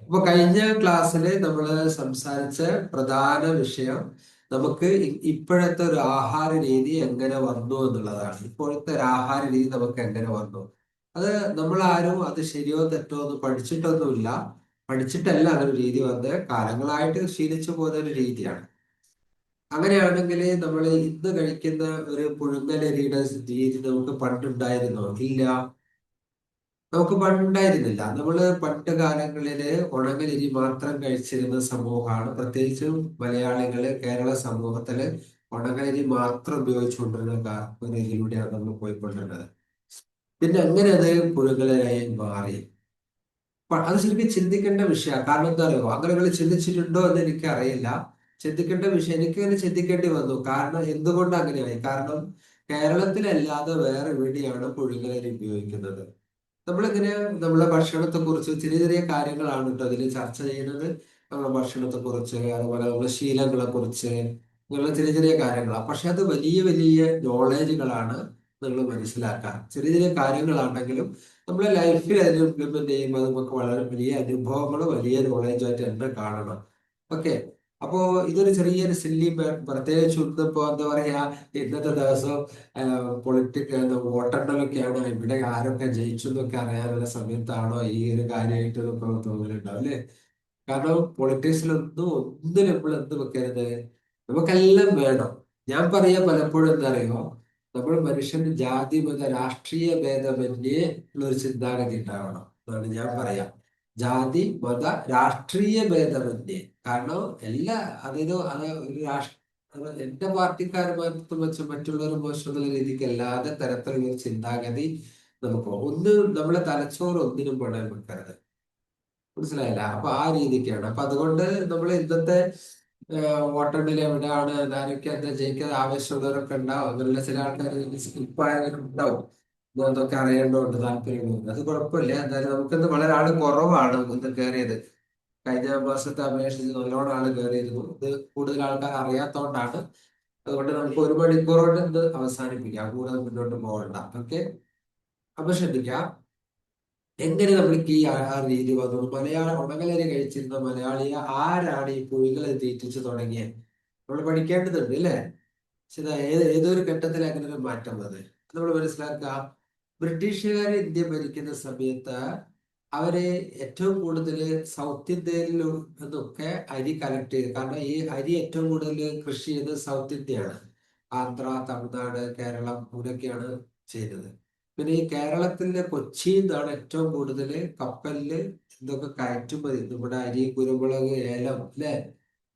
അപ്പൊ കഴിഞ്ഞ ക്ലാസ്സില് നമ്മള് സംസാരിച്ച പ്രധാന വിഷയം നമുക്ക് ഇപ്പോഴത്തെ ഒരു ആഹാര രീതി എങ്ങനെ വന്നു എന്നുള്ളതാണ്. ഇപ്പോഴത്തെ ഒരു ആഹാര രീതി നമുക്ക് എങ്ങനെ വന്നു, അത് നമ്മൾ ആരും അത് ശരിയോ തെറ്റോ എന്ന് പഠിച്ചിട്ടൊന്നുമില്ല. പഠിച്ചിട്ടല്ല അങ്ങനെ ഒരു രീതി വന്ന് കാലങ്ങളായിട്ട് ശീലിച്ചു പോകുന്ന ഒരു രീതിയാണ്. അങ്ങനെയാണെങ്കിൽ നമ്മൾ ഇന്ന് കഴിക്കുന്ന ഒരു പുഴുങ്ങലരിയുടെ രീതി നമുക്ക് പണ്ടുണ്ടായിരുന്നോ? ഇല്ല, നമുക്ക് പണ്ടുണ്ടായിരുന്നില്ല. നമ്മള് പണ്ട് കാലങ്ങളില് ഉണങ്ങലരി മാത്രം കഴിച്ചിരുന്ന സമൂഹമാണ്, പ്രത്യേകിച്ചും മലയാളികള് കേരള സമൂഹത്തില് ഉണങ്ങലരി മാത്രം ഉപയോഗിച്ചുകൊണ്ടിരുന്ന ഒരു ഇതിലൂടെയാണ് നമ്മൾ പോയിക്കൊണ്ടിരുന്നത്. പിന്നെ അങ്ങനെ അത് പുഴുങ്ങലരായി മാറി. അത് ശരിക്കും ചിന്തിക്കേണ്ട വിഷയമാണ്. കാരണം എന്താ അറിയോ, അങ്ങനെ നിങ്ങൾ ചിന്തിച്ചിട്ടുണ്ടോ എന്ന് എനിക്ക് അറിയില്ല. ചിന്തിക്കേണ്ട വിഷയം എനിക്ക് തന്നെ ചിന്തിക്കേണ്ടി വന്നു. കാരണം എന്തുകൊണ്ട് അങ്ങനെയായി? കാരണം കേരളത്തിലല്ലാതെ വേറെ എവിടെയാണ് പുഴുങ്ങലരി ഉപയോഗിക്കുന്നത്? നമ്മളിങ്ങനെ നമ്മളെ ഭക്ഷണത്തെ കുറിച്ച് ചെറിയ ചെറിയ കാര്യങ്ങളാണ് കേട്ടോ അതിൽ ചർച്ച ചെയ്യുന്നത്. നമ്മുടെ ഭക്ഷണത്തെ കുറിച്ച്, അതുപോലെ നമ്മുടെ ശീലങ്ങളെ കുറിച്ച്, ഇങ്ങനെയുള്ള ചെറിയ ചെറിയ കാര്യങ്ങളാണ്. പക്ഷെ അത് വലിയ വലിയ നോളേജുകളാണ് നിങ്ങൾ മനസ്സിലാക്കാൻ. ചെറിയ ചെറിയ കാര്യങ്ങളാണെങ്കിലും നമ്മളെ ലൈഫിൽ അതിന് ഇംപ്ലിമെന്റ് ചെയ്യുമ്പോൾ അത് നമുക്ക് വളരെ വലിയ അനുഭവങ്ങൾ, വലിയ നോളേജായിട്ട് തന്നെ കാണണം. ഓക്കെ. അപ്പോ ഇതൊരു ചെറിയൊരു സില്ലി, പ്രത്യേകിച്ച് ഇന്നിപ്പോ എന്താ പറയാ, ഇന്നത്തെ ദിവസം വോട്ടെണ്ണലൊക്കെയാണ്, ഇവിടെ ആരൊക്കെ ജയിച്ചു എന്നൊക്കെ അറിയാനുള്ള സമയത്താണോ ഈ ഒരു കാര്യമായിട്ട് നമുക്ക് തോന്നലുണ്ടാവും അല്ലേ? കാരണം പൊളിറ്റിക്സിലൊന്നും ഒന്നിനും നമ്മൾ എന്ത് വെക്കരുത്, നമുക്കെല്ലാം വേണം. ഞാൻ പറയാ പലപ്പോഴും എന്താ അറിയോ, നമ്മൾ മനുഷ്യന് ജാതി മത രാഷ്ട്രീയ ഭേദമന്യേ ഉള്ള ഒരു ചിന്താഗതി ഉണ്ടാവണം എന്നാണ് ഞാൻ പറയാം. ജാതി മത രാഷ്ട്രീയ ഭേദമന്യേ. കാരണം എല്ലാ അതായത് അത് ഒരു എന്റെ പാർട്ടിക്കാരുമായിട്ട് വെച്ച് മറ്റുള്ളവർ മോശം എന്നുള്ള രീതിക്ക് അല്ലാതെ തരത്തിലുള്ള ഒരു ചിന്താഗതി നമുക്ക് ഒന്ന്, നമ്മളെ തലച്ചോറ് ഒന്നിനും പെടാൻ വെക്കരുത്. മനസ്സിലായില്ല? അപ്പൊ ആ രീതിക്കാണ്. അപ്പൊ അതുകൊണ്ട് നമ്മൾ ഇന്നത്തെ വോട്ടെണ്ണൽ എവിടെയാണ്, ആരൊക്കെ എന്താ ജയിക്കാൻ ആവശ്യമുള്ളവരൊക്കെ ഉണ്ടാവും. അങ്ങനെയുള്ള ചില ആൾക്കാർ സ്കിപ്പായവരുണ്ടാവും. അതൊക്കെ അറിയേണ്ടതുണ്ട്, താല്പര്യങ്ങളുണ്ട്. അത് കുഴപ്പമില്ല. എന്തായാലും നമുക്കിന്ന് വളരെ ആള് കുറവാണ് ഇന്ന് കയറിയത്. കഴിഞ്ഞ മാസത്തെ അപേക്ഷിച്ച് നല്ലോണം ആള് കയറിയിരുന്നു. ഇത് കൂടുതൽ ആൾക്കാർ അറിയാത്തതുകൊണ്ടാണ്. അതുകൊണ്ട് നമുക്ക് 1 മണിക്കൂർ കൊണ്ട് ഇത് അവസാനിപ്പിക്കാം, കൂടുതൽ മുന്നോട്ട് പോകണ്ട. ഓക്കെ. അപ്പൊ ശ്രദ്ധിക്കാം, എങ്ങനെ നമ്മൾക്ക് ഈ ആഹാര രീതി വന്നു? ഉണകലരി കഴിച്ചിരുന്ന മലയാളിയെ ആരാണ് ഈ പുഴുങ്ങലരി തീറ്റിച്ചു തുടങ്ങിയത്? നമ്മൾ പഠിക്കേണ്ടതുണ്ട് അല്ലേ? പക്ഷെ ഇത് ഏതൊരു ഘട്ടത്തിൽ അങ്ങനെ ഒരു മാറ്റം വന്നത് നമ്മൾ മനസ്സിലാക്കുക. ബ്രിട്ടീഷുകാർ ഇന്ത്യ ഭരിക്കുന്ന സമയത്ത് അവര് ഏറ്റവും കൂടുതൽ സൗത്ത് ഇന്ത്യയിൽ നിന്നൊക്കെ അരി കളക്ട് ചെയ്ത്, കാരണം ഈ അരി ഏറ്റവും കൂടുതൽ കൃഷി ചെയ്തത് സൗത്ത് ഇന്ത്യയാണ്. ആന്ധ്ര, തമിഴ്നാട്, കേരളം ഇവിടെയൊക്കെയാണ് ചെയ്തത്. പിന്നെ ഈ കേരളത്തിലെ കൊച്ചിയിൽ നിന്നാണ് ഏറ്റവും കൂടുതൽ കപ്പലില് ഇതൊക്കെ കയറ്റുമതി. നമ്മുടെ അരി, കുരുമുളക്, ഏലം അല്ലെ,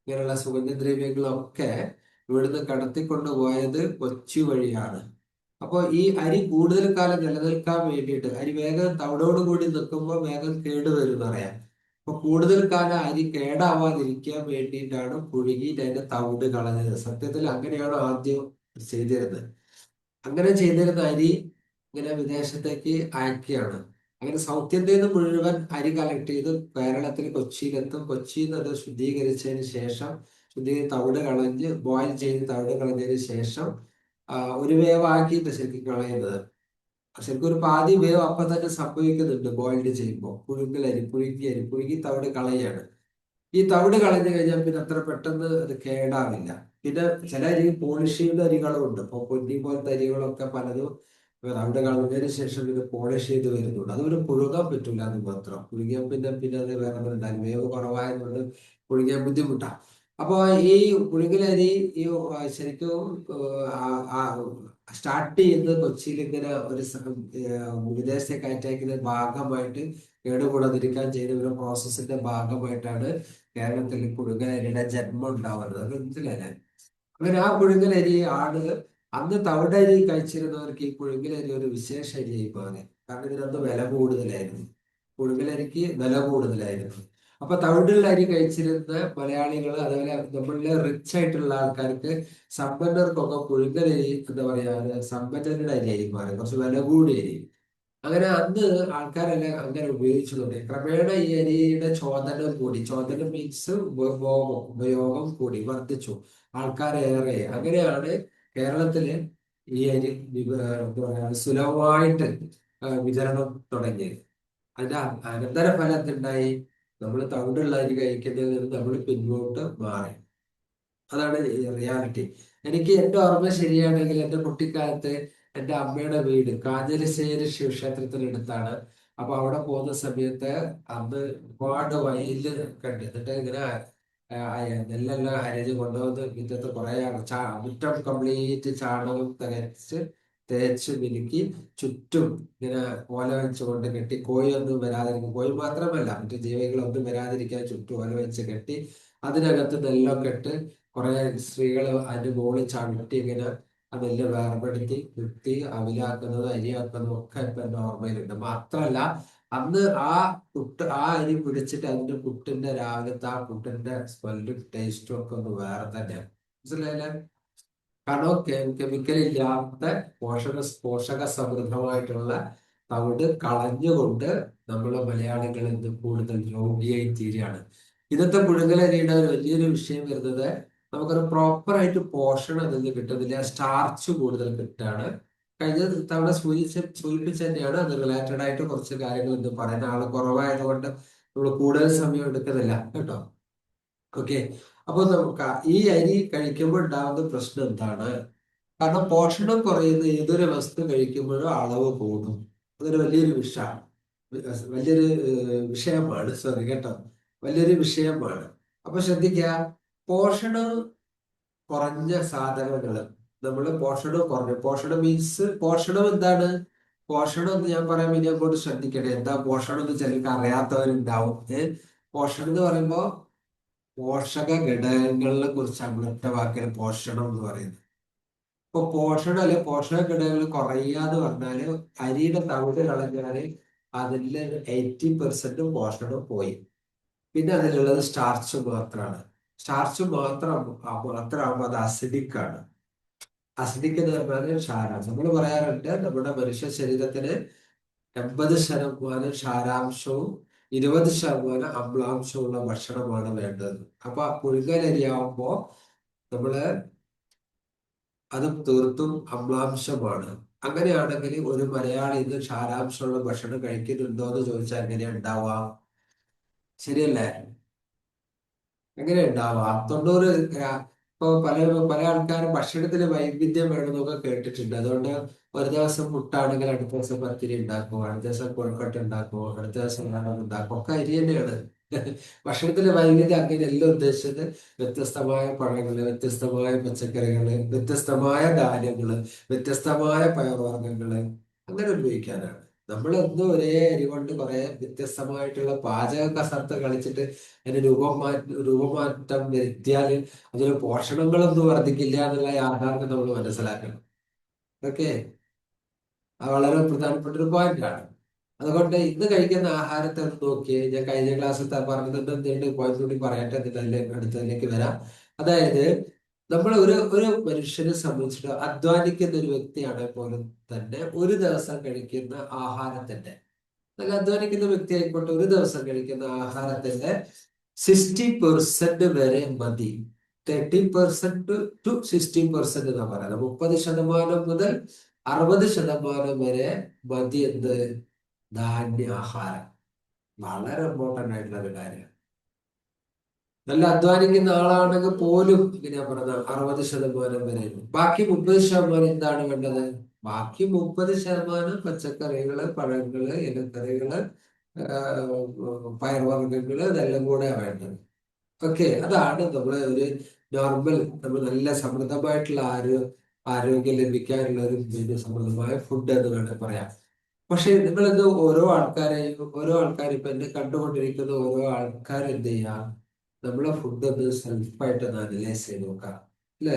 ഇങ്ങനെയുള്ള സുഗന്ധദ്രവ്യങ്ങളൊക്കെ ഇവിടുന്ന് കടത്തിക്കൊണ്ട് പോയത് കൊച്ചി വഴിയാണ്. അപ്പൊ ഈ അരി കൂടുതൽ കാലം നിലനിൽക്കാൻ വേണ്ടിയിട്ട്, അരി വേഗം തവിടോട് കൂടി നിൽക്കുമ്പോൾ വേഗം കേടുവരും എന്നറിയാം. അപ്പൊ കൂടുതൽ കാലം അരി കേടാവാതിരിക്കാൻ വേണ്ടിയിട്ടാണ് പുഴുങ്ങിയിട്ട് അതിന്റെ തവിട് കളഞ്ഞത്. സത്യത്തിൽ അങ്ങനെയാണ് ആദ്യം ചെയ്തിരുന്നത്. അങ്ങനെ ചെയ്തിരുന്ന അരി ഇങ്ങനെ വിദേശത്തേക്ക് അയക്കുകയാണ്. അങ്ങനെ സൗത്ത് ഇന്ത്യയിൽ നിന്ന് മുഴുവൻ അരി കളക്ട് ചെയ്ത് കേരളത്തിൽ കൊച്ചിയിലെത്തും. കൊച്ചിയിൽ നിന്ന് അത് ശുദ്ധീകരിച്ചതിന് ശേഷം, തവിട് കളഞ്ഞ് ബോയിൽ ചെയ്ത് തവിട് കളഞ്ഞതിന് ശേഷം ഒരു വേവാക്കിയിട്ട് ശരിക്കും കളയുന്നത്. ശരിക്കും ഒരു പാതി വേവ് അപ്പം തന്നെ സംഭവിക്കുന്നുണ്ട് ബോയിൽഡ് ചെയ്യുമ്പോൾ. പുഴുങ്ങി തവിട് കളയാണ്. ഈ തവിട് കളഞ്ഞു കഴിഞ്ഞാൽ പിന്നെ അത്ര പെട്ടെന്ന് അത് കേടാവില്ല. പിന്നെ ചില അരി പോളിഷ് ചെയ്യുന്ന അരികളും ഉണ്ട്. ഇപ്പൊ പൊന്നി പോലത്തെ അരികളൊക്കെ പലതും തവിട് കളഞ്ഞതിന് ശേഷം ഇത് പോളിഷ് ചെയ്ത് വരുന്നുണ്ട്. അതൊരു പുഴുങ്ങാൻ പറ്റില്ല എന്ന് മാത്രം. പുഴുങ്ങിയാൽ പിന്നെ അത് വേറെ ഉണ്ടാകും. വേവ് കുറവായതുകൊണ്ട് പുഴുങ്ങിയാൻ ബുദ്ധിമുട്ടാണ്. അപ്പൊ ഈ പുഴുങ്ങലരി ഈ ശരിക്കും സ്റ്റാർട്ട് ചെയ്യുന്നത് കൊച്ചിയിൽ ഇങ്ങനെ ഒരു വിദേശത്തേക്ക് അയച്ചയക്കുന്ന ഭാഗമായിട്ട്, കേടുകൂടാതിരിക്കാൻ ചെയ്യുന്ന ഒരു പ്രോസസ്സിന്റെ ഭാഗമായിട്ടാണ് കേരളത്തിൽ പുഴുങ്ങലരിയുടെ ജന്മം ഉണ്ടാവുന്നത്. അത് മനസ്സിലായില്ലേ? അങ്ങനെ ആ പുഴുങ്ങലരി ആളുകൾ അന്ന് തവിടരി കഴിച്ചിരുന്നവർക്ക് ഈ പുഴുങ്ങലരി ഒരു വിശേഷ അരിയായി മാറി. കാരണം ഇതിനൊന്ന് വില കൂടുതലായിരുന്നു. പുഴുങ്ങലരിക്ക് വില കൂടുതലായിരുന്നു. അപ്പൊ തവിടുള്ള അരി കഴിച്ചിരുന്ന മലയാളികൾ, അതുപോലെ നമ്മളിലെ റിച്ച് ആയിട്ടുള്ള ആൾക്കാർക്ക്, സമ്പന്നർക്കൊക്കെ പുഴുങ്ങലരി എന്താ പറയാ, സമ്പന്നരുടെ അരിയായി മാറി, കുറച്ച് വില കൂടിയ അരി. അങ്ങനെ അന്ന് ആൾക്കാരെല്ലാം അങ്ങനെ ഉപയോഗിച്ചു തുടങ്ങി. ക്രമേണ ഈ അരിയുടെ ചോദനം കൂടി. ചോദനം മീൻസ് ഉപയോഗം കൂടി, വർദ്ധിച്ചു, ആൾക്കാരേറെ. അങ്ങനെയാണ് കേരളത്തില് ഈ അരി എന്താ പറയാ സുലഭമായിട്ട് വിതരണം തുടങ്ങിയത്. അതിന്റെ അനന്തര ഫലം എന്തുണ്ടായി? നമ്മൾ തവിടുള്ള അരി കഴിക്കുന്നതിൽ നിന്ന് നമ്മൾ പിന്നോട്ട് മാറി. അതാണ് റിയാലിറ്റി. എനിക്ക് എന്റെ ഓർമ്മ ശരിയാണെങ്കിൽ എന്റെ കുട്ടിക്കാലത്ത് എന്റെ അമ്മയുടെ വീട് കാഞ്ഞിരശ്ശേരി ശിവക്ഷേത്രത്തിനടുത്താണ്. അപ്പൊ അവിടെ പോകുന്ന സമയത്ത് അന്ന് ഒരുപാട് വയലില് കണ്ട് എന്നിട്ട് ഇങ്ങനെ നെല്ലെല്ലാം അരഞ്ഞ് കൊണ്ടുവന്ന് മുറ്റത്ത് കുറെ മുറ്റം കംപ്ലീറ്റ് ചാണകം തേച്ച് മിനുക്കി ചുറ്റും ഇങ്ങനെ ഓല വെച്ചുകൊണ്ട് കെട്ടി, കോഴിയൊന്നും വരാതിരിക്കും, കോഴി മാത്രമല്ല മറ്റു ജീവികളൊന്നും വരാതിരിക്കാൻ ചുറ്റും ഓല വെച്ച് കെട്ടി അതിനകത്ത് നെല്ലൊക്കെ ഇട്ട് കുറെ സ്ത്രീകൾ അതിന്റെ മുകളിൽ ചവിട്ടി ഇങ്ങനെ ആ നെല്ല് വേർപെടുത്തി കുത്തി അവിലാക്കുന്നതും അരിയാക്കുന്നതും ഒക്കെ ഇപ്പൊ എന്റെ ഓർമ്മയിലുണ്ട്. മാത്രല്ല അന്ന് ആ ആ അരി പിടിച്ചിട്ട് അതിന്റെ പുട്ടിന്റെ രാവിലത്തെ ആ പുട്ടിന്റെ സ്മെല്ലും ടേസ്റ്റും ഒക്കെ ഒന്ന് വേറെ തന്നെയാണ്. മനസ്സിലായില്ലേ? കാരണം കെമിക്കൽ ഇല്ലാത്ത പോഷക സമൃദ്ധമായിട്ടുള്ള തവിട് കളഞ്ഞുകൊണ്ട് നമ്മൾ മലയാളികൾ ഇന്ന് കൂടുതൽ രോഗിയായി തീരുകയാണ്. ഇന്നത്തെ പുഴുങ്ങലരിയുടെ ഒരു വലിയൊരു വിഷയം വരുന്നത് നമുക്കൊരു പ്രോപ്പർ ആയിട്ട് പോഷണം അതിൽ നിന്ന് കിട്ടുന്നില്ല, സ്റ്റാർച്ച് കൂടുതൽ കിട്ടുകയാണ്. കഴിഞ്ഞ തവണ സൂചിപ്പിച്ച തന്നെയാണ് അത് റിലേറ്റഡ് ആയിട്ട് കുറച്ച് കാര്യങ്ങൾ ഇന്ന് പറയുന്ന ആള് കുറവായതുകൊണ്ട് നമ്മൾ കൂടുതൽ സമയം എടുക്കുന്നില്ല കേട്ടോ. ഓക്കെ. അപ്പൊ നമുക്ക് ഈ അരി കഴിക്കുമ്പോൾ ഉണ്ടാകുന്ന പ്രശ്നം എന്താണ്? കാരണം പോഷണം കുറയുന്ന ഏതൊരു വസ്തു കഴിക്കുമ്പോഴും അളവ് കൂടും. അതൊരു വലിയൊരു വലിയൊരു വിഷയമാണ്. സോറി കേട്ടോ, വലിയൊരു വിഷയമാണ്. അപ്പൊ ശ്രദ്ധിക്കുക, പോഷണം കുറഞ്ഞ സാധനങ്ങൾ നമ്മൾ പോഷണം മീൻസ് പോഷണം എന്താണ്? പോഷണം എന്ന് ഞാൻ പറയാൻ വേണ്ടി അങ്ങോട്ട് ശ്രദ്ധിക്കണേ. എന്താ പോഷണം എന്ന് ചിലർക്ക് അറിയാത്തവരുണ്ടാവും. പോഷണം എന്ന് പറയുമ്പോ പോഷക ഘടകങ്ങളെ കുറിച്ചാണ് ഒറ്റ വാക്കിൽ പോഷണം എന്ന് പറയുന്നത്. ഇപ്പൊ പോഷണം അല്ലെ പോഷക ഘടകങ്ങൾ കുറയാന്ന് പറഞ്ഞാല് അരിയുടെ തവിട് കളഞ്ഞാല് അതില് 80% പോഷണം പോയി. പിന്നെ അതിലുള്ളത് സ്റ്റാർച്ച് മാത്രമാണ്. സ്റ്റാർച്ച് മാത്രമാകുമ്പോൾ അത് അസിഡിക് ആണ്. അസിഡിക് എന്ന് പറഞ്ഞാൽ ക്ഷാരം. നമ്മൾ പറയാറുണ്ട് നമ്മുടെ മനുഷ്യ ശരീരത്തിന് 80% ക്ഷാരാംശവും 20% അമ്ലാംശവും ഉള്ള ഭക്ഷണമാണ് വേണ്ടത്. അപ്പൊ പുഴുങ്ങലരിയാവുമ്പോ നമ്മള് അത് തീർത്തും അമ്ലാംശമാണ്. അങ്ങനെയാണെങ്കിൽ ഒരു മലയാളി ഇന്ന് ക്ഷാരാംശമുള്ള ഭക്ഷണം കഴിക്കുന്നുണ്ടോ എന്ന് ചോദിച്ചാൽ എങ്ങനെയാ ഉണ്ടാവാം? ശരിയല്ലേ? എങ്ങനെ ഉണ്ടാവാം? 90 ഇപ്പൊ പല പല ആൾക്കാരും ഭക്ഷണത്തിന് വൈവിധ്യം വേണമെന്നൊക്കെ കേട്ടിട്ടുണ്ട്. അതുകൊണ്ട് ഒരു ദിവസം മുട്ടാണെങ്കിൽ അടുത്ത ദിവസം പത്തിരി ഉണ്ടാക്കും, അടുത്ത ദിവസം കൊഴുക്കട്ട ഉണ്ടാക്കും, അടുത്ത ദിവസം വേണം ഉണ്ടാക്കും, ഒക്കെ അരി തന്നെയാണ്. ഭക്ഷണത്തിലെ വൈവിധ്യം അങ്ങനെയല്ല ഉദ്ദേശിച്ചത്. വ്യത്യസ്തമായ പഴങ്ങള്, വ്യത്യസ്തമായ പച്ചക്കറികള്, വ്യത്യസ്തമായ ധാന്യങ്ങള്, വ്യത്യസ്തമായ പയർവർഗ്ഗങ്ങള് അങ്ങനെ ഉപയോഗിക്കാനാണ്. നമ്മൾ എന്നും ഒരേ അരി കൊണ്ട് കുറെ വ്യത്യസ്തമായിട്ടുള്ള പാചക കസർത്ത് കളിച്ചിട്ട് അതിന് രൂപമാറ്റം വരുത്തിയാൽ അതിന് പോഷണങ്ങളൊന്നും വർദ്ധിക്കില്ല എന്നുള്ള യാഥാർത്ഥ്യം നമ്മൾ മനസ്സിലാക്കണം. ഓക്കെ. അത് വളരെ പ്രധാനപ്പെട്ട ഒരു പോയിന്റാണ്. അതുകൊണ്ട് ഇന്ന് കഴിക്കുന്ന ആഹാരത്തെ ഒന്ന് നോക്കിയേ. ഞാൻ കഴിഞ്ഞ ക്ലാസ്സിൽ പറഞ്ഞത് എന്തുണ്ട് പോയിന്റ് കൂടി പറയട്ടെ, എന്നിട്ട് അടുത്തതിലേക്ക് വരാം. അതായത് നമ്മൾ ഒരു മനുഷ്യനെ സംബന്ധിച്ചിട്ട് അധ്വാനിക്കുന്ന ഒരു വ്യക്തിയാണെങ്കിൽ പോലും തന്നെ ഒരു ദിവസം കഴിക്കുന്ന ആഹാരത്തിന്റെ, നല്ല അധ്വാനിക്കുന്ന വ്യക്തി ആയിക്കോട്ടെ, ഒരു ദിവസം കഴിക്കുന്ന ആഹാരത്തിന്റെ 60% വരെ മതി. 30% to 60% എന്നാ പറയുന്നത്. 30% മുതൽ 60% വരെ മതി. എന്ത്? ധാന്യാഹാരം. വളരെ ഇമ്പോർട്ടന്റ് ആയിട്ടുള്ള ഒരു കാര്യം. നല്ല അധ്വാനിക്കുന്ന ആളാണെങ്കിൽ പോലും ഇങ്ങനെയാ പറഞ്ഞത് 60% വരെ. ബാക്കി 30% എന്താണ് വേണ്ടത്? ബാക്കി 30% പച്ചക്കറികള്, പഴങ്ങള്, ഇലക്കറികള്, പയർവർഗ്ഗങ്ങള്, ഇതെല്ലാം കൂടെ വേണ്ടത്. ഓക്കെ. അതാണ് നമ്മളെ ഒരു നോർമൽ, നമ്മൾ നല്ല സമൃദ്ധമായിട്ടുള്ള ആരോഗ്യം ലഭിക്കാനുള്ള ഒരു സമൃദ്ധമായ ഫുഡ് എന്ന് വേണമെങ്കിൽ പറയാം. പക്ഷെ നിങ്ങളിത് ഓരോ ആൾക്കാരും ഇപ്പൊ എന്നെ കണ്ടുകൊണ്ടിരിക്കുന്ന ഓരോ ആൾക്കാരും എന്ത് ചെയ്യാം? നമ്മളെ ഫുഡ് ഒന്ന് സെൽഫായിട്ട് ഒന്ന് അനലൈസ് ചെയ്ത് നോക്കാം. അല്ലേ?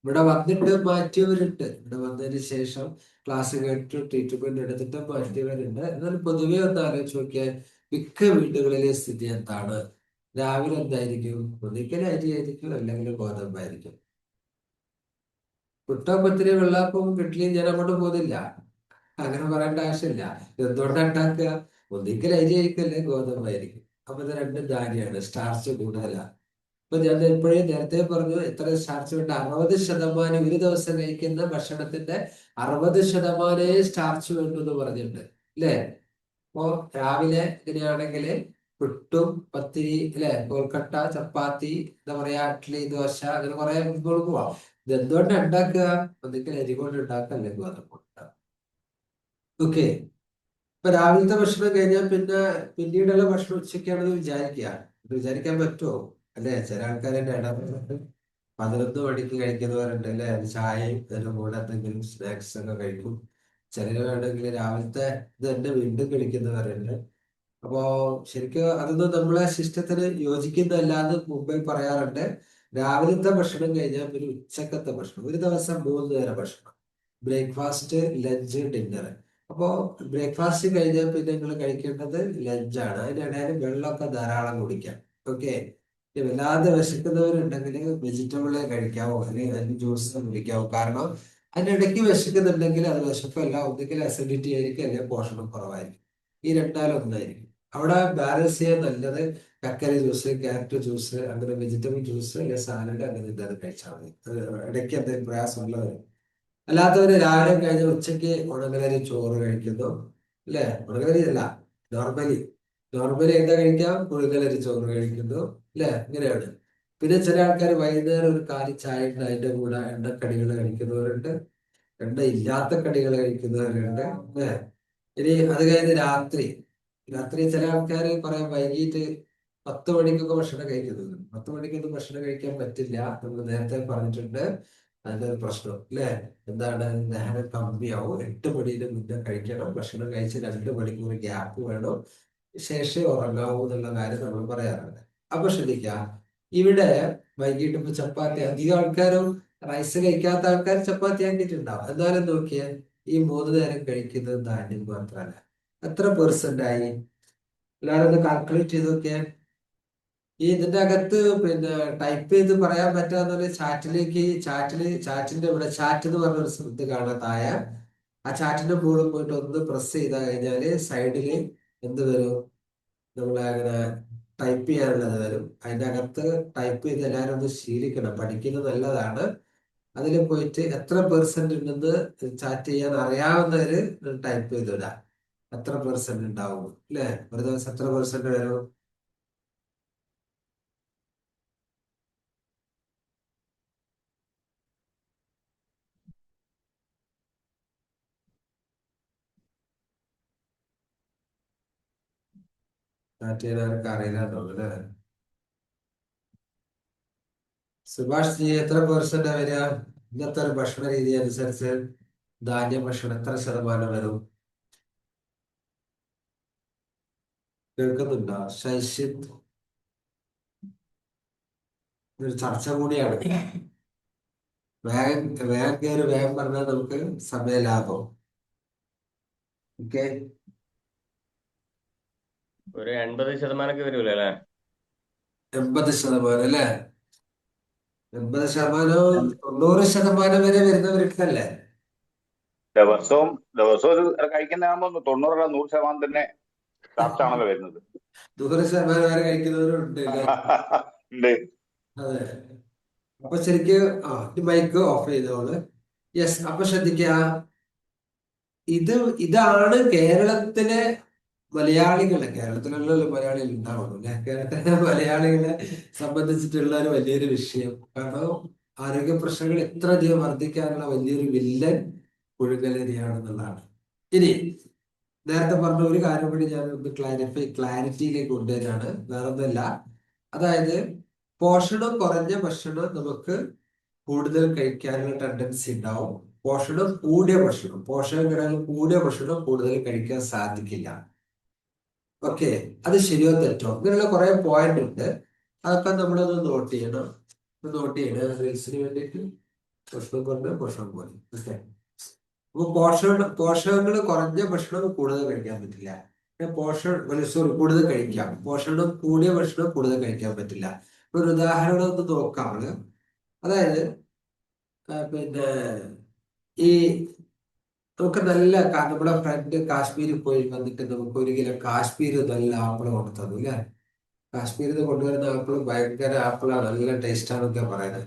ഇവിടെ വന്നിട്ട് മാറ്റിയവരുണ്ട്. ഇവിടെ വന്നതിന് ശേഷം ക്ലാസ് കേട്ട് ട്രീറ്റ്മെന്റ് എടുത്തിട്ട് മാറ്റിയവരുണ്ട്. എന്നാലും പൊതുവെ ഒന്ന് ആലോചിച്ച് നോക്കിയാൽ മിക്ക വീടുകളിലെ സ്ഥിതി എന്താണ്? രാവിലെ എന്തായിരിക്കും? ഒന്നിക്കൽ അരിയായിരിക്കും, അല്ലെങ്കിൽ ഗോതമ്പായിരിക്കും. പുട്ടോ പത്തിരി വെള്ളാപ്പവും ഇഡ്ഡലിയും ഞാൻ അങ്ങോട്ട് പോകുന്നില്ല. അങ്ങനെ പറയേണ്ട ആവശ്യമില്ല. എന്തുകൊണ്ടാ ഉണ്ടാക്കുക? ഒന്നിക്കൽ അരി ആയിരിക്കും, അല്ലെങ്കിൽ ഗോതമ്പായിരിക്കും. അപ്പൊ ഇത് രണ്ടും ധാന്യമാണ്, സ്റ്റാർച്ച് കൂടുതലാണ്. ഇപ്പൊ ഞാൻ എപ്പോഴും നേരത്തെ പറഞ്ഞു എത്ര സ്റ്റാർച്ച് വേണ്ട? 60% ഒരു ദിവസം കഴിക്കുന്ന ഭക്ഷണത്തിന്റെ 60% സ്റ്റാർച്ച് വേണ്ടു എന്ന് പറഞ്ഞിട്ടുണ്ട്. അല്ലേ? അപ്പോ രാവിലെ ഇങ്ങനെയാണെങ്കിൽ പുട്ടും പത്തിരി അല്ലെ, കോൽക്കട്ട, ചപ്പാത്തി, എന്താ പറയാ, ഇഡ്ഡലി, ദോശ, അങ്ങനെ കുറെ വിഭവങ്ങൾ പോവാം. ഇത് എന്തുകൊണ്ടാണ് ഉണ്ടാക്കുക? ഒന്നിക്കൽ അരി കൊണ്ട് ഉണ്ടാക്കുക, അല്ലെങ്കിൽ ഗോതമ്പ് കൊണ്ട് ഉണ്ടാക്കുക. ഓക്കെ. ഇപ്പൊ രാവിലത്തെ ഭക്ഷണം കഴിഞ്ഞാൽ പിന്നെ പിന്നീടുള്ള ഭക്ഷണം ഉച്ചയ്ക്കാണെന്ന് വിചാരിക്കുക. ഇത് വിചാരിക്കാൻ പറ്റുമോ? അല്ലെ, ചില ആൾക്കാരുടെ ഇടപെട്ട് 11 മണിക്ക് കഴിക്കുന്നവരുണ്ട് അല്ലെ. ചായയും അതിന്റെ കൂടെ എന്തെങ്കിലും സ്നാക്സ് ഒക്കെ കഴിക്കും. ചിലര് വേണമെങ്കിൽ രാവിലത്തെ ഇത് തന്നെ വീണ്ടും കഴിക്കുന്നവരുണ്ട്. അപ്പോ ശരിക്കും അതൊന്നും നമ്മളെ സിസ്റ്റത്തിന് യോജിക്കുന്നതല്ലാന്ന് മുമ്പേ പറയാറുണ്ട്. രാവിലത്തെ ഭക്ഷണം കഴിഞ്ഞാൽ പിന്നെ ഉച്ചക്കത്തെ ഭക്ഷണം, ഒരു ദിവസം 3 നേരം ഭക്ഷണം, ബ്രേക്ക്ഫാസ്റ്റ്, ലഞ്ച്, ഡിന്നർ. അപ്പോ ബ്രേക്ക്ഫാസ്റ്റ് കഴിഞ്ഞാൽ പിന്നെ നിങ്ങൾ കഴിക്കേണ്ടത് ലഞ്ചാണ്. അതിനിടയിൽ വെള്ളമൊക്കെ ധാരാളം കുടിക്കാം. ഓക്കെ. വല്ലാതെ വിശക്കുന്നവരുണ്ടെങ്കിൽ വെജിറ്റബിളെ കഴിക്കാവോ, അല്ലെങ്കിൽ അതിന് ജ്യൂസ് കുടിക്കാവോ. കാരണം അതിനിടയ്ക്ക് വിശക്കുന്നുണ്ടെങ്കിൽ അത് വിശപ്പല്ല, ഒന്നുകിൽ അസിഡിറ്റി ആയിരിക്കും, അല്ലെങ്കിൽ പോഷണം കുറവായിരിക്കും. ഈ രണ്ടാലൊന്നായിരിക്കും. അവിടെ ബാലൻസ് ചെയ്യാൻ നല്ലത് കക്കരി ജ്യൂസ്, ക്യാരറ്റ് ജ്യൂസ്, അങ്ങനെ വെജിറ്റബിൾ ജ്യൂസ്, അല്ലെങ്കിൽ സാലഡ്, അങ്ങനെ എന്താണ് കഴിച്ചാൽ മതി. ഇടയ്ക്ക് എന്തെങ്കിലും പ്രയാസമുള്ളവർ. അല്ലാത്തവര് രാവിലെ കഴിഞ്ഞ് ഉച്ചയ്ക്ക് ഉണങ്ങലരി ചോറ് കഴിക്കുന്നു അല്ലെ. ഉണങ്ങലരി അല്ല, നോർമലി നോർമലി എന്താ കഴിക്കാം, പുഴുങ്ങലരി ചോറ് കഴിക്കുന്നു അല്ലെ. ഇങ്ങനെയാണ്. പിന്നെ ചില ആൾക്കാർ വൈകുന്നേരം ഒരു കാലി ചായ ഉണ്ട്, അതിന്റെ കൂടെ എണ്ണക്കടികൾ കഴിക്കുന്നവരുണ്ട്, എണ്ണ ഇല്ലാത്ത കടികൾ കഴിക്കുന്നവരുണ്ട് അല്ലെ. ഇനി അത് കഴിഞ്ഞ് രാത്രി, രാത്രി ചില ആൾക്കാർ കുറെ വൈകിട്ട് 10 മണിക്കൊക്കെ ഭക്ഷണം കഴിക്കുന്നത്. 10 മണിക്കൊന്നും ഭക്ഷണം കഴിക്കാൻ പറ്റില്ല, നമ്മൾ നേരത്തെ പറഞ്ഞിട്ടുണ്ട്. അതിന്റെ ഒരു പ്രശ്നം അല്ലെ. എന്താണ്, ദഹനം കമ്മിയാവും. 8 മണിയുടെ മുന്നേ കഴിക്കണം. ഭക്ഷണം കഴിച്ച് 2 മണിക്കൂർ ഗ്യാപ്പ് വേണം, ശേഷം ഉറങ്ങാവൂ എന്നുള്ള കാര്യം നമ്മൾ പറയാറുണ്ട്. അപ്പൊ ശ്രദ്ധിക്കാം, ഇവിടെ വൈകിട്ട് ഇപ്പൊ ചപ്പാത്തി, അധികം ആൾക്കാരും റൈസ് കഴിക്കാത്ത ആൾക്കാർ ചപ്പാത്തി ആക്കിയിട്ടുണ്ടാവും. എന്നാലും നോക്കിയാൽ ഈ 3 നേരം കഴിക്കുന്നത് ധാന്യം മാത്രമല്ല. എത്ര പെർസെന്റ് ആയി? എല്ലാവരും ഒന്ന് കാൽക്കുലേറ്റ് ചെയ്ത് നോക്കിയാൽ. ഈ ഇതിന്റെ അകത്ത് പിന്നെ ടൈപ്പ് ചെയ്ത് പറയാൻ പറ്റാത്ത ചാറ്റിലേക്ക്, ചാറ്റിന്റെ ഇവിടെ ചാറ്റ് എന്ന് പറഞ്ഞൊരു ഇത് കാണാൻ താഴെ. ആ ചാറ്റിന്റെ മുകളിൽ പോയിട്ട് ഒന്ന് പ്രസ് ചെയ്ത് കഴിഞ്ഞാല് സൈഡില് എന്ത് വരും, നമ്മളെ അങ്ങനെ ടൈപ്പ് ചെയ്യാനുള്ളത് വരും. അതിന്റെ അകത്ത് ടൈപ്പ് ചെയ്ത് എല്ലാവരും ഒന്ന് ശീലിക്കണം, പഠിക്കുന്നത് നല്ലതാണ്. അതിൽ പോയിട്ട് എത്ര പെർസെന്റ് ഉണ്ടെന്ന് ചാറ്റ് ചെയ്യാൻ അറിയാവുന്നവര് ടൈപ്പ് ചെയ്തിടാം. എത്ര പെർസെന്റ് ഉണ്ടാവും അല്ലെ, ഒരു ദിവസം എത്ര പെർസെന്റ് വരും? ചാറ്റ് ചെയ്യാൻ ആർക്കും അറിയില്ല തോന്നുന്നു അല്ലേ. സുഭാഷ് ജി, എത്ര പെർസെന്റ് വരിക ഇന്നത്തെ ഒരു ഭക്ഷണ രീതി അനുസരിച്ച്? ധാന്യ ഭക്ഷണം എത്ര ശതമാനം വരും? കേൾക്കുന്നുണ്ടോ ശൈശിത്? ഒരു ചർച്ച കൂടിയാണ്. വേഗം വേഗം കയറി വേഗം പറഞ്ഞാൽ നമുക്ക് സമയ ലാഭം. ഓക്കെ. ഒരു 80% വരുമല്ലോ അല്ലെ. 80% അല്ലേ. 80%, 90% വരെ വരുന്നവരുണ്ടല്ലേ. ദിവസവും ദിവസവും ഒരു കഴിക്കുന്നതാകുമ്പോ 90 100% തന്നെ കറക്റ്റ് ആണല്ലോ വരുന്നത്. 100% വരെ കഴിക്കുന്നവരും ഉണ്ട് അല്ലേ. ഉണ്ട്. അതെ. അപ്പൊ ശരിക്ക് മൈക്ക് ഓഫ് ചെയ്തോള്. യെസ്. അപ്പൊ ശ്രദ്ധിക്കുക, ഇത് ഇതാണ് കേരളത്തിലെ മലയാളികളെ, കേരളത്തിലുള്ള മലയാളികൾ ഉണ്ടാവുള്ളൂ അല്ലെ, കേരളത്തിലെ മലയാളികളെ സംബന്ധിച്ചിട്ടുള്ള ഒരു വലിയൊരു വിഷയം. കാരണം ആരോഗ്യ പ്രശ്നങ്ങൾ എത്ര അധികം വർദ്ധിക്കാനുള്ള വലിയൊരു വില്ലൻ പുഴുങ്ങലരിയാണെന്നുള്ളതാണ്. ഇനി നേരത്തെ പറഞ്ഞ ഒരു കാര്യം കൂടി ഞാൻ ഒന്ന് ക്ലാരിറ്റിയിലേക്ക് കൊണ്ടുവരാണ്, വേറൊന്നല്ല. അതായത് പോഷണം കുറഞ്ഞ ഭക്ഷണം നമുക്ക് കൂടുതൽ കഴിക്കാനുള്ള ടെൻഡൻസി ഉണ്ടാവും. പോഷകഘടകങ്ങൾ കൂടിയ ഭക്ഷണം കൂടുതൽ കഴിക്കാൻ സാധിക്കില്ല. ഓക്കെ. അത് ശരിയോ തെറ്റോ, ഇങ്ങനെയുള്ള കുറെ പോയിന്റ് ഉണ്ട്. അതൊക്കെ നമ്മളൊന്ന് നോട്ട് ചെയ്യണം. നോട്ട് ചെയ്യണം റീൽസിന് വേണ്ടിയിട്ട്. ഭക്ഷണം കുറഞ്ഞ ഭക്ഷണം പോലെ. ഓക്കെ. അപ്പൊ പോഷകങ്ങൾ കുറഞ്ഞ ഭക്ഷണം കൂടുതൽ കഴിക്കാൻ പറ്റില്ല. സോറി, കൂടുതൽ കഴിക്കാം. പോഷണം കൂടിയ ഭക്ഷണം കൂടുതൽ കഴിക്കാൻ പറ്റില്ല. ഒരു ഉദാഹരണം ഒന്ന് നോക്കാം. അതായത് പിന്നെ ഈ നമുക്ക് നല്ല നമ്മുടെ ഫ്രണ്ട് കാശ്മീരിൽ പോയി വന്നിട്ട് നമുക്ക് 1 കിലോ കാശ്മീർ നല്ല ആപ്പിൾ കൊണ്ടു തന്നു അല്ലെ. കാശ്മീരിൽ നിന്ന് കൊണ്ടുവരുന്ന ആപ്പിൾ ഭയങ്കര ആപ്പിളാണ്, നല്ല ടേസ്റ്റ് ആണെന്നൊക്കെ പറയുന്നത്.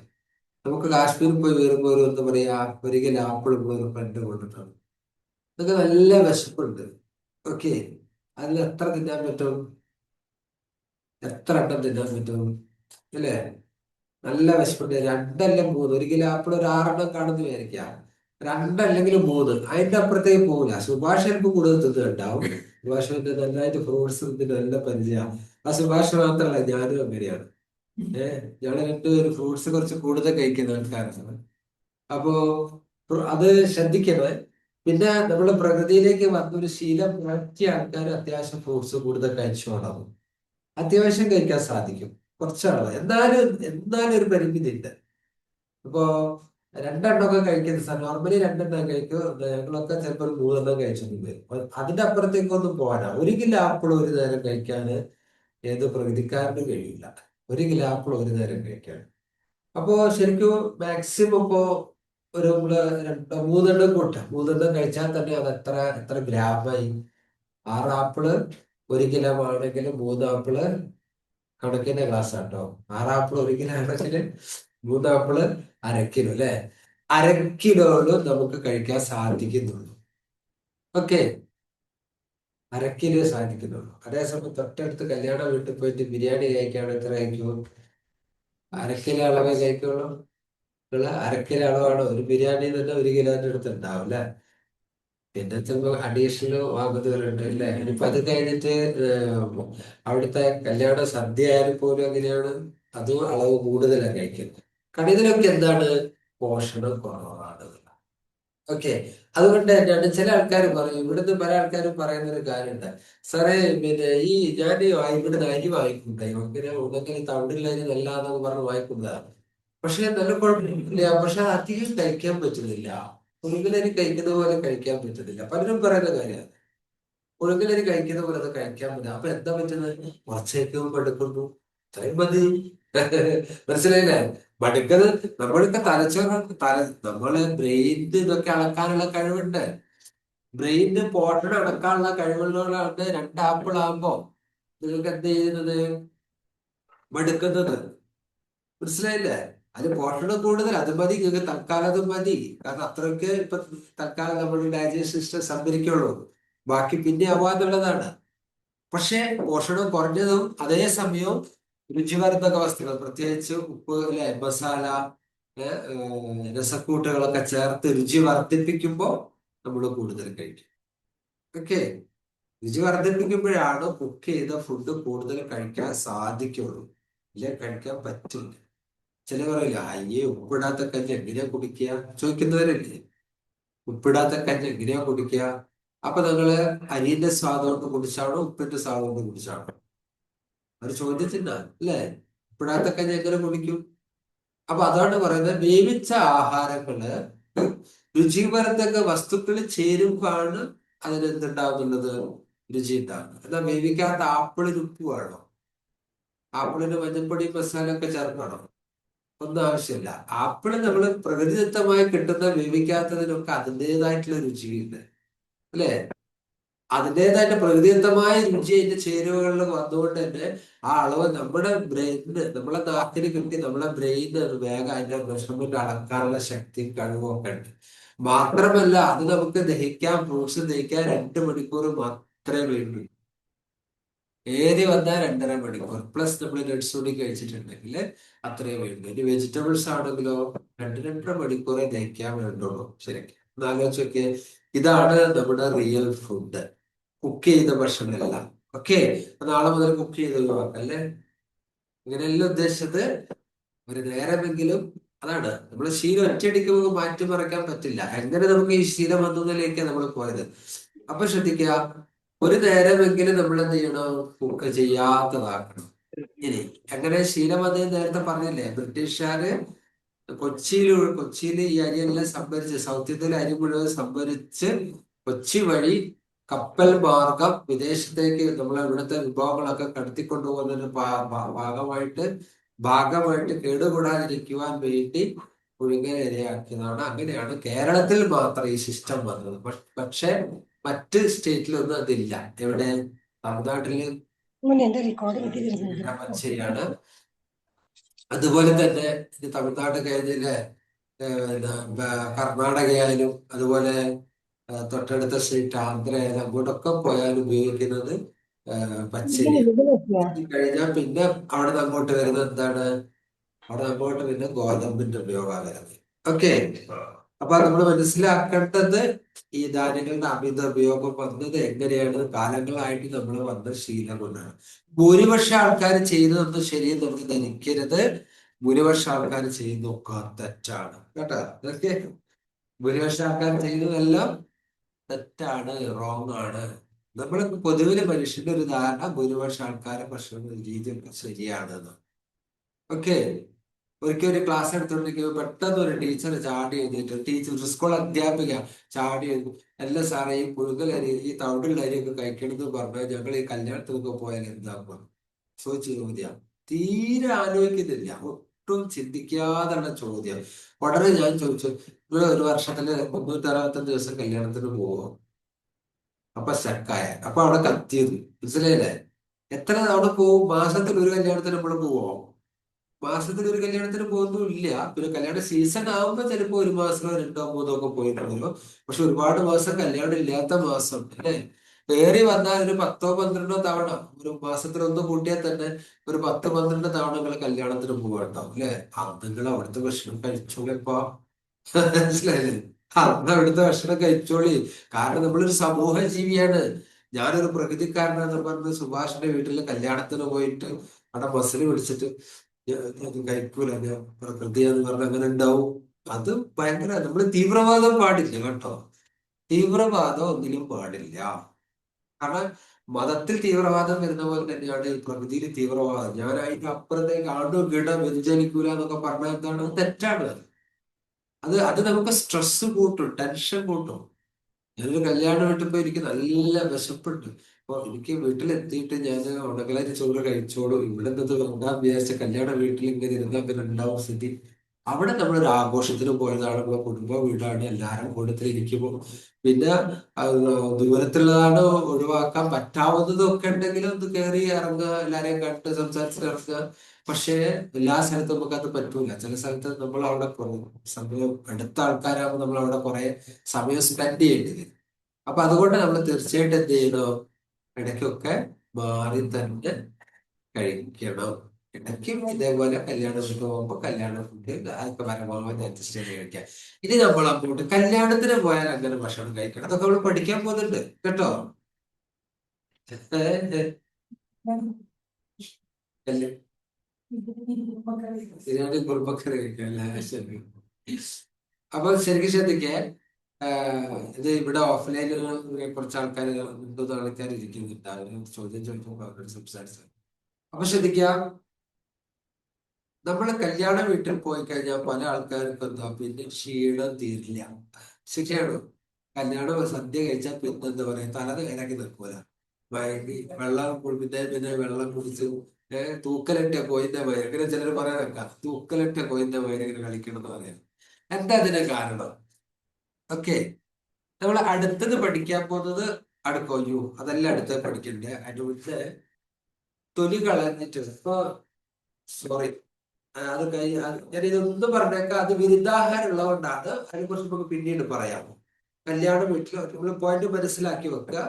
നമുക്ക് കാശ്മീരിൽ പോയി വരുമ്പോൾ ഒരു എന്താ പറയാ, 1 കിലോ ആപ്പിൾ ഒരു ഫ്രണ്ട് കൊണ്ടിട്ടാണ്. നമുക്ക് നല്ല വിശപ്പുണ്ട്. ഓക്കെ. അതിൽ എത്ര തിന്നാൻ പറ്റും? എത്ര എണ്ണം തിന്നാൻ പറ്റും അല്ലേ? നല്ല വിശപ്പുണ്ട്, രണ്ടല്ല മൂന്ന്, ഒരു കിലോ ആപ്പിൾ ഒരു 6 എണ്ണം കാണുന്നു വിചാരിക്കാം, രണ്ടല്ലെങ്കിൽ മൂന്ന്, അതിന്റെ അപ്പുറത്തേക്ക് പോകില്ല. സുഭാഷ് എനിക്ക് കൂടുതൽ തിന്നുണ്ടാവും. സുഭാഷിന്റെ നന്നായിട്ട് ഫ്രൂട്ട്സ് തിന്നിട്ട് നല്ല പരിചയമാണ്. ആ സുഭാഷ് മാത്രമല്ല, ഞാനും അങ്ങനെയാണ്. ഞങ്ങൾ രണ്ടുപേരും ഫ്രൂട്ട്സ് കുറച്ച് കൂടുതൽ കഴിക്കുന്ന ആൾക്കാരാണ്. അപ്പോ അത് ശ്രദ്ധിക്കണേ. പിന്നെ നമ്മൾ പ്രകൃതിയിലേക്ക് വന്നൊരു ശീലം മാറ്റിയ ആൾക്കാർ അത്യാവശ്യം ഫ്രൂട്ട്സ് കൂടുതൽ കഴിച്ചു തുടങ്ങും. അത്യാവശ്യം കഴിക്കാൻ സാധിക്കും, കുറച്ചാള്. എന്നാലും ഒരു പരിമിതി ഉണ്ട്. ഇപ്പോ 2 എണ്ണമൊക്കെ കഴിക്കുന്ന നോർമലി 2 എണ്ണം കഴിക്കും, ഞങ്ങളൊക്കെ ചിലപ്പോൾ ഒരു 3 എണ്ണം കഴിച്ചിട്ടുണ്ട്. അതിന്റെ അപ്പുറത്തേക്കൊന്നും പോകാനാ. 1 കിലോ ആപ്പിൾ ഒരു നേരം കഴിക്കാന് ഏത് പ്രകൃതിക്കാരനും കഴിയില്ല. 1 കിലോ ആപ്പിൾ ഒരു നേരം കഴിക്കാൻ. അപ്പോ ശരിക്കും മാക്സിമം ഇപ്പോ ഒരു നമ്മള് 3 എണ്ണം കൂട്ടാം. 3 എണ്ണം കഴിച്ചാൽ തന്നെ അത് എത്ര ഗ്രാമായി? 6 ആപ്പിള് 1 കിലോ ആണെങ്കിൽ 3 ആപ്പിള് കണക്കിന്റെ ഗ്ലാസ് ആട്ടോ. 6 ആപ്പിള് 1 കിലോ ആണെങ്കിൽ 3 ആപ്പിള് അരക്കിലോ അല്ലെ? അരക്കിലോളും നമുക്ക് കഴിക്കാൻ സാധിക്കുന്നുള്ളൂ. ഓക്കെ, അരക്കിലോ സാധിക്കുന്നുള്ളൂ. അതേസമയം തൊട്ടടുത്ത് കല്യാണ വീട്ടിൽ പോയിട്ട് ബിരിയാണി കഴിക്കുകയാണെങ്കിൽ എത്ര കഴിക്കും? അരക്കിലോ അളവേ കഴിക്കുള്ളൂ. അരക്കിലോ അളവാണ് ഒരു ബിരിയാണി തന്നെ 1 കിലോന്റെ അടുത്ത് ഉണ്ടാവും അല്ലെ? പിന്നെ ചിലപ്പോ അഡീഷണൽ വാങ്ങുന്നവരുണ്ട് അല്ലെ? ഇനിയിപ്പൊ അത് കഴിഞ്ഞിട്ട് അവിടുത്തെ കല്യാണ സദ്യ ആയാലും പോലും അങ്ങനെയാണ്, അതും അളവ് കൂടുതലാണ് കഴിക്കുന്നത്. കാരണം ഇതിലൊക്കെ എന്താണ്? പോഷണം കുറവാണ്. ഓക്കെ, അതുകൊണ്ട് തന്നെയാണ് ചില ആൾക്കാർ പറയും, ഇവിടുന്ന് പല ആൾക്കാരും പറയുന്ന ഒരു കാര്യമുണ്ട്. സാറേ, പിന്നെ ഞാൻ ഇവിടുന്ന് അരി വാങ്ങിക്കുന്നേ, അങ്ങനെ ഒന്നെങ്കിൽ തവിടുള്ള അരി നല്ലതെന്നൊക്കെ പറഞ്ഞ് വാങ്ങിക്കുന്നതാണ്. പക്ഷെ നല്ല കുഴപ്പമില്ല, പക്ഷെ അത് അധികം കഴിക്കാൻ പറ്റുന്നില്ല. പുഴുങ്ങലരി കഴിക്കുന്ന പോലെ കഴിക്കാൻ പറ്റുന്നില്ല. പലരും പറയുന്ന കാര്യമാണ്, പുഴുങ്ങലരി കഴിക്കുന്ന പോലെ അത് കഴിക്കാൻ പറ്റില്ല. അപ്പൊ എന്താ പറ്റുന്നത്? കുറച്ചേക്കും എടുക്കുന്നു, ഇത്രയും മതി. മനസ്സിലായില്ലേ? മടുക്കുന്നത് നമ്മൾക്ക് തലച്ചോറ് നമ്മള് ബ്രെയിനിന് ഇതൊക്കെ അളക്കാനുള്ള കഴിവുണ്ട്. ബ്രെയിനിന് പോർഷൻ അടക്കാനുള്ള കഴിവുള്ളവരാണ് 2 ആപ്പിൾ ആകുമ്പോ നിങ്ങൾക്ക് എന്ത് ചെയ്യുന്നത്? മടുക്കുന്നത്. മനസ്സിലായില്ലേ? അത് പോഷണം കൂടുതൽ, അത് മതി നിങ്ങൾക്ക് തൽക്കാലം, അത് മതി. കാരണം അത്രയ്ക്ക് ഇപ്പൊ തൽക്കാലം നമ്മുടെ ഡൈജസ്റ്റ് സിസ്റ്റം സംഭരിക്കുള്ളൂ, ബാക്കി പിന്നെ ആവാന്നുള്ളതാണ്. പക്ഷെ പോഷണം കുറഞ്ഞതും അതേസമയവും രുചിവർദ്ധക വസ്തുക്കൾ, പ്രത്യേകിച്ച് ഉപ്പ് അല്ലെ, മസാല, രസക്കൂട്ടുകളൊക്കെ ചേർത്ത് രുചി വർദ്ധിപ്പിക്കുമ്പോൾ നമ്മൾ കൂടുതൽ കഴിക്കും. ഓക്കെ, രുചി വർദ്ധിപ്പിക്കുമ്പോഴാണ് കുക്ക് ചെയ്ത ഫുഡ് കൂടുതൽ കഴിക്കാൻ സാധിക്കുള്ളൂ, ഇല്ല കഴിക്കാൻ പറ്റില്ല. ചില പറയില്ല, അയ്യേ ഉപ്പിടാത്ത കഞ്ഞി എങ്ങനെയാ കുടിക്കുക ചോദിക്കുന്നവരല്ലേ? ഉപ്പിടാത്ത കഞ്ഞി എങ്ങനെയാ കുടിക്കുക? അപ്പൊ നിങ്ങള് അരിന്റെ സ്വാദം കൊണ്ട് കുടിച്ചാണോ ഉപ്പിന്റെ സ്വാദം കൊണ്ട് കുടിച്ചാണോ? ഒരു ചോദ്യത്തിനാ അല്ലേ? ഉപ്പിടാത്ത കഞ്ഞി എങ്ങനെ കുടിക്കും? അപ്പൊ അതാണ് പറയുന്നത്, വേവിച്ച ആഹാരങ്ങള് രുചിവർദ്ധക വസ്തുക്കൾ ചേരുമ്പോഴാണ് അതിനെന്തുണ്ടാവുന്നുള്ളത്? രുചി ഉണ്ടാകുന്നത്. എന്നാൽ വേവിക്കാത്ത ആപ്പിളിന് ഉപ്പ് വേണോ? ആപ്പിളിന് മഞ്ഞൾപ്പൊടി മസാല ഒക്കെ ചേർക്കണോ? ഒന്നും ആവശ്യമില്ല. ആപ്പിള് നമ്മൾ പ്രകൃതിദത്തമായി കിട്ടുന്ന വേവിക്കാത്തതിനൊക്കെ അതിൻ്റെതായിട്ടുള്ള രുചിയുണ്ട് അല്ലെ? അതിൻ്റെതായിട്ട് പ്രകൃതിദത്തമായ രുചി അതിന്റെ ചേരുവകളിൽ വന്നുകൊണ്ട് തന്നെ ആ അളവ് നമ്മുടെ ബ്രെയിനിന്, നമ്മളെ നാക്കിന് കിട്ടി നമ്മളെ ബ്രെയിന് അത് വേഗം അതിന്റെ മെഷർമെന്റ് അളക്കാനുള്ള ശക്തി കഴിവും ഒക്കെ ഉണ്ട്. മാത്രമല്ല അത് നമുക്ക് ദഹിക്കാൻ, ഫ്രൂട്ട്സ് ദഹിക്കാൻ 2 മണിക്കൂർ മാത്രമേ വേണ്ടൂ. ഏറി വന്നാൽ 2.5 മണിക്കൂർ പ്ലസ് നമ്മൾ നട്ട്സ് കൂടി കഴിച്ചിട്ടുണ്ടെങ്കിൽ അത്രയും വേണ്ടു. ഇനി വെജിറ്റബിൾസ് ആണെങ്കിലോ 2-2.5 മണിക്കൂറേ ദഹിക്കാൻ വേണ്ടുള്ളൂ ശരിക്കും. ഒന്ന് ആലോചിച്ച് നോക്കിയേ, ഇതാണ് നമ്മുടെ റിയൽ ഫുഡ്, കുക്ക് ചെയ്ത ഭക്ഷണമല്ല. ഓക്കെ, നാളെ മുതൽ കുക്ക് ചെയ്ത് ഒഴിവാക്കാം അല്ലേ? ഇങ്ങനെയല്ല ഉദ്ദേശിച്ചത്. ഒരു നേരമെങ്കിലും, അതാണ് നമ്മൾ ശീലം ഒറ്റയടിക്ക് നമുക്ക് മാറ്റിമറിക്കാൻ പറ്റില്ല. എങ്ങനെ നമുക്ക് ഈ ശീലം വന്നതിലേക്ക് നമ്മൾ പോയത്? അപ്പൊ ശ്രദ്ധിക്കുക, ഒരു നേരമെങ്കിലും നമ്മൾ എന്ത് ചെയ്യണം? കുക്ക് ചെയ്യാത്തതാക്കണം. ഇനി എങ്ങനെ ശീലം വന്നത്? നേരത്തെ പറഞ്ഞില്ലേ, ബ്രിട്ടീഷുകാര് കൊച്ചിയിൽ ഈ അരിയെല്ലാം സംഭരിച്ച്, സൗത്ത് ഇന്ത്യയിലെ അരി മുഴുവൻ സംഭരിച്ച് കൊച്ചി വഴി കപ്പൽ മാർഗം വിദേശത്തേക്ക് നമ്മളെ ഇവിടുത്തെ വിഭവങ്ങളൊക്കെ കടത്തിക്കൊണ്ടുപോകുന്നതിന് ഭാഗമായിട്ട് കേടുകൂടാതിരിക്കുവാൻ വേണ്ടി പുഴുങ്ങൽ ഇരയാക്കിയതാണ്. അങ്ങനെയാണ് കേരളത്തിൽ മാത്രം ഈ സിസ്റ്റം വന്നത്. പക്ഷെ മറ്റ് സ്റ്റേറ്റിലൊന്നും അതില്ല. എവിടെ? തമിഴ്നാട്ടില് പച്ചരിയാണ്. അതുപോലെ തന്നെ തമിഴ്നാട് കഴിഞ്ഞില്ലേ, കർണാടകയായാലും അതുപോലെ തൊട്ടടുത്ത സ്റ്റേറ്റ് ആന്ധ്ര ആയാലും അങ്ങോട്ടൊക്കെ പോയാൽ ഉപയോഗിക്കുന്നത് പച്ചരി കഴിഞ്ഞാൽ പിന്നെ അവിടെ നിന്ന് അങ്ങോട്ട് വരുന്നത് എന്താണ്? അവിടെ അങ്ങോട്ട് പിന്നെ ഗോതമ്പിന്റെ ഉപയോഗമാണ് വരുന്നത്. ഓക്കെ, അപ്പൊ നമ്മൾ മനസ്സിലാക്കേണ്ടത് ഈ ധാന്യങ്ങളുടെ അമിത ഉപയോഗം വന്നത് എങ്ങനെയാണ്? കാലങ്ങളായിട്ട് നമ്മൾ വന്ന ശീലം കൊണ്ടാണ്. ഭൂരിപക്ഷം ആൾക്കാർ ചെയ്യുന്നതൊന്നും ശരിയെന്ന് നമുക്ക് ധരിക്കരുത്. ഭൂരിപക്ഷം ആൾക്കാർ ചെയ്യുന്നതൊക്കെ തെറ്റാണ് കേട്ടോ. അതൊക്കെ ഭൂരിപക്ഷം ആൾക്കാർ ചെയ്യുന്നതെല്ലാം തെറ്റാണ്, റോങ് ആണ്. നമ്മൾ പൊതുവിലെ മനുഷ്യന്റെ ഒരു ധാരണ ഭൂരിപക്ഷം ആൾക്കാരെ ഭക്ഷണ രീതിയൊക്കെ ശരിയാണെന്ന്. ഓക്കെ, ഒരിക്കൽ ഒരു ക്ലാസ് എടുത്തോണ്ടിരിക്കുമ്പോൾ പെട്ടെന്ന് ഒരു ടീച്ചർ ചാടി എഴുതിയിട്ട്, ടീച്ചർ സ്കൂൾ അധ്യാപിക ചാടി എഴുതി, അല്ല സാറേ ഈ പുഴുങ്ങലരി ഈ തവിടുള്ള അരിയൊക്കെ കഴിക്കണമെന്ന് പറഞ്ഞാൽ ഞങ്ങൾ ഈ കല്യാണത്തിനൊക്കെ പോയാൽ എന്താക്കും ചോദിച്ച ചോദ്യം. തീരെ ആലോചിക്കുന്നില്ല, ഒട്ടും ചിന്തിക്കാതുള്ള ചോദ്യം. ഉടനെ ഞാൻ ചോദിച്ചു, നിങ്ങൾ ഒരു വർഷത്തില് 365 ദിവസം കല്യാണത്തിന് പോവോ? അപ്പൊ സ്റ്റക്കായ, അപ്പൊ അവിടെ കത്തിയത് മനസ്സിലായില്ലേ? എത്ര അവിടെ പോവും? മാസത്തിൽ ഒരു കല്യാണത്തിന് നമ്മൾ പോവോ? മാസത്തിൽ ഒരു കല്യാണത്തിന് പോകുന്നില്ല. പിന്നെ കല്യാണ സീസൺ ആവുമ്പോ ചിലപ്പോ ഒരു മാസമോ 2 3 ഒക്കെ പോയിട്ടുണ്ടല്ലോ. പക്ഷെ ഒരുപാട് മാസം കല്യാണം ഇല്ലാത്ത മാസം അല്ലെ, കയറി വന്നാൽ ഒരു 10 12 തവണ, ഒരു മാസത്തിൽ ഒന്ന് കൂട്ടിയാൽ തന്നെ ഒരു 10 12 തവണ നിങ്ങൾ കല്യാണത്തിന് പോകണ്ടാവും അല്ലെ. നിങ്ങൾ അവിടുത്തെ ഭക്ഷണം കഴിച്ചോളിപ്പോ. മനസ്സിലായില്ലേ? അന്ന് അവിടുത്തെ ഭക്ഷണം കഴിച്ചോളി. കാരണം നമ്മളൊരു സമൂഹ ജീവിയാണ്. ഞാനൊരു പ്രകൃതിക്കാരനാന്ന് പറഞ്ഞ് സുഭാഷിന്റെ വീട്ടില് കല്യാണത്തിന് പോയിട്ട് അവിടെ ബസ്സിൽ പിടിച്ചിട്ട് അത് കഴിക്കൂല, ഞാൻ പ്രകൃതിയാന്ന് പറഞ്ഞ അങ്ങനെ ഉണ്ടാവും. അത് ഭയങ്കര, നമ്മള് തീവ്രവാദം പാടില്ല കേട്ടോ. തീവ്രവാദം ഒന്നിലും പാടില്ല. കാരണം മതത്തിൽ തീവ്രവാദം വരുന്ന പോലെ തന്നെയാണ് ഈ പ്രകൃതിയിൽ തീവ്രവാദം. ഞാൻ അതിന്റെ അപ്പുറത്തേക്ക് ആണ്ടോ ഗിട വ്യതിചലിക്കൂല എന്നൊക്കെ പറഞ്ഞാൽ എന്താണ്? അത് തെറ്റാണ്. അത് നമുക്ക് സ്ട്രെസ് കൂട്ടും, ടെൻഷൻ കൂട്ടും. ഞാനൊരു കല്യാണം വീട്ടിൽ എനിക്ക് നല്ല വിശപ്പുണ്ട്. അപ്പൊ എനിക്ക് വീട്ടിലെത്തിയിട്ട് ഞാൻ ഉണകളരി ചോറ് കഴിച്ചോളൂ, ഇവിടെ നിന്ന് വേണ്ടാന്ന് വിചാരിച്ച കല്യാണ വീട്ടിൽ ഇങ്ങനെ ഇരുന്നാൽ പിന്നെ ഉണ്ടാവും സ്ഥിതി. അവിടെ നമ്മളൊരു ആഘോഷത്തിന് പോയതാണ്, നമ്മളെ കുടുംബ വീടാണ്, എല്ലാവരും കൂട്ടത്തിൽ ഇരിക്കുമ്പോൾ പിന്നെ ദൂരത്തുള്ളതാണ്, ഒഴിവാക്കാൻ പറ്റാവുന്നതും ഒക്കെ ഉണ്ടെങ്കിൽ ഒന്ന് കയറി ഇറങ്ങുക, എല്ലാരെയും കണ്ട് സംസാരിച്ച് ഇറങ്ങുക. പക്ഷേ എല്ലാ സ്ഥലത്തും നമുക്ക് അത് പറ്റൂല. ചില സ്ഥലത്ത് നമ്മൾ അവിടെ സമയം, അടുത്ത ആൾക്കാരാകുമ്പോൾ നമ്മൾ അവിടെ കുറെ സമയം സ്പെൻഡ് ചെയ്യേണ്ടി വരും. അപ്പൊ അതുകൊണ്ട് നമ്മൾ തീർച്ചയായിട്ടും എന്ത് ചെയ്യണം? ഇടയ്ക്കൊക്കെ മാറി തന്നെ കഴിക്കണം. ഇടയ്ക്കും ഇതേപോലെ കല്യാണ ഫുഡ് പോകുമ്പോൾ കല്യാണ ഫുഡ് അതൊക്കെ പരമാവധി അഡ്ജസ്റ്റ് ചെയ്ത് കഴിക്കാം. ഇനി നമ്മൾ അങ്ങോട്ട് കല്യാണത്തിന് പോയാൽ അങ്ങനെ ഭക്ഷണം കഴിക്കണം, അതൊക്കെ നമ്മൾ പഠിക്കാൻ പോകുന്നുണ്ട് കേട്ടോ. ബിരിയാണി കുറുമക്കറി കഴിക്കാം. ശരി, അപ്പൊ ശരിക്കും ശ്രദ്ധിക്കേ. ഇത് ഇവിടെ ഓഫ്ലൈനിൽ കുറച്ച് ആൾക്കാർ, 2 ആൾക്കാർ ഇരിക്കുന്നുണ്ട്. അവര് ചോദ്യം ചോദിക്കുമ്പോൾ അവരോട് സംസാരിച്ചു. അപ്പൊ ശ്രദ്ധിക്കാം, നമ്മൾ കല്യാണ വീട്ടിൽ പോയി കഴിഞ്ഞാൽ പല ആൾക്കാർക്കും എന്താ പിന്നെ ക്ഷീണം തീരില്ല. ശരിയാണോ? കല്യാണം സദ്യ കഴിച്ചാൽ പിന്നെ എന്താ പറയാ, തല നേരാക്കി നിൽക്കൂല. വയങ്ങി വെള്ളം പിന്നെ വെള്ളം കുടിച്ച് തൂക്കലറ്റ കോയിന്റെ വയറ്, അങ്ങനെ ചിലർ പറയാൻ വെക്കാം, തൂക്കലറ്റ കോയിന്റെ വയറ് ഇങ്ങനെ കളിക്കണം എന്ന് പറയാം. എന്താ അതിന്റെ കാരണം? ഓക്കെ, നമ്മൾ അടുത്തത് പഠിക്കാൻ പോകുന്നത് അടുക്കോയു, അതല്ല അടുത്തത് പഠിക്കണ്ടേ. അതിന്റെ തൊലി കളഞ്ഞിട്ട് ഇപ്പൊ, സോറി, ഞാൻ ഇതൊന്നും പറഞ്ഞേക്കാം, അത് വിരുദ്ധാഹാരം ഉള്ളതുകൊണ്ടാണ്. അതിനെക്കുറിച്ച് നമുക്ക് പിന്നീട് പറയാം. കല്യാണ വീട്ടിൽ നമ്മൾ പോയിന്റ് മനസ്സിലാക്കി വെക്കുക.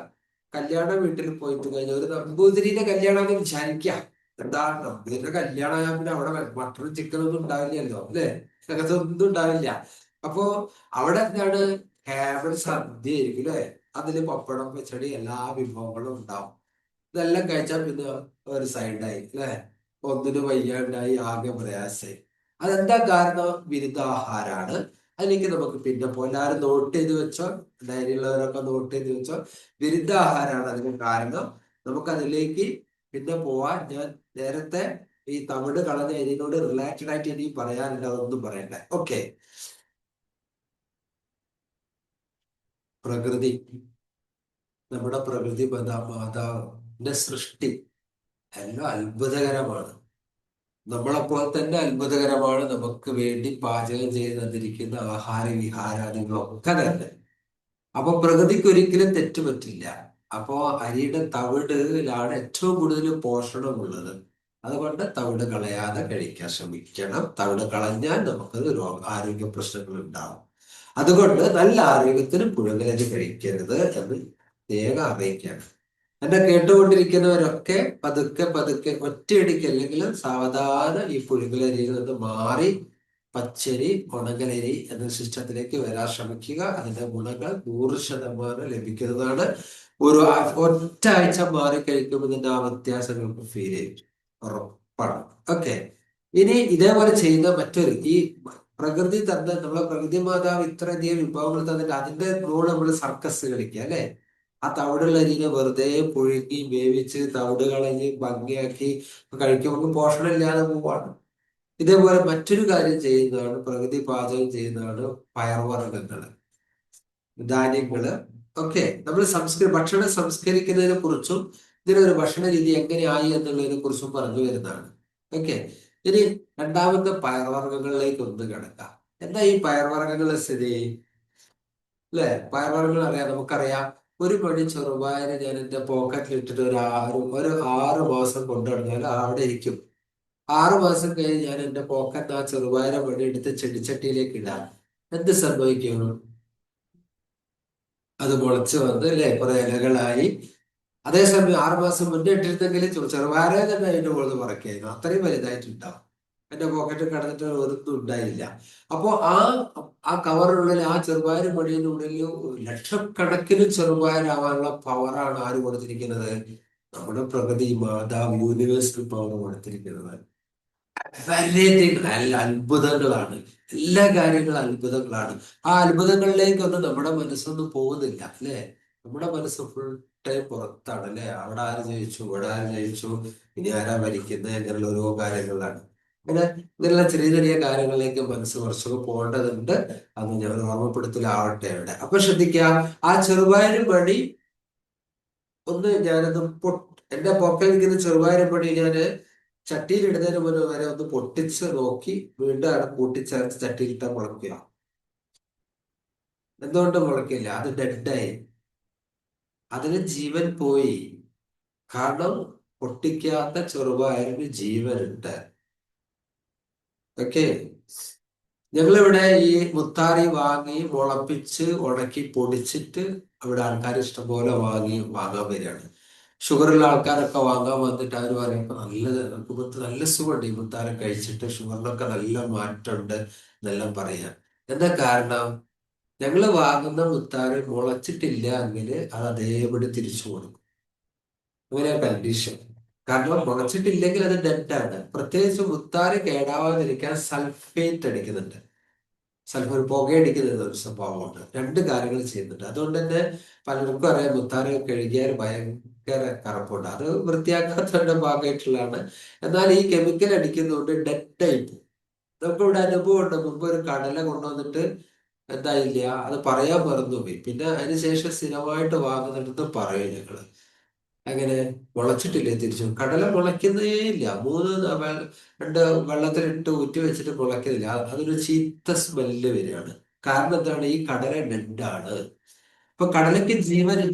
കല്യാണ വീട്ടിൽ പോയിട്ട് കഴിഞ്ഞാൽ ഒരു നമ്പൂതിരിയുടെ കല്യാണം വിചാരിക്കാം. എന്താ നമ്പൂതിരിയുടെ കല്യാണം, പിന്നെ അവിടെ മട്ടനും ചിക്കനൊന്നും ഉണ്ടാവില്ലല്ലോ അല്ലെ, അങ്ങനത്തെ ഒന്നും ഉണ്ടാവില്ല. അപ്പോ അവിടെ എന്താണ്? ഹേവൽ സദ്യ ആയിരിക്കും അല്ലെ. അതില് പപ്പടം പച്ചടി എല്ലാ വിഭവങ്ങളും ഉണ്ടാവും. ഇതെല്ലാം കഴിച്ചാൽ പിന്നെ ഒരു സൈഡായി അല്ലെ, ഒന്നിന് വയ്യാണ്ടായി, ആകെ പ്രയാസായി. അതെന്താ കാരണം? ബിരുദാഹാരാണ്. അതിലേക്ക് നമുക്ക് പിന്നെ എല്ലാവരും നോട്ട് ചെയ്ത് വെച്ചോ, ഡയറിയുള്ളവരൊക്കെ നോട്ട് ചെയ്ത് വെച്ചോ. ബിരുദാഹാരാണ് അതിന് കാരണം. നമുക്ക് അതിലേക്ക് പിന്നെ പോവാൻ, ഞാൻ നേരത്തെ ഈ തമിഴ് കളഞ്ഞ ഇതിനോട് റിലേറ്റഡ് ആയിട്ട് ഇനി പറയാനുണ്ട്, അതൊന്നും പറയണ്ടേ. ഓക്കെ, പ്രകൃതി, നമ്മുടെ പ്രകൃതി മാതാവിന്റെ സൃഷ്ടി എല്ലാം അത്ഭുതകരമാണ്. നമ്മളെപ്പോലെ തന്നെ അത്ഭുതകരമാണ് നമുക്ക് വേണ്ടി പാചകം ചെയ്ത് തന്നിരിക്കുന്ന ആഹാര വിഹാരാദികളൊക്കെ തന്നെ. അപ്പൊ പ്രകൃതിക്ക് ഒരിക്കലും തെറ്റുപറ്റില്ല. അപ്പോ അരിയുടെ തവിടിലാണ് ഏറ്റവും കൂടുതൽ പോഷണമുള്ളത്. അതുകൊണ്ട് തവിട് കളയാതെ കഴിക്കാൻ ശ്രമിക്കണം. തവിട് കളഞ്ഞാൽ നമുക്ക് ആരോഗ്യ പ്രശ്നങ്ങൾ ഉണ്ടാവും. അതുകൊണ്ട് നല്ല ആരോഗ്യത്തിന് പുഴുങ്ങലരി കഴിക്കരുത് എന്ന് പ്രത്യേകം അറിയിക്കണം. എന്നെ കേട്ടുകൊണ്ടിരിക്കുന്നവരൊക്കെ പതുക്കെ പതുക്കെ ഒറ്റയടിക്ക് അല്ലെങ്കിൽ സാവധാനം ഈ പുഴുങ്ങലരിയിൽ നിന്ന് മാറി പച്ചരി, ഉണങ്ങലരി എന്ന സിസ്റ്റത്തിലേക്ക് വരാൻ ശ്രമിക്കുക. അതിന്റെ ഗുണങ്ങൾ 100% ലഭിക്കുന്നതാണ്. ഒറ്റ ആഴ്ച മാറി കഴിക്കുമ്പോൾ ഇതിന്റെ ആ വ്യത്യാസങ്ങൾക്ക് ഫീൽ ചെയ്യും, ഉറപ്പാണ്. ഓക്കെ. ഇനി ഇതേപോലെ ചെയ്യുന്ന ഈ പ്രകൃതി തന്നെ, നമ്മളെ പ്രകൃതി മാതാവ് ഇത്രയധികം വിഭവങ്ങൾ തന്നിട്ട് അതിന്റെ കൂടെ നമ്മൾ സർക്കസ് കളിക്കുക അല്ലെ. ആ തവിടുള്ള അരിനെ വെറുതെ പുഴുങ്ങി വേവിച്ച് തവിട് കളഞ്ഞ് ഭംഗിയാക്കി കഴിക്കുമ്പോൾ പോഷണം ഇല്ലാതെ പോവാണ്. ഇതേപോലെ മറ്റൊരു കാര്യം ചെയ്യുന്നതാണ്, പ്രകൃതി പാചകം ചെയ്യുന്നതാണ് പയർവർഗ്ഗങ്ങള്, ധാന്യങ്ങള്. ഓക്കെ. നമ്മൾ ഭക്ഷണം സംസ്കരിക്കുന്നതിനെ കുറിച്ചും ഇതിനൊരു ഭക്ഷണ രീതി എങ്ങനെയായി എന്നുള്ളതിനെ കുറിച്ചും പറഞ്ഞു വരുന്നതാണ്. ഓക്കെ. ഇനി രണ്ടാമത്തെ പയർവർഗ്ഗങ്ങളിലേക്ക് ഒന്ന് കിടക്കാം. എന്താ ഈ പയർവർഗ്ഗങ്ങളുടെ സ്ഥിതി അല്ലെ? പയർവർഗ്ഗങ്ങൾ അറിയാം, നമുക്കറിയാം. ഒരു പടി ചെറുപയർ ഞാൻ എന്റെ പോക്കറ്റിൽ ഇട്ടിട്ട് ഒരു 6 മാസം കൊണ്ടു നടന്നാൽ അവിടെ ഇരിക്കും. 6 മാസം കഴിഞ്ഞ് ഞാൻ എന്റെ പോക്കറ്റ് ആ ചെറുപയർ പണി എടുത്ത് ചെടിച്ചട്ടിയിലേക്ക് ഇടാം. എന്ത് സംഭവിക്കും? അത് മുളച്ച് വന്ന് അല്ലെ കുറെ ഇലകളായി. അതേസമയം 6 മാസം മുന്നേ ഇട്ടിരുന്നെങ്കിൽ ചെറുപയറേ തന്നെ അതിന്റെ മുകളിൽ പറക്കായിരുന്നു, അത്രയും വലുതായിട്ടുണ്ടാവും. എന്റെ പോക്കറ്റിൽ കിടന്നിട്ട് ഒന്നും ഉണ്ടായില്ല. അപ്പോ ആ കവറിനുള്ളിൽ ആ ചെറുപയർ മടിയിനുള്ളിൽ ലക്ഷക്കണക്കിന് ചെറുപയറാവാനുള്ള പവറാണ് ആര് കൊടുത്തിരിക്കുന്നത്? നമ്മുടെ പ്രകൃതി മാതാവ്, യൂണിവേഴ്സൽ പവർ കൊടുത്തിരിക്കുന്നത്. നല്ല അത്ഭുതങ്ങളാണ്. എല്ലാ കാര്യങ്ങളും അത്ഭുതങ്ങളാണ്. ആ അത്ഭുതങ്ങളിലേക്കൊന്നും നമ്മുടെ മനസ്സൊന്നും പോകുന്നില്ല അല്ലെ. നമ്മുടെ മനസ്സ് ഫുൾ ടൈം പുറത്താണ് അല്ലെ. അവിടെ ആര് ജയിച്ചു, ഇവിടെ ആര് ജയിച്ചു, ഇനി ആരാ ഭരിക്കുന്നത്, അങ്ങനെയുള്ള ഓരോ കാര്യങ്ങളിലാണ്. ഇങ്ങനെയുള്ള ചെറിയ ചെറിയ കാര്യങ്ങളിലേക്ക് മനസ്സ് കുറച്ചൊക്കെ പോകേണ്ടതുണ്ട്. അത് ഞാൻ ഓർമ്മപ്പെടുത്തലാവട്ടെ അവിടെ. അപ്പൊ ശ്രദ്ധിക്കുക, ആ ചെറുപയർ പണി ഒന്ന് ഞാനത് എന്റെ പോക്കലിരിക്കുന്ന ചെറുപയർ പണി ഞാന് ചട്ടിയിൽ ഇടുന്നതിന് മുന്നേ വരെ ഒന്ന് പൊട്ടിച്ച് നോക്കി വീണ്ടും അവിടെ കൂട്ടിച്ചേർത്ത് ചട്ടിയിലിട്ടാൽ മുളയ്ക്കുക. എന്തുകൊണ്ട് മുളയ്ക്കില്ല? അത് ഡെഡായി, അതിന് ജീവൻ പോയി. കാരണം പൊട്ടിക്കാത്ത ചെറുപയറിന് ജീവനുണ്ട്. ഓക്കെ. ഞങ്ങളിവിടെ ഈ മുത്താറി വാങ്ങി മുളപ്പിച്ച് ഉണക്കി പൊടിച്ചിട്ട് അവിടെ ആൾക്കാർ ഇഷ്ടംപോലെ വാങ്ങാൻ വരികയാണ്. ഷുഗറുള്ള ആൾക്കാരൊക്കെ വാങ്ങാൻ വന്നിട്ട് അവർ പറയുമ്പോൾ നല്ല സുഖമുണ്ട് ഈ മുത്താരം കഴിച്ചിട്ട്, ഷുഗറിനൊക്കെ നല്ല മാറ്റമുണ്ട് എന്നെല്ലാം പറയാം. എന്താ കാരണം? ഞങ്ങൾ വാങ്ങുന്ന മുത്താരം മുളച്ചിട്ടില്ല എങ്കിൽ അത് അതേപടി തിരിച്ചു കൊടുക്കും. അങ്ങനെ കണ്ടീഷൻ. കാരണം മുളച്ചിട്ടില്ലെങ്കിൽ അത് ഡെഡാണ്. പ്രത്യേകിച്ച് മുത്താറ് കേടാവാതിരിക്കാൻ സൾഫേറ്റ് അടിക്കുന്നുണ്ട്. സൾഫർ പുകയടിക്കുന്നത് ഒരു സ്വഭാവമുണ്ട്. 2 കാര്യങ്ങൾ ചെയ്യുന്നുണ്ട്. അതുകൊണ്ട് തന്നെ പലർക്കും അറിയാം മുത്താറ് കഴുകിയാൽ ഭയങ്കര കറുപ്പുണ്ട്. അത് വൃത്തിയാക്കാത്തവരുടെ ഭാഗമായിട്ടുള്ളതാണ്. എന്നാൽ ഈ കെമിക്കൽ അടിക്കുന്നതുകൊണ്ട് ഡെഡായി പോകും. നമുക്കിവിടെ അനുഭവമുണ്ട്. മുമ്പ് ഒരു കടല കൊണ്ടുവന്നിട്ട് എന്തായില്ല, അത് പറയാൻ മറന്നുപോയി. പിന്നെ അതിനുശേഷം സ്ഥിരമായിട്ട് വാങ്ങുന്നിടത്ത് പറയും ഞങ്ങള്, അങ്ങനെ മുളച്ചിട്ടില്ലേ തിരിച്ചു. കടല മുളയ്ക്കുന്നേ ഇല്ല. 2 വെള്ളത്തിലിട്ട് ഊറ്റി വെച്ചിട്ട് മുളയ്ക്കുന്നില്ല. അതൊരു ചീത്ത സ്മെല്ല് വരികയാണ്. കാരണം എന്താണ്? ഈ കടല ഡെഡാണ്. ഇപ്പൊ കടലയ്ക്ക്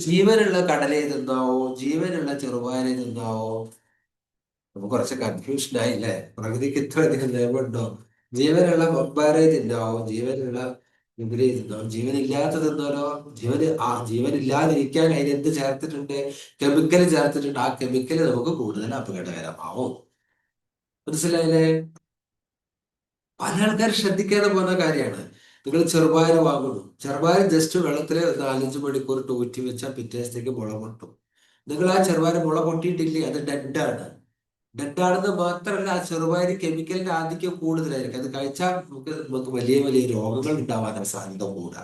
ജീവനുള്ള കടലയിൽ നിന്നാവോ, ജീവനുള്ള ചെറുപയറിൽ നിന്നാവോ? നമുക്ക് കുറച്ച് കൺഫ്യൂഷൻ ആയില്ലേ. പ്രകൃതിക്ക് ഇത്രയധികം നിയമമുണ്ടോ? ജീവനുള്ള പമ്പാരെ തിന്നാവോ, ജീവനുള്ള ഇതിലെ തിന്നാവോ, ജീവനില്ലാത്ത തിന്നാലോ? ജീവനില്ലാതിരിക്കാൻ അതിനെന്ത് ചേർത്തിട്ടുണ്ട്? കെമിക്കൽ ചേർത്തിട്ടുണ്ട്. ആ കെമിക്കൽ നമുക്ക് കൂടുതൽ അപകടകരമാവും. മനസ്സിലായില്ലേ? പല ആൾക്കാർ ശ്രദ്ധിക്കാതെ പോകുന്ന കാര്യമാണ്. നിങ്ങൾ ചെറുപയർ വാങ്ങുന്നു, ചെറുപയർ ജസ്റ്റ് വെള്ളത്തിൽ 4-5 മണിക്കൂർ ഊറ്റി വെച്ചാൽ പിറ്റേ ദിവസത്തേക്ക് മുള പൊട്ടും. നിങ്ങൾ ആ ചെറുപയർ മുള പൊട്ടിയിട്ടില്ലേ, അത് ഡെഡാണ്. ഡെഡാണെന്ന് മാത്രമല്ല, ആ ചെറുപയർ കെമിക്കലിന്റെ ആധിക്യം കൂടുതലായിരിക്കും. അത് കഴിച്ചാൽ നമുക്ക് വലിയ വലിയ രോഗങ്ങൾ ഉണ്ടാവാനുള്ള സാധ്യത കൂടാ.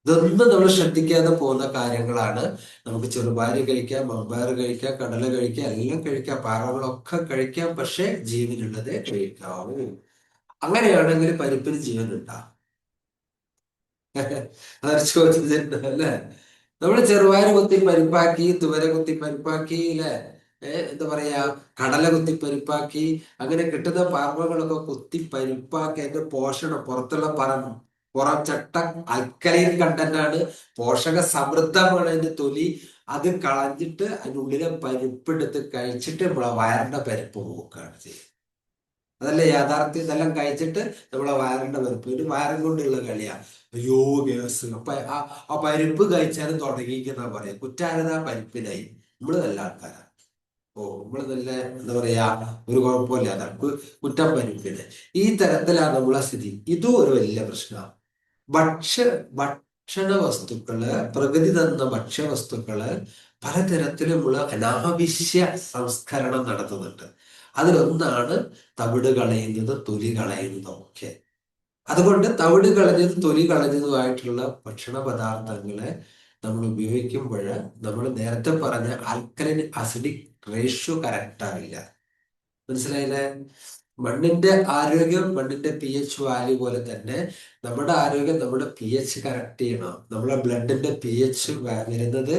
ഇതൊന്നും നമ്മൾ ശ്രദ്ധിക്കാതെ പോകുന്ന കാര്യങ്ങളാണ്. നമുക്ക് ചെറുപയർ കഴിക്കാം, മമ്പയർ കഴിക്കാം, കടല കഴിക്കാം, എല്ലാം കഴിക്കാം, പാറകളൊക്കെ കഴിക്കാം. പക്ഷെ ജീവനുള്ളതേ കഴിക്കാവൂ. അങ്ങനെയാണെങ്കിൽ പരിപ്പിന് ജീവനുണ്ടാ? അതൊരു ചോദ്യത്തിനുണ്ട് അല്ലേ. നമ്മള് ചെറുപയർ കുത്തി പരിപ്പാക്കി, തുവര കുത്തി പരിപ്പാക്കി അല്ലെ, എന്താ പറയാ, കടല കുത്തി പരിപ്പാക്കി, അങ്ങനെ കിട്ടുന്ന പാർമകളൊക്കെ കുത്തി പരിപ്പാക്കി അതിന്റെ പോഷണം പുറം ചട്ട അൽക്കലൈൻ കണ്ടന്റ് ആണ്, പോഷക സമൃദ്ധമാണ് അതിന്റെ തൊലി. അത് കളഞ്ഞിട്ട് അതിൻ്റെ ഉള്ളിലെ പരിപ്പെടുത്ത് കഴിച്ചിട്ട് നമ്മളെ വയറിന്റെ പരിപ്പ് പോക്കുകയാണ് ചെയ്യുന്നത്. അതല്ലേ യാഥാർത്ഥ്യം. ഇതെല്ലാം കഴിച്ചിട്ട് നമ്മളെ വയറിന്റെ പരിപ്പ്, ഒരു വയറും കൊണ്ടുള്ള കളിയാ. അയ്യോ ഗ്യാസ്. അപ്പൊ ആ പരിപ്പ് കഴിച്ചാലും തുടങ്ങിക്കുന്ന പറയാം. കുറ്റാരത പരിപ്പിനായി. നമ്മൾ നല്ല ആൾക്കാരാണ്. ഓ, നമ്മള് നല്ല എന്താ പറയാ, ഒരു കുഴപ്പമില്ല, നമുക്ക് കുറ്റം പരിപ്പില്ല. ഈ തരത്തിലാണ് നമ്മളെ സ്ഥിതി. ഇതും ഒരു വലിയ പ്രശ്നമാണ്. ഭക്ഷ്യ ഭക്ഷണ വസ്തുക്കള്, പ്രകൃതി തന്ന ഭക്ഷ്യവസ്തുക്കള് പലതരത്തിലുമുള്ള അനാവശ്യ സംസ്കരണം നടത്തുന്നുണ്ട്. അതിലൊന്നാണ് തവിട് കളയുന്നത്, തൊലി കളയുന്നതും ഒക്കെ. അതുകൊണ്ട് തവിട് കളഞ്ഞതും തൊലി കളഞ്ഞതുമായിട്ടുള്ള ഭക്ഷണ പദാർത്ഥങ്ങളെ നമ്മൾ ഉപയോഗിക്കുമ്പോൾ നമ്മൾ നേരത്തെ പറഞ്ഞ ആൽക്കലൈൻ അസിഡിക് റേഷ്യോ കറക്റ്റ് ആവില്ല. മനസ്സിലായില്ലേ? മണ്ണിന്റെ ആരോഗ്യം മണ്ണിന്റെ pH വാല്യൂ പോലെ തന്നെ നമ്മുടെ ആരോഗ്യം നമ്മുടെ pH കറക്റ്റ് ചെയ്യണം. നമ്മുടെ ബ്ലഡിന്റെ pH വരുന്നത്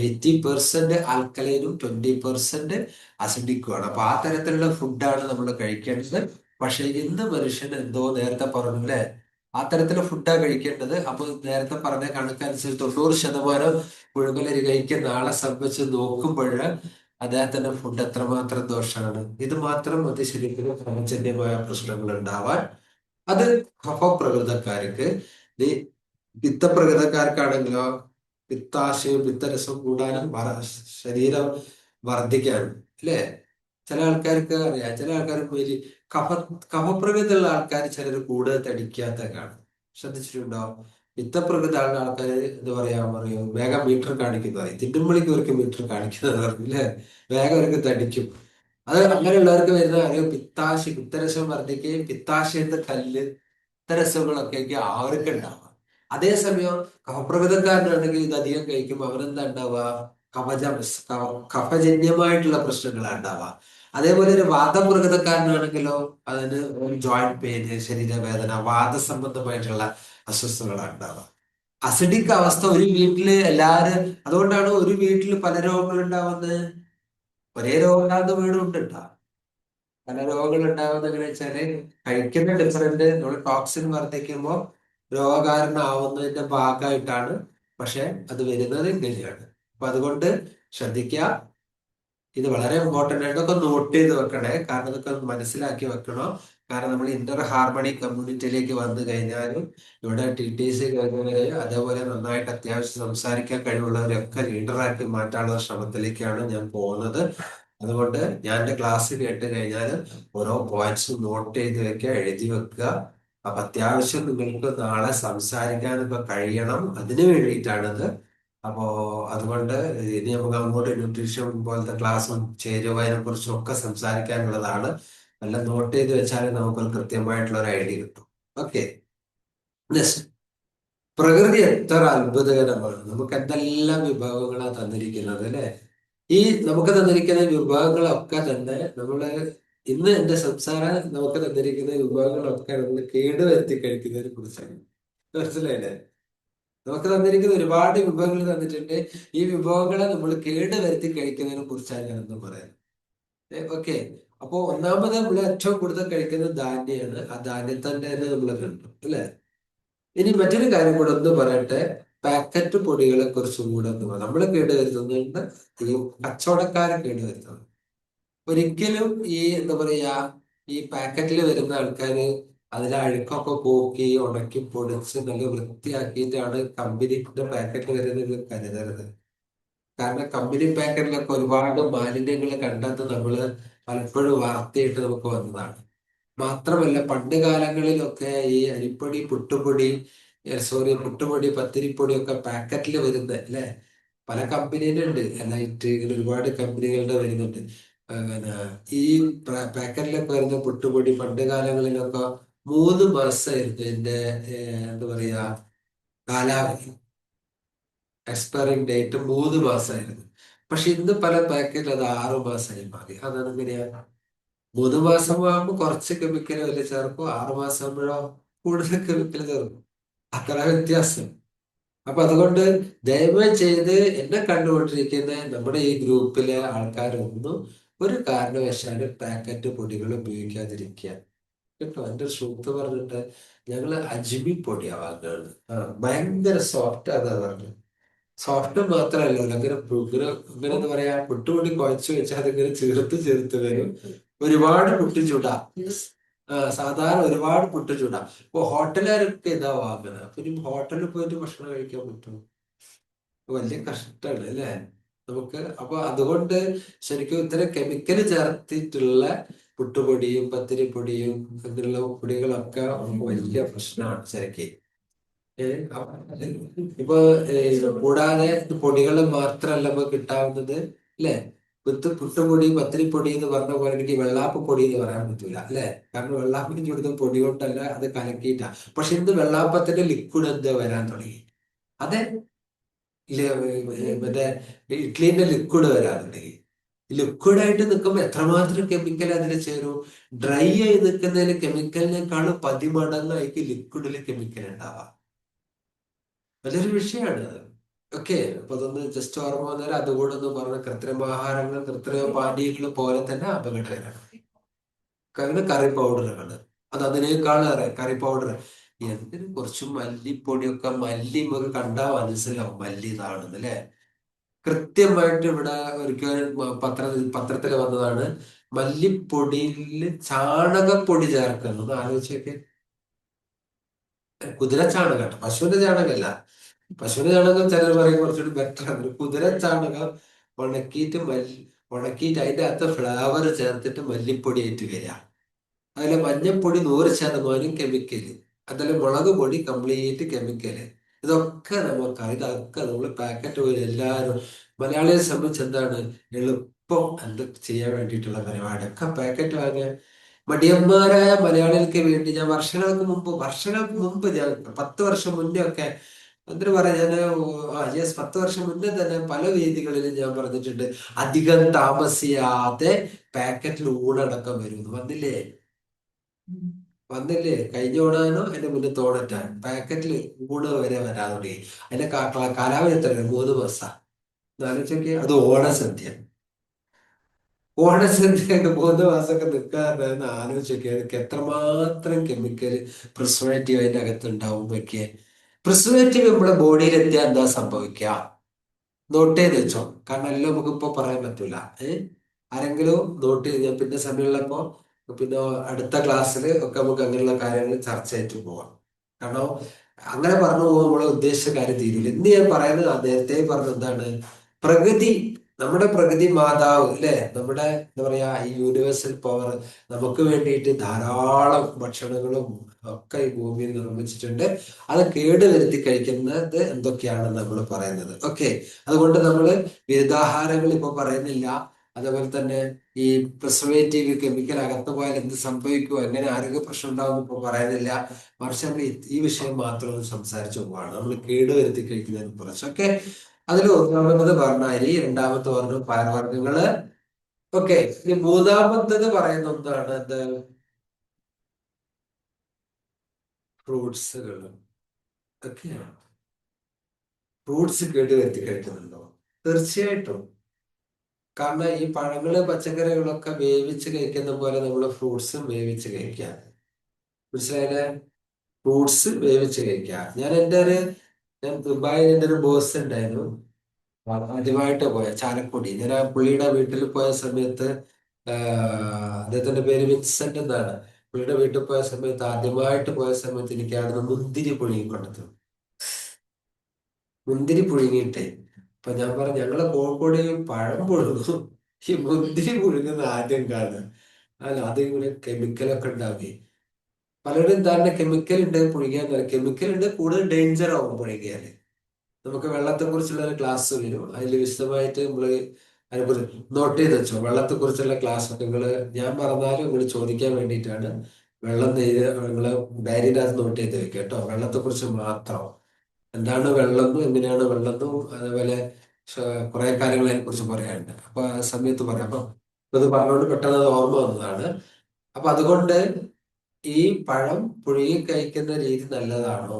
80% ആൽക്കലൈനും 20% അസിഡിക്കുമാണ്. അപ്പൊ ആ തരത്തിലുള്ള ഫുഡാണ് നമ്മൾ കഴിക്കേണ്ടത്. പക്ഷെ ഇന്ന് മനുഷ്യൻ എന്തോ നേരത്തെ പറഞ്ഞു അല്ലെ, ആ തരത്തിലുള്ള ഫുഡാണ് കഴിക്കേണ്ടത്. അപ്പൊ നേരത്തെ പറഞ്ഞ കണക്കനുസരിച്ച് 90% പുഴുങ്ങലരി കഴിക്കുന്ന ആളെ സംബന്ധിച്ച് നോക്കുമ്പോൾ അദ്ദേഹത്തിന്റെ ഫുഡ് എത്രമാത്രം ദോഷമാണ്. ഇത് മാത്രം മതി ശരീരത്തിന് ക്രമജന്യമായ പ്രശ്നങ്ങൾ ഉണ്ടാവാൻ. അത് കഫപ്രകൃതക്കാർക്ക്. ഈ പിത്തപ്രകൃതക്കാർക്കാണെങ്കിലോ പിത്താശയും പിത്തരസവും കൂടാനും ശരീരം വർദ്ധിക്കാനും അല്ലേ? ചില ആൾക്കാർക്ക് അറിയാം, ചില ആൾക്കാർക്ക് വലിയ കഫ കഫപ്രകൃതിയുള്ള ആൾക്കാർ ചിലർ കൂടുതൽ തടിക്കാത്ത കാണും. ശ്രദ്ധിച്ചിട്ടുണ്ടോ? പിത്തപ്രകൃതിയുള്ള ആൾക്കാർ എന്താ പറയോ, വേഗം മീറ്റർ കാണിക്കുന്നത്, തിണ്ടുമ്പളിക്ക് അവർക്ക് മീറ്റർ കാണിക്കുന്നത് അല്ലേ? വേഗം അവർക്ക് തടിക്കും. അത് അങ്ങനെയുള്ളവർക്ക് വരുന്ന അറിയാം, പിത്തരസം വർദ്ധിക്കുകയും പിത്താശയത്തെ കല്ല് ഇത്തരസുകളൊക്കെ അവർക്ക് ഉണ്ടാവുക. അതേസമയം കഫപ്രകൃതക്കാരനാണെങ്കിൽ ഇത് അധികം കഴിക്കുമ്പോൾ അവരെന്താ ഉണ്ടാവുക? കഫജന്യമായിട്ടുള്ള പ്രശ്നങ്ങളാണ് ഉണ്ടാവുക. അതേപോലെ ഒരു വാദപ്രകൃതക്കാരനാണെങ്കിലോ അതിന് ജോയിന്റ് പെയിന്, ശരീരവേദന, വാദസംബന്ധമായിട്ടുള്ള അസ്വസ്ഥതകളാണ് ഉണ്ടാവുക. അസിഡിക് അവസ്ഥ ഒരു വീട്ടില് എല്ലാരും, അതുകൊണ്ടാണ് ഒരു വീട്ടിൽ പല രോഗങ്ങൾ ഉണ്ടാവുന്നത്. ഒരേ രോഗം ഉണ്ടാകുന്ന വീടും ഉണ്ട് ട്ടോ. പല രോഗങ്ങൾ ഉണ്ടാകുന്നത് എങ്ങനെ വെച്ചാല് കഴിക്കുന്ന ഡിഫറൻറ്റ്, നമ്മൾ ടോക്സിൻ വർദ്ധിക്കുമ്പോൾ രോഗകാരണമാവുന്നതിന്റെ ഭാഗമായിട്ടാണ്. പക്ഷെ അത് വരുന്നത് ഇങ്ങനെയാണ്. അപ്പൊ അതുകൊണ്ട് ശ്രദ്ധിക്കുക. ഇത് വളരെ ഇമ്പോർട്ടൻ്റ് ആണ്. ഇതൊക്കെ നോട്ട് ചെയ്ത് വെക്കണേ, കാരണം ഇതൊക്കെ ഒന്ന് മനസ്സിലാക്കി വെക്കണം. കാരണം നമ്മൾ ഇന്റർ ഹാർമണി കമ്മ്യൂണിറ്റിയിലേക്ക് വന്നു കഴിഞ്ഞാലും ഇവിടെ TTC കഴിഞ്ഞവരെയും അതേപോലെ നന്നായിട്ട് അത്യാവശ്യം സംസാരിക്കാൻ കഴിവുള്ളവരെയൊക്കെ ലീഡറാക്കി മാറ്റാനുള്ള ശ്രമത്തിലേക്കാണ് ഞാൻ പോകുന്നത്. അതുകൊണ്ട് ഞാൻ എൻ്റെ ക്ലാസ് കേട്ട് കഴിഞ്ഞാൽ ഓരോ പോയിന്റ്സും നോട്ട് ചെയ്ത് വെക്കുക, എഴുതി വെക്കുക. അപ്പൊ അത്യാവശ്യം നിങ്ങൾക്ക് നാളെ സംസാരിക്കാനൊക്കെ കഴിയണം. അതിനു വേണ്ടിയിട്ടാണിത്. അപ്പോ അതുകൊണ്ട് ഇനി നമുക്ക് അങ്ങോട്ട് ന്യൂട്രീഷൻ പോലത്തെ ക്ലാസ്സും ചേരുവതിനെ കുറിച്ചും ഒക്കെ സംസാരിക്കാനുള്ളതാണ്. എല്ലാം നോട്ട് ചെയ്ത് വെച്ചാൽ നമുക്കൊരു കൃത്യമായിട്ടുള്ള ഒരു ഐഡിയ കിട്ടും. Okay, next. പ്രകൃതി എത്ര അത്ഭുതകരമാണ്. നമുക്ക് എന്തെല്ലാം വിഭവങ്ങളാണ് തന്നിരിക്കുന്നത് അല്ലെ? ഈ നമുക്ക് തന്നിരിക്കുന്ന വിഭവങ്ങളൊക്കെ തന്നെ നമ്മള് ഇന്ന് എന്റെ സംസാരം നമുക്ക് തന്നിരിക്കുന്ന വിഭവങ്ങളൊക്കെ നമ്മൾ കേടുവരുത്തി കഴിക്കുന്നതിനെ കുറിച്ചാണ്. മനസ്സിലായില്ലേ? നമുക്ക് തന്നിരിക്കുന്ന ഒരുപാട് വിഭവങ്ങൾ തന്നിട്ടുണ്ട്. ഈ വിഭവങ്ങളെ നമ്മൾ കേടുവരുത്തി കഴിക്കുന്നതിനെ കുറിച്ചാണ് ഞാനൊന്ന് പറയാം. ഓക്കെ. അപ്പോ ഒന്നാമത് നമ്മൾ ഏറ്റവും കൂടുതൽ കഴിക്കുന്നത് ധാന്യമാണ്. ആ ധാന്യത്തിന്റെ തന്നെ നമ്മൾ കണ്ടു അല്ലെ? ഇനി മറ്റൊരു കാര്യം കൂടെ ഒന്ന് പറയട്ടെ. പാക്കറ്റ് പൊടികളെ കുറിച്ചും കൂടെ ഒന്ന് പറയാം. നമ്മൾ കേടുവരുത്തുന്നുണ്ട്, ഈ കച്ചവടക്കാരെ കേടുവരുത്തുന്നത്. ഒരിക്കലും ഈ എന്താ പറയാ, ഈ പാക്കറ്റിൽ വരുന്ന ആൾക്കാര് അതിലെ അഴുക്കൊക്കെ പോക്കി ഉണക്കി പൊടിച്ച് നല്ല വൃത്തിയാക്കിയിട്ടാണ് കമ്പനിയുടെ പാക്കറ്റിൽ വരുന്നത് കരുതരുത്. കാരണം കമ്പനി പാക്കറ്റിലൊക്കെ ഒരുപാട് മാലിന്യങ്ങൾ കണ്ടെന്ന് നമ്മള് പലപ്പോഴും വാർത്തയായിട്ട് നമുക്ക് വന്നതാണ്. മാത്രമല്ല പണ്ട് കാലങ്ങളിലൊക്കെ ഈ അരിപ്പൊടി, പുട്ടുപൊടി, പുട്ടുപൊടി, പത്തിരിപ്പൊടി ഒക്കെ പാക്കറ്റിൽ വരുന്ന അല്ലെ? പല കമ്പനിയിലുണ്ട്, എലൈറ്റ്, ഇങ്ങനെ ഒരുപാട് കമ്പനികളുടെ വരുന്നുണ്ട്. പിന്നെ ഈ പാക്കറ്റിലൊക്കെ വരുന്ന പുട്ടുപൊടി പണ്ട് കാലങ്ങളിലൊക്കെ 3 മാസമായിരുന്നു ഇതിന്റെ എന്താ പറയാ കാലാവധി. Expiring date 3 മാസമായിരുന്നു. പക്ഷെ ഇന്ന് പല പാക്കറ്റിൽ അത് 6 മാസമായി മാറി. അതാണ് എങ്ങനെയാ? 3 മാസം ആകുമ്പോൾ കുറച്ച് കെമിക്കൽ വലിയ ചേർക്കും, 6 മാസം ആകുമ്പോഴോ കൂടുതൽ കെമിക്കൽ ചേർക്കും. അത്ര വ്യത്യാസം. അപ്പൊ അതുകൊണ്ട് ദയവായി ചെയ്ത് എന്നെ കണ്ടുകൊണ്ടിരിക്കുന്ന നമ്മുടെ ഈ ഗ്രൂപ്പിലെ ആൾക്കാരൊന്നും ഒരു കാരണവശാലും പാക്കറ്റ് പൊടികൾ ഉപയോഗിക്കാതിരിക്കുക കേട്ടോ. എന്റെ ഒരു സുഹൃത്ത് പറഞ്ഞിട്ട് ഞങ്ങള് അജ്മി പൊടിയാ വാങ്ങുകയാണ്. ഭയങ്കര സോഫ്റ്റ് അതാ പറഞ്ഞത്. സോഫ്റ്റ് മാത്രമല്ല, അങ്ങനെ ഇങ്ങനെ എന്താ പറയാ, പുട്ടുപൊടി കുഴച്ച് വെച്ചാൽ അതിങ്ങനെ ചേർത്ത് ചേർത്ത് വരും. ഒരുപാട് പുട്ട് ചുടാം. സാധാരണ ഒരുപാട് പുട്ട് ചുടാം. ഇപ്പൊ ഹോട്ടലുകാരൊക്കെ ഇതാ വാങ്ങുന്നത്. അപ്പൊ ഇനി ഹോട്ടലിൽ പോയിട്ട് ഭക്ഷണം കഴിക്കാൻ പറ്റും? വലിയ കഷ്ടമാണ് അല്ലേ? നമുക്ക്. അപ്പൊ അതുകൊണ്ട് ശരിക്കും ഇത്തരം കെമിക്കൽ ചേർത്തിട്ടുള്ള പുട്ടുപൊടിയും പത്തിരിപ്പൊടിയും അങ്ങനെയുള്ള പൊടികളൊക്കെ നമുക്ക് വലിയ പ്രശ്നമാണ് ശരിക്കും. അപ്പൊ ഇപ്പൊ കൂടാതെ ഇത് പൊടികൾ മാത്രമല്ല നമുക്ക് കിട്ടാവുന്നത്, അല്ലെ? പുട്ടുപൊടി പത്തിരിപ്പൊടി എന്ന് പറഞ്ഞ പോലെ എനിക്ക് വെള്ളാപ്പ പൊടി എന്ന് പറയാൻ പറ്റൂല, അല്ലെ? കാരണം വെള്ളാപ്പിന് ചുടുന്ന പൊടി കൊണ്ടല്ല, അത് കലക്കിയിട്ടാ. പക്ഷെ ഇന്ന് വെള്ളാപ്പത്തിന്റെ ലിക്വിഡ് എന്താ വരാൻ തുടങ്ങി. അതെ, മറ്റേ ഇഡ്ഡലിന്റെ ലിക്വിഡ് വരാറുണ്ടെങ്കിൽ ലിക്വിഡായിട്ട് നിൽക്കുമ്പോൾ എത്രമാത്രം കെമിക്കൽ അതിൽ ചേരും. ഡ്രൈ ആയി നിൽക്കുന്നതിന് കെമിക്കലിനേക്കാളും 10 മടങ്ങായിരിക്കും ലിക്വിഡിൽ കെമിക്കൽ ഉണ്ടാവാം. വലിയൊരു വിഷയമാണ് അത്. ഓക്കെ, അപ്പൊ അതൊന്ന് ജസ്റ്റ് ഓർമ്മ വന്നാൽ അതുകൂടെ ഒന്ന് പറഞ്ഞ, കൃത്രിമാഹാരങ്ങൾ കൃത്രിമ പാനീയങ്ങൾ പോലെ തന്നെ അപകടകരമാണ്. പിന്നെ കറി പൗഡറുകൾ, അത് അതിനേക്കാളേറെ കറി പൗഡർ. എന്തിനും കുറച്ച് മല്ലിപ്പൊടിയൊക്കെ, മല്ലി നമുക്ക് കണ്ടാൽ മനസ്സിലാവും മല്ലി ഇതാണെന്ന്, അല്ലെ? കൃത്യമായിട്ട് ഇവിടെ ഒരിക്കൽ പത്രത്തിൽ വന്നതാണ്, മല്ലിപ്പൊടിയിൽ ചാണകപ്പൊടി ചേർക്കുന്നത്. ആലോചിച്ചൊക്കെ, കുതിര ചാണകമാണ്, പശുവിന്റെ ചാണകമല്ല. പശുവിന്റെ ചാണകം ചിലർ പറയും കുറച്ചുകൂടി ബെറ്റർ ആണ്. കുതിര ചാണകം ഉണക്കിയിട്ട് അതിന്റെ അകത്ത് ഫ്ലേവർ ചേർത്തിട്ട് മല്ലിപ്പൊടി ആയിട്ട് വരിക. അതിലെ മഞ്ഞപ്പൊടി 100% കെമിക്കല്, അതിലെ മുളക് പൊടി കംപ്ലീറ്റ് കെമിക്കല്. ഇതൊക്കെ നമ്മൾ പാക്കറ്റ് പോയി എല്ലാവരും, മലയാളിയെ സംബന്ധിച്ച് എന്താണ് എളുപ്പം എന്ത് ചെയ്യാൻ വേണ്ടിയിട്ടുള്ള പരിപാടി, ഒക്കെ പാക്കറ്റ് വാങ്ങിയ മടിയന്മാരായ മലയാളികൾക്ക് വേണ്ടി. ഞാൻ വർഷങ്ങൾക്ക് മുമ്പ് ഞാൻ 10 വർഷം മുന്നേ ഒക്കെ എന്തിനു പറയാ, ഞാൻ 10 വർഷം മുന്നേ തന്നെ പല വേദികളിലും ഞാൻ പറഞ്ഞിട്ടുണ്ട്, അധികം താമസിയാതെ പാക്കറ്റിൽ ഊണടക്കം വരുമെന്ന്. വന്നില്ലേ കഴിഞ്ഞ ഓണാനോ അതിന്റെ മുന്നത്തെ ഓണറ്റാൻ പാക്കറ്റിൽ ഊണ് വരെ വരാതെ തുടങ്ങി. അതിന്റെ കാലാവധി എത്രയാണ്? 3 മാസം. ആലോചിച്ചൊക്കെ, അത് ഓണസദ്യ. ഓണസദ്യയൊക്കെ 3 മാസമൊക്കെ നിൽക്കാറുണ്ടെന്ന് ആലോചിച്ചൊക്കെ, അതൊക്കെ എത്രമാത്രം കെമിക്കല് പ്രിസർവേറ്റീവ് അതിന്റെ അകത്തുണ്ടാവും. ഒക്കെ പ്രിസർവേറ്റീവ് നമ്മുടെ ബോഡിയിലെത്തിയാൽ എന്താ സംഭവിക്കുക? നോട്ട് ചെയ്ത് വെച്ചോ, കാരണം എല്ലാം നമുക്ക് ഇപ്പൊ പറയാൻ പറ്റൂല. ആരെങ്കിലും നോട്ട് ചെയ്ത്, ഞാൻ പിന്നെ സമയമുള്ളപ്പോ പിന്നെ അടുത്ത ക്ലാസ്സിൽ ഒക്കെ നമുക്ക് അങ്ങനെയുള്ള കാര്യങ്ങൾ ചർച്ച ചെയ്തിട്ട് പോവാം. കാരണം അങ്ങനെ പറഞ്ഞു പോകുമ്പോൾ നമ്മളെ ഉദ്ദേശിച്ച കാര്യം തീരില്ല. ഇന്ന് ഞാൻ പറയുന്നത്, നേരത്തെ പറഞ്ഞത് എന്താണ്, പ്രകൃതി, നമ്മുടെ പ്രകൃതി മാതാവ്, അല്ലെ? നമ്മുടെ എന്താ പറയാ, ഈ യൂണിവേഴ്സൽ പവർ നമുക്ക് വേണ്ടിയിട്ട് ധാരാളം ഭക്ഷണങ്ങളും ഒക്കെ ഈ ഭൂമിയിൽ നിർമ്മിച്ചിട്ടുണ്ട്. അത് കേടുവരുത്തി കഴിക്കുന്നത് എന്തൊക്കെയാണെന്ന് നമ്മൾ പറയുന്നത്. ഓക്കെ, അതുകൊണ്ട് നമ്മൾ വിരുദ്ധാഹാരങ്ങൾ ഇപ്പൊ പറയുന്നില്ല. അതേപോലെ തന്നെ ഈ പ്രിസർവേറ്റീവ് കെമിക്കൽ അകത്ത് പോയാൽ എന്ത് സംഭവിക്കുമോ, എങ്ങനെ ആരോഗ്യ പ്രശ്നം ഉണ്ടാവും ഇപ്പൊ പറയുന്നില്ല. മറിച്ച് നമ്മൾ ഈ വിഷയം മാത്രം ഒന്ന് സംസാരിച്ചു പോവാണ്, നമ്മൾ കേടുവരുത്തി കഴിക്കുന്നതിനെ കുറിച്ച്. ഓക്കെ, അതിൽ ഒന്നാമത് പറഞ്ഞ അരി, രണ്ടാമത്തെ പറഞ്ഞു പയർവർഗ്ഗങ്ങള്. ഓക്കെ, ഇനി മൂന്നാമത്തത് പറയുന്ന ഒന്നാണ് എന്ത്? ഫ്രൂട്ട്സുകൾ. ഒക്കെയാണ്. ഫ്രൂട്ട്സ് കേടുവരുത്തി കഴിക്കുന്നുണ്ടോ? തീർച്ചയായിട്ടും. കാരണം ഈ പഴങ്ങള് പച്ചക്കറികളൊക്കെ വേവിച്ച് കഴിക്കുന്ന പോലെ നമ്മൾ ഫ്രൂട്ട്സും വേവിച്ച് കഴിക്കുക. മനസ്സിലായില്ലേ? ഫ്രൂട്ട്സ് വേവിച്ച് കഴിക്കുക. ഞാൻ ദുബായിൽ എൻ്റെ ഒരു ബോസ് ഉണ്ടായിരുന്നു. ആദ്യമായിട്ട് പോയ ചാലക്കുടി, ഞാൻ ആ പുള്ളിയുടെ വീട്ടിൽ പോയ സമയത്ത്, അദ്ദേഹത്തിന്റെ പേര് വിൻസെന്റ് എന്നാണ്. പുള്ളിയുടെ വീട്ടിൽ പോയ സമയത്ത്, ആദ്യമായിട്ട് പോയ സമയത്ത് എനിക്ക് അവിടുന്ന് മുന്തിരി പുഴുങ്ങി കൊണ്ടു. മുന്തിരി പുഴുങ്ങിയിട്ടേ. അപ്പൊ ഞാൻ പറഞ്ഞു, ഞങ്ങളെ കോഴിക്കോട് ഈ പഴം പുഴുങ്ങും, ഈ മുന്തിരി പുഴുങ്ങുന്ന ആദ്യം കാണുക. അല്ല, അത് ഇങ്ങനെ കെമിക്കലൊക്കെ ഉണ്ടാവുകയെ. പലരും ധാരണ കെമിക്കൽ ഉണ്ട് പുഴുങ്ങിയാൽ, കെമിക്കൽ ഉണ്ട്, കൂടുതൽ ഡേഞ്ചർ ആവും പുഴുങ്ങിയാല്. നമുക്ക് വെള്ളത്തെ കുറിച്ചുള്ള ഒരു ക്ലാസ് വരും, അതിൽ വിശദമായിട്ട് നമ്മള് അതിനെക്കുറിച്ച് നോട്ട് ചെയ്ത് വെച്ചോ. വെള്ളത്തെ കുറിച്ചുള്ള ക്ലാസ് നിങ്ങള്, ഞാൻ പറഞ്ഞാലും നിങ്ങൾ ചോദിക്കാൻ വേണ്ടിയിട്ടാണ്. വെള്ളം നിങ്ങള് ഡയറിയുടെ അത് നോട്ട് ചെയ്ത് വെക്കുക കേട്ടോ. വെള്ളത്തെ കുറിച്ച് മാത്രം, എന്താണ് വെള്ളമെന്നും എങ്ങനെയാണ് വെള്ളമെന്നും, അതേപോലെ കുറെ കാര്യങ്ങൾ അതിനെ കുറിച്ച് പറയാനുണ്ട്. അപ്പൊ ആ സമയത്ത് പറയാം. അപ്പൊ ഇത് പറഞ്ഞുകൊണ്ട് പെട്ടെന്ന് അത് ഓർമ്മ വന്നതാണ്. അപ്പൊ അതുകൊണ്ട് ഈ പഴം പുഴുങ്ങി കഴിക്കുന്ന രീതി നല്ലതാണോ?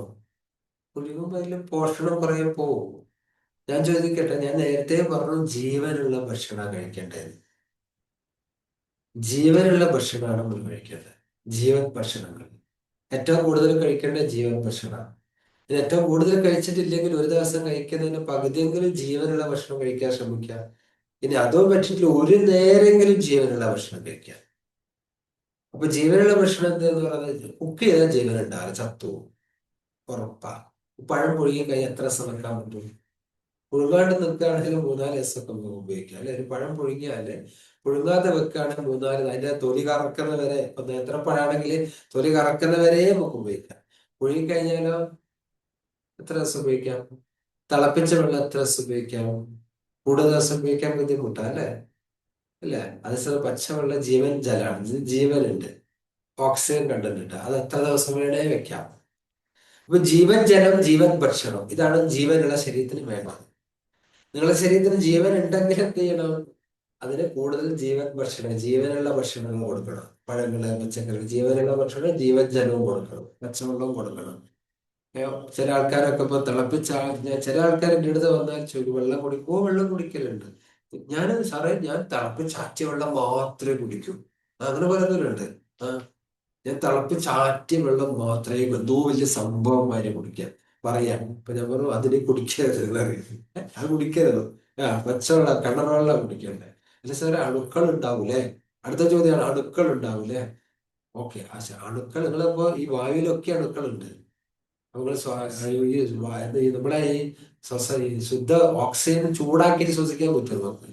പുഴുങ്ങുമ്പോൾ അതിൽ പോഷണം കുറെ പോവും. ഞാൻ ചോദിക്കട്ടെ, ഞാൻ നേരത്തെ പറഞ്ഞു ജീവനുള്ള ഭക്ഷണം കഴിക്കേണ്ടത്. ജീവനുള്ള ഭക്ഷണമാണ് നമ്മൾ കഴിക്കേണ്ടത്. ജീവൻ ഭക്ഷണങ്ങൾ ഏറ്റവും കൂടുതൽ കഴിക്കേണ്ട ജീവൻ ഭക്ഷണമാണ്. ഇത് ഏറ്റവും കൂടുതൽ കഴിച്ചിട്ടില്ലെങ്കിൽ ഒരു ദിവസം കഴിക്കുന്നതിന് പകുതിയെങ്കിലും ജീവനുള്ള ഭക്ഷണം കഴിക്കാൻ ശ്രമിക്കുക. ഇനി അതും പറ്റില്ല, ഒരു നേരെങ്കിലും ജീവനുള്ള ഭക്ഷണം കഴിക്കുക. അപ്പൊ ജീവനുള്ള ഭക്ഷണം എന്താന്ന് പറയുന്നത്, കുക്ക് ചെയ്താൽ ജീവൻ ഉണ്ടാവില്ല, ചത്തു ഉറപ്പാ. പഴം പുഴുങ്ങി കഴിഞ്ഞാൽ എത്ര സമയം പറ്റും? പുഴുങ്ങാണ്ട് നിൽക്കുകയാണെങ്കിൽ 3-4 ദിവസമൊക്കെ നമുക്ക് ഉപയോഗിക്കാം അല്ലെ. ഒരു പഴം പുഴുങ്ങിയാല് പുഴുങ്ങാതെ വെക്കുകയാണെങ്കിൽ 3-4, അതിന്റെ തൊലി കറക്കുന്ന വരെ, ഇപ്പൊ നേന്ത്രപ്പഴാണെങ്കിൽ തൊലി കറക്കുന്ന വരെ നമുക്ക് ഉപയോഗിക്കാം. പുഴുങ്ങിക്കഴിഞ്ഞാലോ എത്ര ദിവസം ഉപയോഗിക്കാം? തിളപ്പിച്ച വെള്ളം എത്ര ദിവസം ഉപയോഗിക്കാം? കൂടുതൽ ദിവസം ഉപയോഗിക്കാൻ ബുദ്ധിമുട്ടാ അല്ലേ. അല്ലേ? അതേസമയം പച്ചവെള്ളം ജീവൻ ജലമാണ്, ഇത് ജീവനുണ്ട്, ഓക്സിജൻ കണ്ടന്റ് ഉണ്ട്, അത് എത്ര ദിവസം വേണേ വെക്കാം. അപ്പൊ ജീവൻ ജലം, ജീവൻ ഭക്ഷണം, ഇതാണ് ജീവനുള്ള ശരീരത്തിന് വേണ്ടത്. നിങ്ങളുടെ ശരീരത്തിന് ജീവൻ ഉണ്ടെങ്കിൽ എന്ത് ചെയ്യണം? അതിന് കൂടുതൽ ജീവൻ ഭക്ഷണം, ജീവനുള്ള ഭക്ഷണങ്ങൾ കൊടുക്കണം. പഴങ്ങള്, പച്ചക്കറികൾ, ജീവനുള്ള ഭക്ഷണം, ജീവൻ ജലവും കൊടുക്കണം, പച്ചവെള്ളവും കൊടുക്കണം. ചില ആൾക്കാരൊക്കെ ഇപ്പൊ തിളപ്പിച്ച, ചില ആൾക്കാർ എൻ്റെ അടുത്ത് വന്നാൽ ചോദിക്കും വെള്ളം കുടിക്കുമോ? വെള്ളം കുടിക്കലുണ്ട്. ഞാൻ സാറേ, ഞാൻ തിളപ്പിച്ചാറ്റിയ വെള്ളം മാത്രമേ കുടിക്കൂ. അങ്ങനെ പറയുന്നവരുണ്ട്. ആ, ഞാൻ തിളപ്പിച്ചാറ്റിയ വെള്ളം മാത്രമേ എന്തോ വലിയ സംഭവമാര് കുടിക്കാൻ പറയാം. ഇപ്പൊ ഞാൻ പറഞ്ഞു അതിന് കുടിക്കരുത് എന്നറിയാം. അത് കുടിക്കരുത്. പച്ചവെള്ളം, കിണർ വെള്ളം കുടിക്കണ്ടേ? അല്ല സാറേ, അണുക്കൾ ഉണ്ടാവൂലേ? അടുത്ത ചോദ്യമാണ്, അണുക്കൾ ഉണ്ടാവൂലേ? ഓക്കെ, അണുക്കൾ, നിങ്ങളിപ്പോ ഈ വായുവിലൊക്കെ അണുക്കളുണ്ട്. നമ്മൾ നമ്മളെ ഈ ശുദ്ധ ഓക്സിജൻ ചൂടാക്കിയിട്ട് ശ്വസിക്കാൻ പറ്റും നമുക്ക്.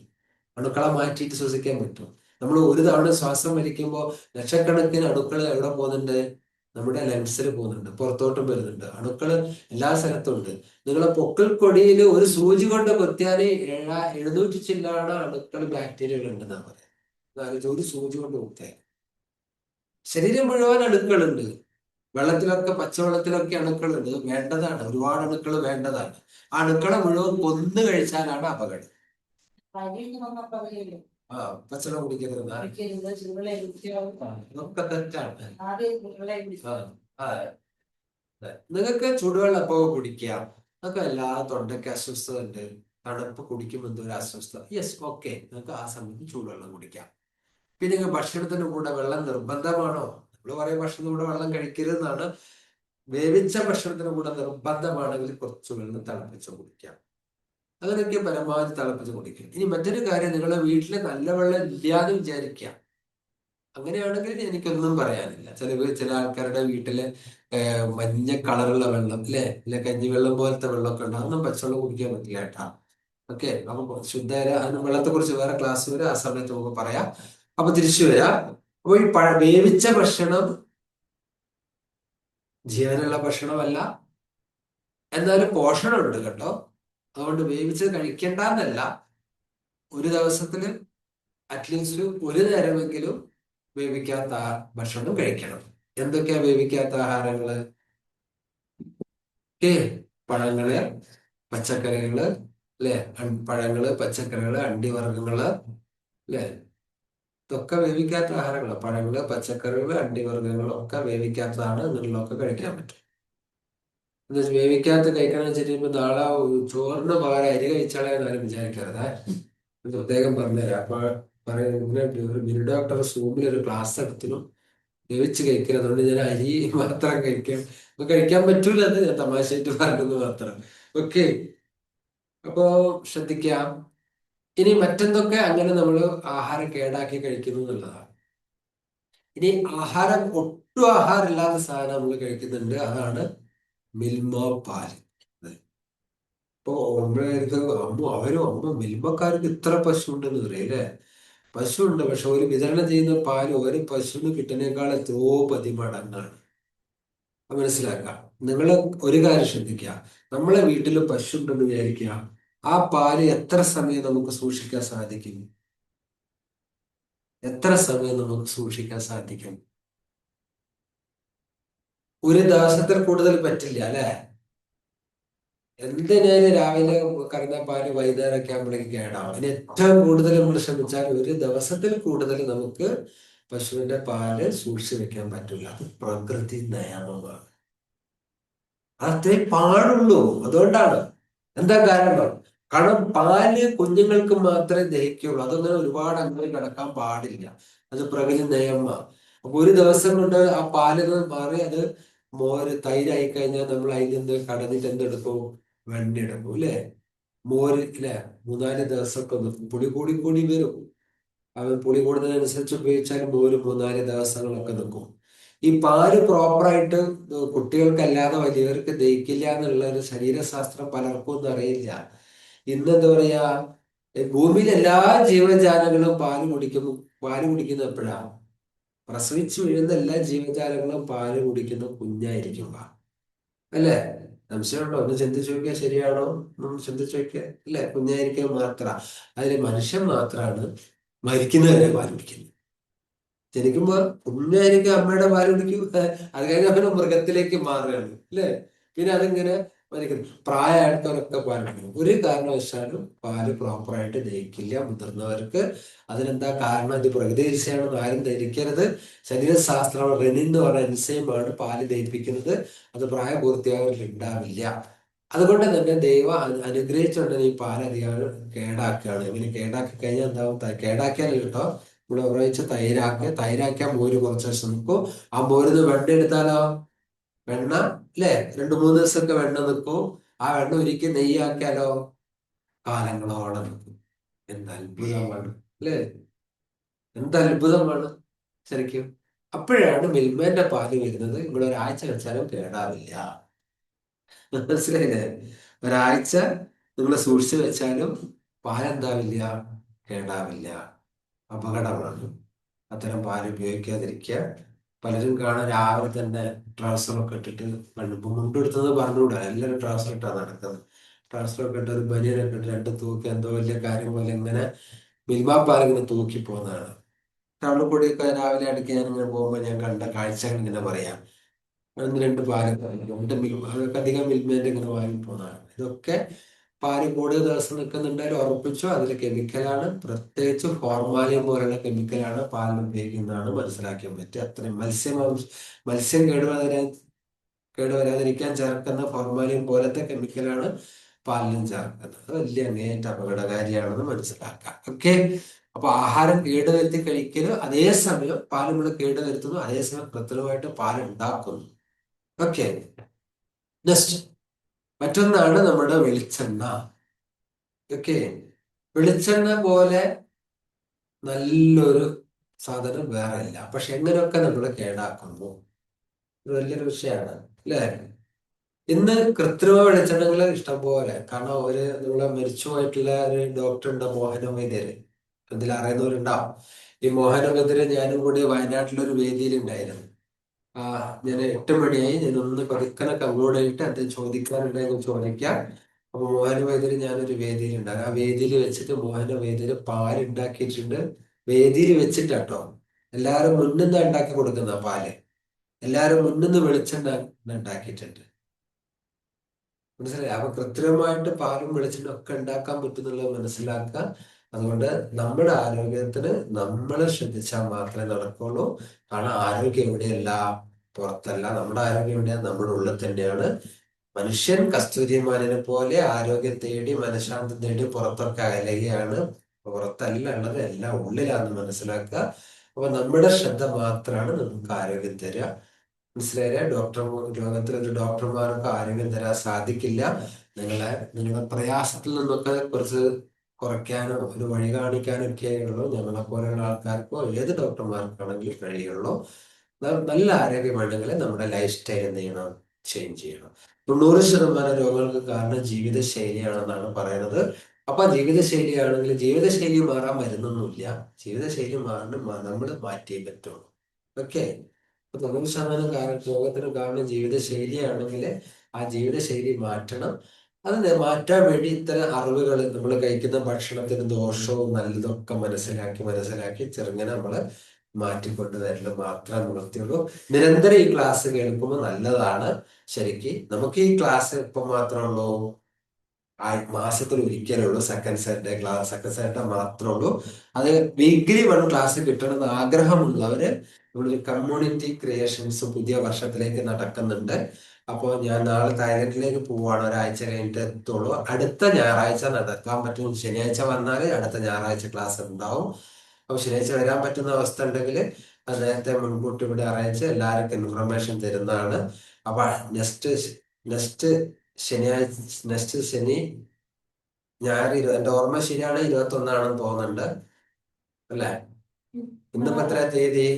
അണുക്കളെ മാറ്റിയിട്ട് ശ്വസിക്കാൻ പറ്റും. നമ്മൾ ഒരു തവണ ശ്വാസം വലിക്കുമ്പോൾ ലക്ഷക്കണക്കിന് അണുക്കൾ എവിടെ പോകുന്നുണ്ട്? നമ്മുടെ ലങ്സിൽ പോകുന്നുണ്ട്, പുറത്തോട്ടും വരുന്നുണ്ട്. അണുക്കള് എല്ലാ സ്ഥലത്തും ഉണ്ട്. നിങ്ങളെ പൊക്കിൾ കൊടിയിൽ ഒരു സൂചി കൊണ്ട് കൊത്തിയാല് 700 ചില്ലാണ് അണുക്കൾ, ബാക്ടീരിയകൾ ഉണ്ടെന്നാ പറയാം. ഒരു സൂചി കൊണ്ട് കൊത്തിയാൽ ശരീരം മുഴുവൻ അണുക്കളുണ്ട്. വെള്ളത്തിലൊക്കെ, പച്ചവെള്ളത്തിലൊക്കെ അണുക്കളുണ്ട്, വേണ്ടതാണ്, ഒരുപാട് അണുക്കൾ വേണ്ടതാണ്. ആ അണുക്കളെ മുഴുവൻ കൊന്നു കഴിച്ചാലാണ് അപകടം. ആ, പച്ചവെള്ളം കുടിക്കരുത്, ഇതൊക്കെ തെറ്റാണ്. ആ, നിങ്ങൾക്ക് ചൂടുവെള്ളം എപ്പോ കുടിക്കാം, നിങ്ങൾക്ക് എല്ലാ തൊണ്ടയ്ക്ക് അസ്വസ്ഥത ഉണ്ട്, തണുപ്പ് കുടിക്കുമ്പോൾ എന്തോ ഒരു അസ്വസ്ഥത, യെസ്, ഓക്കെ, നിങ്ങൾക്ക് ആ സമയത്ത് ചൂടുവെള്ളം കുടിക്കാം. പിന്നെ ഭക്ഷണത്തിന് കൂടെ വെള്ളം നിർബന്ധമാണോ? നമ്മൾ പറയും ഭക്ഷണത്തിന് കൂടെ വെള്ളം കഴിക്കരുതെന്നാണ്. വേവിച്ച ഭക്ഷണത്തിന് കൂടെ നിർബന്ധമാണെങ്കിൽ കുറച്ച് വെള്ളം തിളപ്പിച്ച് കുടിക്കാം. അങ്ങനെയൊക്കെ പരമാവധി തിളപ്പിച്ച് കുടിക്കും. ഇനി മറ്റൊരു കാര്യം, നിങ്ങളുടെ വീട്ടില് നല്ല വെള്ളം ഇല്ലാന്ന് വിചാരിക്കാം. അങ്ങനെയാണെങ്കിൽ എനിക്കൊന്നും പറയാനില്ല. ചില ആൾക്കാരുടെ വീട്ടില് മഞ്ഞ കളറുള്ള വെള്ളം, അല്ലെ കഞ്ഞിവെള്ളം പോലത്തെ വെള്ളമൊക്കെ ഉണ്ട്, അതൊന്നും പച്ചവെള്ളം കുടിക്കാൻ പറ്റില്ല കേട്ടാ. ഓക്കെ, അപ്പൊ അതിന് വെള്ളത്തെ കുറിച്ച് വേറെ ക്ലാസ് വരും, ആ സമയത്ത് നമുക്ക് പറയാം. അപ്പൊ തിരിച്ചു വരാം. അപ്പൊ ഈ വേവിച്ച ഭക്ഷണം ജീവനുള്ള ഭക്ഷണമല്ല, എന്നാലും പോഷണമുണ്ട് കേട്ടോ. അതുകൊണ്ട് വേവിച്ചത് കഴിക്കണ്ടെന്നല്ല. ഒരു ദിവസത്തില് അറ്റ്ലീസ്റ്റ് ഒരു നേരമെങ്കിലും വേവിക്കാത്ത ഭക്ഷണം കഴിക്കണം. എന്തൊക്കെയാ വേവിക്കാത്ത ആഹാരങ്ങള്? പഴങ്ങള്, പച്ചക്കറികള്, അല്ലെ, പഴങ്ങള്, പച്ചക്കറികള്, അണ്ടിവർഗങ്ങള്, അല്ലെ, ഇതൊക്കെ വേവിക്കാത്ത ആഹാരങ്ങള്. പഴങ്ങള്, പച്ചക്കറികള്, അണ്ടിവർഗങ്ങള് ഒക്കെ വേവിക്കാത്തതാണ്. എന്നുള്ളതൊക്കെ കഴിക്കാൻ പറ്റും. എന്താ വേവിക്കാത്ത കഴിക്കണം വെച്ചിട്ട് ഇപ്പൊ നാളെ ചോറിന് പകരം അരി കഴിച്ചാളെ എന്നാലും വിചാരിക്കരുത്. പ്രത്യേകം പറഞ്ഞുതരാം. അപ്പൊ പറയുന്നത്, ഒരു മിനി ഡോക്ടർ സൂമിൽ ഒരു ക്ലാസ് എടുത്തിനും വേവിച്ച് കഴിക്കരുത്. അതുകൊണ്ട് ഞാൻ അരി മാത്രം കഴിക്കാൻ പറ്റൂല എന്ന് ഞാൻ തമാശയായിട്ട് പറഞ്ഞത് മാത്രം. ഓക്കെ, അപ്പോ ശ്രദ്ധിക്കാം. ഇനി മറ്റെന്തൊക്കെ അങ്ങനെ നമ്മൾ ആഹാരം കേടാക്കി കഴിക്കുന്നു എന്നുള്ളതാണ്. ഇനി ആഹാരം, ഒട്ടും ആഹാരം ഇല്ലാത്ത സാധനം നമ്മൾ കഴിക്കുന്നുണ്ട്, അതാണ് മിൽമ, പാല്. ഇപ്പൊ അമ്മ മിൽമക്കാർക്ക് ഇത്ര പശു ഉണ്ടെന്ന് പറയും അല്ലെ. പശു ഉണ്ട്, പക്ഷെ ഒരു വിതരണം ചെയ്യുന്ന പാല് ഒരു പശുവിന് കിട്ടുന്നേക്കാൾ എത്രയോ പതിമടങ്ങാണ്. മനസ്സിലാക്കാം. നിങ്ങൾ ഒരു കാര്യം ശ്രദ്ധിക്കുക, നമ്മളെ വീട്ടിൽ പശു ഉണ്ടെന്ന് വിചാരിക്കുക, ആ പാല് എത്ര സമയം നമുക്ക് സൂക്ഷിക്കാൻ സാധിക്കും? എത്ര സമയം നമുക്ക് സൂക്ഷിക്കാൻ സാധിക്കും? ഒരു ദിവസത്തിൽ കൂടുതൽ പറ്റില്ല അല്ലെ. എന്തിനേലും രാവിലെ കറന്ന പാല് വൈകുന്നേരമൊക്കെ ആകുമ്പോഴേക്ക് കേടാവും. അതിന് ഏറ്റവും കൂടുതൽ നമ്മൾ ശ്രമിച്ചാൽ ഒരു ദിവസത്തിൽ കൂടുതൽ നമുക്ക് പശുവിന്റെ പാല് സൂക്ഷിച്ചു വെക്കാൻ പറ്റില്ല. അത് പ്രകൃതി നിയമമാണ്. അതേ പാടുള്ളൂ. അതുകൊണ്ടാണ്. എന്താ കാരണം? കാരണം പാല് കുഞ്ഞുങ്ങൾക്ക് മാത്രമേ ദഹിക്കുള്ളൂ. അതൊന്നും ഒരുപാട് അങ്ങനെ കിടക്കാൻ പാടില്ല. അത് പ്രകൃതി നിയമമാണ്. അപ്പൊ ഒരു ദിവസം കൊണ്ട് ആ പാലിൽ നിന്ന് മാറി അത് തൈരായി കഴിഞ്ഞാൽ നമ്മൾ അതിൽ നിന്ന് കടന്നിട്ട് എന്തെടുക്കും? വെണ്ണ എടുക്കും അല്ലെ. മോര് അല്ലെ, 3-4 ദിവസമൊക്കെ നിൽക്കും. പുളി കൂടി കൂടി വരും. അവൻ പുളി കൂടുന്നതിനനുസരിച്ച് ഉപയോഗിച്ചാൽ മോര് 3-4 ദിവസങ്ങളൊക്കെ നിൽക്കും. ഈ പാല് പ്രോപ്പറായിട്ട് കുട്ടികൾക്കല്ലാതെ വലിയവർക്ക് ദഹിക്കില്ല എന്നുള്ള ഒരു ശരീരശാസ്ത്രം പലർക്കും ഒന്നും അറിയില്ല. ഇന്ന് എന്താ പറയാ, ഭൂമിയിലെ എല്ലാ ജീവജാലങ്ങളും പാല് കുടിക്കുന്ന എപ്പോഴാണ്? പ്രസവിച്ചു വീഴുന്ന എല്ലാ ജീവജാലങ്ങളും പാല് കുടിക്കുന്ന കുഞ്ഞായിരിക്കുമ്പോ, അല്ലേ? സംശയമുണ്ടോ? ഒന്ന് ചിന്തിച്ചു നോക്കിയാൽ, ശരിയാണോ? ഒന്ന് ചിന്തിച്ചു നോക്കിയാൽ, അല്ലെ? കുഞ്ഞായിരിക്കാൻ മാത്ര. അതില് മനുഷ്യൻ മാത്രമാണ് മരിക്കുന്നവരെ പാല് കുടിക്കുന്നത്. ജനിക്കുമ്പോ കുഞ്ഞായിരിക്കും അമ്മയുടെ പാല് കുടിക്കും, അത് കഴിഞ്ഞ അവന് മൃഗത്തിലേക്ക് മാറുകയാണ്, അല്ലേ? പിന്നെ അതിങ്ങനെ മരിക്കുന്നു. പ്രായമായിട്ടവരൊക്കെ പാല് കുടിക്കും. ഒരു കാരണവശാലും പാല് പ്രോപ്പറായിട്ട് ദഹിക്കില്ല മുതിർന്നവർക്ക്. അതിനെന്താ കാരണം? ഇത് പ്രകൃതി ചികിത്സയാണെന്ന് ആരും ധരിക്കരുത്. ശരീരശാസ്ത്രം റെനിൻ എന്ന് പറയുന്ന എൻസൈമാണ് പാല് ദഹിപ്പിക്കുന്നത്. അത് പ്രായപൂർത്തിയായവരിൽ ഉണ്ടാവില്ല. അതുകൊണ്ട് തന്നെ ദൈവം അനുഗ്രഹിച്ചുകൊണ്ട് ഈ പാലധികം കേടാക്കുകയാണ്. ഇങ്ങനെ കേടാക്കി കഴിഞ്ഞാൽ എന്താവും? കേടാക്കിയാൽ കേട്ടോ, ഇവിടെ ഒരാഴ്ച തൈരാക്കിയാൽ മോര് കുറച്ച് ദിവസം നിൽക്കും. ആ മോരിന്ന് വെണ്ണ എടുത്താലോ, വെണ്ണ, അല്ലേ? 2-3 ദിവസമൊക്കെ വെണ്ണ നിൽക്കും. ആ വെണ്ണ ഒരിക്കൽ നെയ്യാക്കിയാലോ കാലങ്ങളോളം നിൽക്കും. എന്ത് അത്ഭുതമാണ്, അല്ലേ? എന്ത് അത്ഭുതമാണ് ശരിക്കും. അപ്പോഴാണ് മിൽമേന്റെ പാല് വരുന്നത്. ഇവിടെ ഒരാഴ്ച വെച്ചാലും കേടാവില്ല. മനസ്സിലായില്ലേ? ഒരാഴ്ച നിങ്ങൾ സൂക്ഷിച്ചു വെച്ചാലും പാലെന്താവില്ല, കേടാവില്ല. അപകടമാണ്. അത്തരം പാല് ഉപയോഗിക്കാതിരിക്കുക. പലരും കാണാൻ രാവിലെ തന്നെ ട്രൗസറൊക്കെ ഇട്ടിട്ട്, മുണ്ടെടുത്തത് പറഞ്ഞുകൂടാ, എല്ലാവരും ട്രൗസർ ഇട്ടാ നടക്കുന്നത്. ട്രൗസറൊക്കെ ഇട്ട് ഒരു ബനിയനൊക്കെ ഇട്ട് 2 തൂക്കി എന്തോ വലിയ കാര്യം പോലെ ഇങ്ങനെ മിൽമാ പാലിങ്ങനെ തൂക്കി പോകുന്നതാണ്. ടൗണിൽ കൂടിയൊക്കെ രാവിലെ ഇടയ്ക്ക് ഞാൻ ഇങ്ങനെ പോകുമ്പോൾ ഞാൻ കണ്ട കാഴ്ചകൾ ഇങ്ങനെ പറയാം. 1-2 പാലൊക്കെ അതൊക്കെ അധികം മിൽമേന്റെ ഇങ്ങനെ വാങ്ങി പോകുന്നതാണ്. ഇതൊക്കെ പാല് കൂടുതൽ ദിവസം നിൽക്കുന്നുണ്ടെങ്കിൽ ഉറപ്പിച്ചോ, അതിൽ കെമിക്കലാണ്. പ്രത്യേകിച്ച് ഫോർമാലിൻ പോലുള്ള കെമിക്കലാണ് പാലിൽ ഉപയോഗിക്കുന്നതാണ് മനസ്സിലാക്കാൻ പറ്റുക. അത്രയും മത്സ്യം കേടുവരാതിരിക്കാൻ ചേർക്കുന്ന ഫോർമാലിൻ പോലത്തെ കെമിക്കലാണ് പാലിലും ചേർക്കുന്നത്. അത് വലിയ അങ്ങേയറ്റ അപകടകാരിയാണെന്ന് മനസ്സിലാക്കാം. ഓക്കെ. അപ്പൊ ആഹാരം കേടുവരുത്തി കഴിക്കലും അതേസമയം പാല് നമ്മൾ കേടുവരുത്തുന്നു, അതേസമയം കൃത്രിമമായിട്ട് പാൽ ഉണ്ടാക്കുന്നു. ഓക്കെ. നെക്സ്റ്റ് മറ്റൊന്നാണ് നമ്മുടെ വെളിച്ചെണ്ണ. ഓക്കെ. വെളിച്ചെണ്ണ പോലെ നല്ലൊരു സാധനം വേറെ ഇല്ല. പക്ഷെ എങ്ങനെയൊക്കെ നമ്മൾ കേടാക്കുന്നു, ഇത് വലിയൊരു വിഷയമാണ്, അല്ലേ? ഇന്ന് കൃത്രിമ വെളിച്ചെണ്ണകൾ ഇഷ്ടം പോലെ. കാരണം നമ്മളെ മരിച്ചുപോയിട്ടുള്ള ഒരു ഡോക്ടർ ഉണ്ട്, മോഹന വൈദ്യര്. ഇതിൽ അറിയുന്നവരുണ്ടാവും. ഈ മോഹന വൈദ്യര് ഞാനും കൂടി വയനാട്ടിലൊരു വേദിയിൽ ഉണ്ടായിരുന്നു. ഞാൻ 8 മണിയായി. ഞാൻ ഒന്ന് പതുക്കനെ കങ്ങോട് കഴിഞ്ഞിട്ട് അത് ചോദിക്കാനുണ്ടെങ്കിൽ ചോദിക്കാം. അപ്പൊ മോഹന വൈദ്യര് ഞാനൊരു വേദിയിലുണ്ടാകും. ആ വേദിയിൽ വെച്ചിട്ട് മോഹന വൈദ്യര് പാലുണ്ടാക്കിയിട്ടുണ്ട്. വേദിയിൽ വെച്ചിട്ടാട്ടോ. എല്ലാവരും മുന്നിന്ന് ഉണ്ടാക്കി കൊടുക്കുന്ന പാല്, എല്ലാവരും മുന്നിന്ന് വെളിച്ചെണ്ണ ഉണ്ടാക്കിയിട്ടുണ്ട്. മനസ്സിലായി? അപ്പൊ കൃത്രിമമായിട്ട് പാലും വെളിച്ചെണ്ണ ഒക്കെ ഉണ്ടാക്കാൻ പറ്റുന്നുള്ളത് മനസ്സിലാക്കുക. അതുകൊണ്ട് നമ്മുടെ ആരോഗ്യത്തിന് നമ്മൾ ശ്രദ്ധിച്ചാൽ മാത്രമേ നടക്കുള്ളൂ. കാരണം ആരോഗ്യം എവിടെയല്ല, പുറത്തല്ല. നമ്മുടെ ആരോഗ്യം എവിടെയാ? നമ്മുടെ ഉള്ളിൽ തന്നെയാണ്. മനുഷ്യൻ കസ്തൂരിമാനിനെ പോലെ ആരോഗ്യം തേടി മനഃശാന്തി തേടി പുറത്തൊക്കെ അലയുകയാണ്. പുറത്തല്ല ഉള്ളത്, എല്ലാം ഉള്ളിലാണെന്ന് മനസ്സിലാക്കുക. അപ്പൊ നമ്മുടെ ശ്രദ്ധ മാത്രമാണ് നമുക്ക് ആരോഗ്യം തരിക. മനസ്സിലായ? ലോകത്തിലൊരു ഡോക്ടർമാർക്ക് ആരോഗ്യം തരാൻ സാധിക്കില്ല. നിങ്ങളെ പ്രയാസത്തിൽ നിന്നൊക്കെ കുറച്ച് കുറയ്ക്കാനോ ഒരു വഴി കാണിക്കാനോ ഒക്കെ ഉള്ളൂ ഞങ്ങളെ പോലെയുള്ള ആൾക്കാർക്കോ ഏത് ഡോക്ടർമാർക്കാണെങ്കിലും കഴിയുള്ളൂ. നല്ല ആരോഗ്യമുണ്ടെങ്കിൽ നമ്മുടെ ലൈഫ് സ്റ്റൈൽ എന്ത് ചെയ്യണം? ചേഞ്ച് ചെയ്യണം. 90% രോഗങ്ങൾക്ക് കാരണം ജീവിതശൈലിയാണെന്നാണ് പറയുന്നത്. അപ്പൊ ജീവിതശൈലിയാണെങ്കിൽ ജീവിതശൈലി മാറാൻ മരുന്നൊന്നുമില്ല. ജീവിതശൈലി നമ്മൾ മാറ്റിയേ പറ്റുള്ളൂ. ഓക്കെ. 90% രോഗത്തിന് കാരണം ജീവിതശൈലിയാണെങ്കിൽ ആ ജീവിതശൈലി മാറ്റണം. അത് മാറ്റാൻ വേണ്ടി ഇത്തരം അറിവുകൾ, നമ്മൾ കഴിക്കുന്ന ഭക്ഷണത്തിന് ദോഷവും നല്ലതൊക്കെ മനസ്സിലാക്കി ചെറുങ്ങനെ നമ്മൾ മാറ്റിക്കൊണ്ട് വരല് മാത്രമേ നിവൃത്തിയുള്ളൂ. നിരന്തരം ഈ ക്ലാസ് കേൾക്കുമ്പോൾ നല്ലതാണ്. ശരിക്ക് നമുക്ക് ഈ ക്ലാസ് ഇപ്പം മാത്രമേ ഉള്ളൂ, മാസത്തിൽ ഒരിക്കലേ ഉള്ളൂ. സെക്കൻഡ് സാറ്റർഡേ മാത്രമേ ഉള്ളൂ. അത് വീക്ക്ലി 1 ക്ലാസ് കിട്ടണമെന്ന് ആഗ്രഹമുള്ളവര് ഇവിടെ കമ്മ്യൂണിറ്റി ക്രിയേഷൻസ് പുതിയ വർഷത്തിലേക്ക് നടക്കുന്നുണ്ട്. അപ്പോൾ ഞാൻ നാളെ തായ്ലൻഡിലേക്ക് പോവാണ്. ഒരാഴ്ച കഴിഞ്ഞിട്ട് എത്തുള്ളൂ. അടുത്ത ഞായറാഴ്ച നടക്കാൻ പറ്റും. ശനിയാഴ്ച വന്നാൽ അടുത്ത ഞായറാഴ്ച ക്ലാസ് ഉണ്ടാവും. അപ്പൊ ശനിയാഴ്ച വരാൻ പറ്റുന്ന അവസ്ഥ ഉണ്ടെങ്കിൽ അത് നേരത്തെ മുൻകൂട്ടി ഇവിടെ അറിയിച്ച് എല്ലാവർക്കും ഇൻഫർമേഷൻ തരുന്നതാണ്. അപ്പൊ നെക്സ്റ്റ് ശനി ഞായർ എന്റെ ഓർമ്മ ശരിയാണ്, 21 തോന്നുന്നുണ്ട്, അല്ലേ? ഇന്നിപ്പോ എത്ര തീയതി?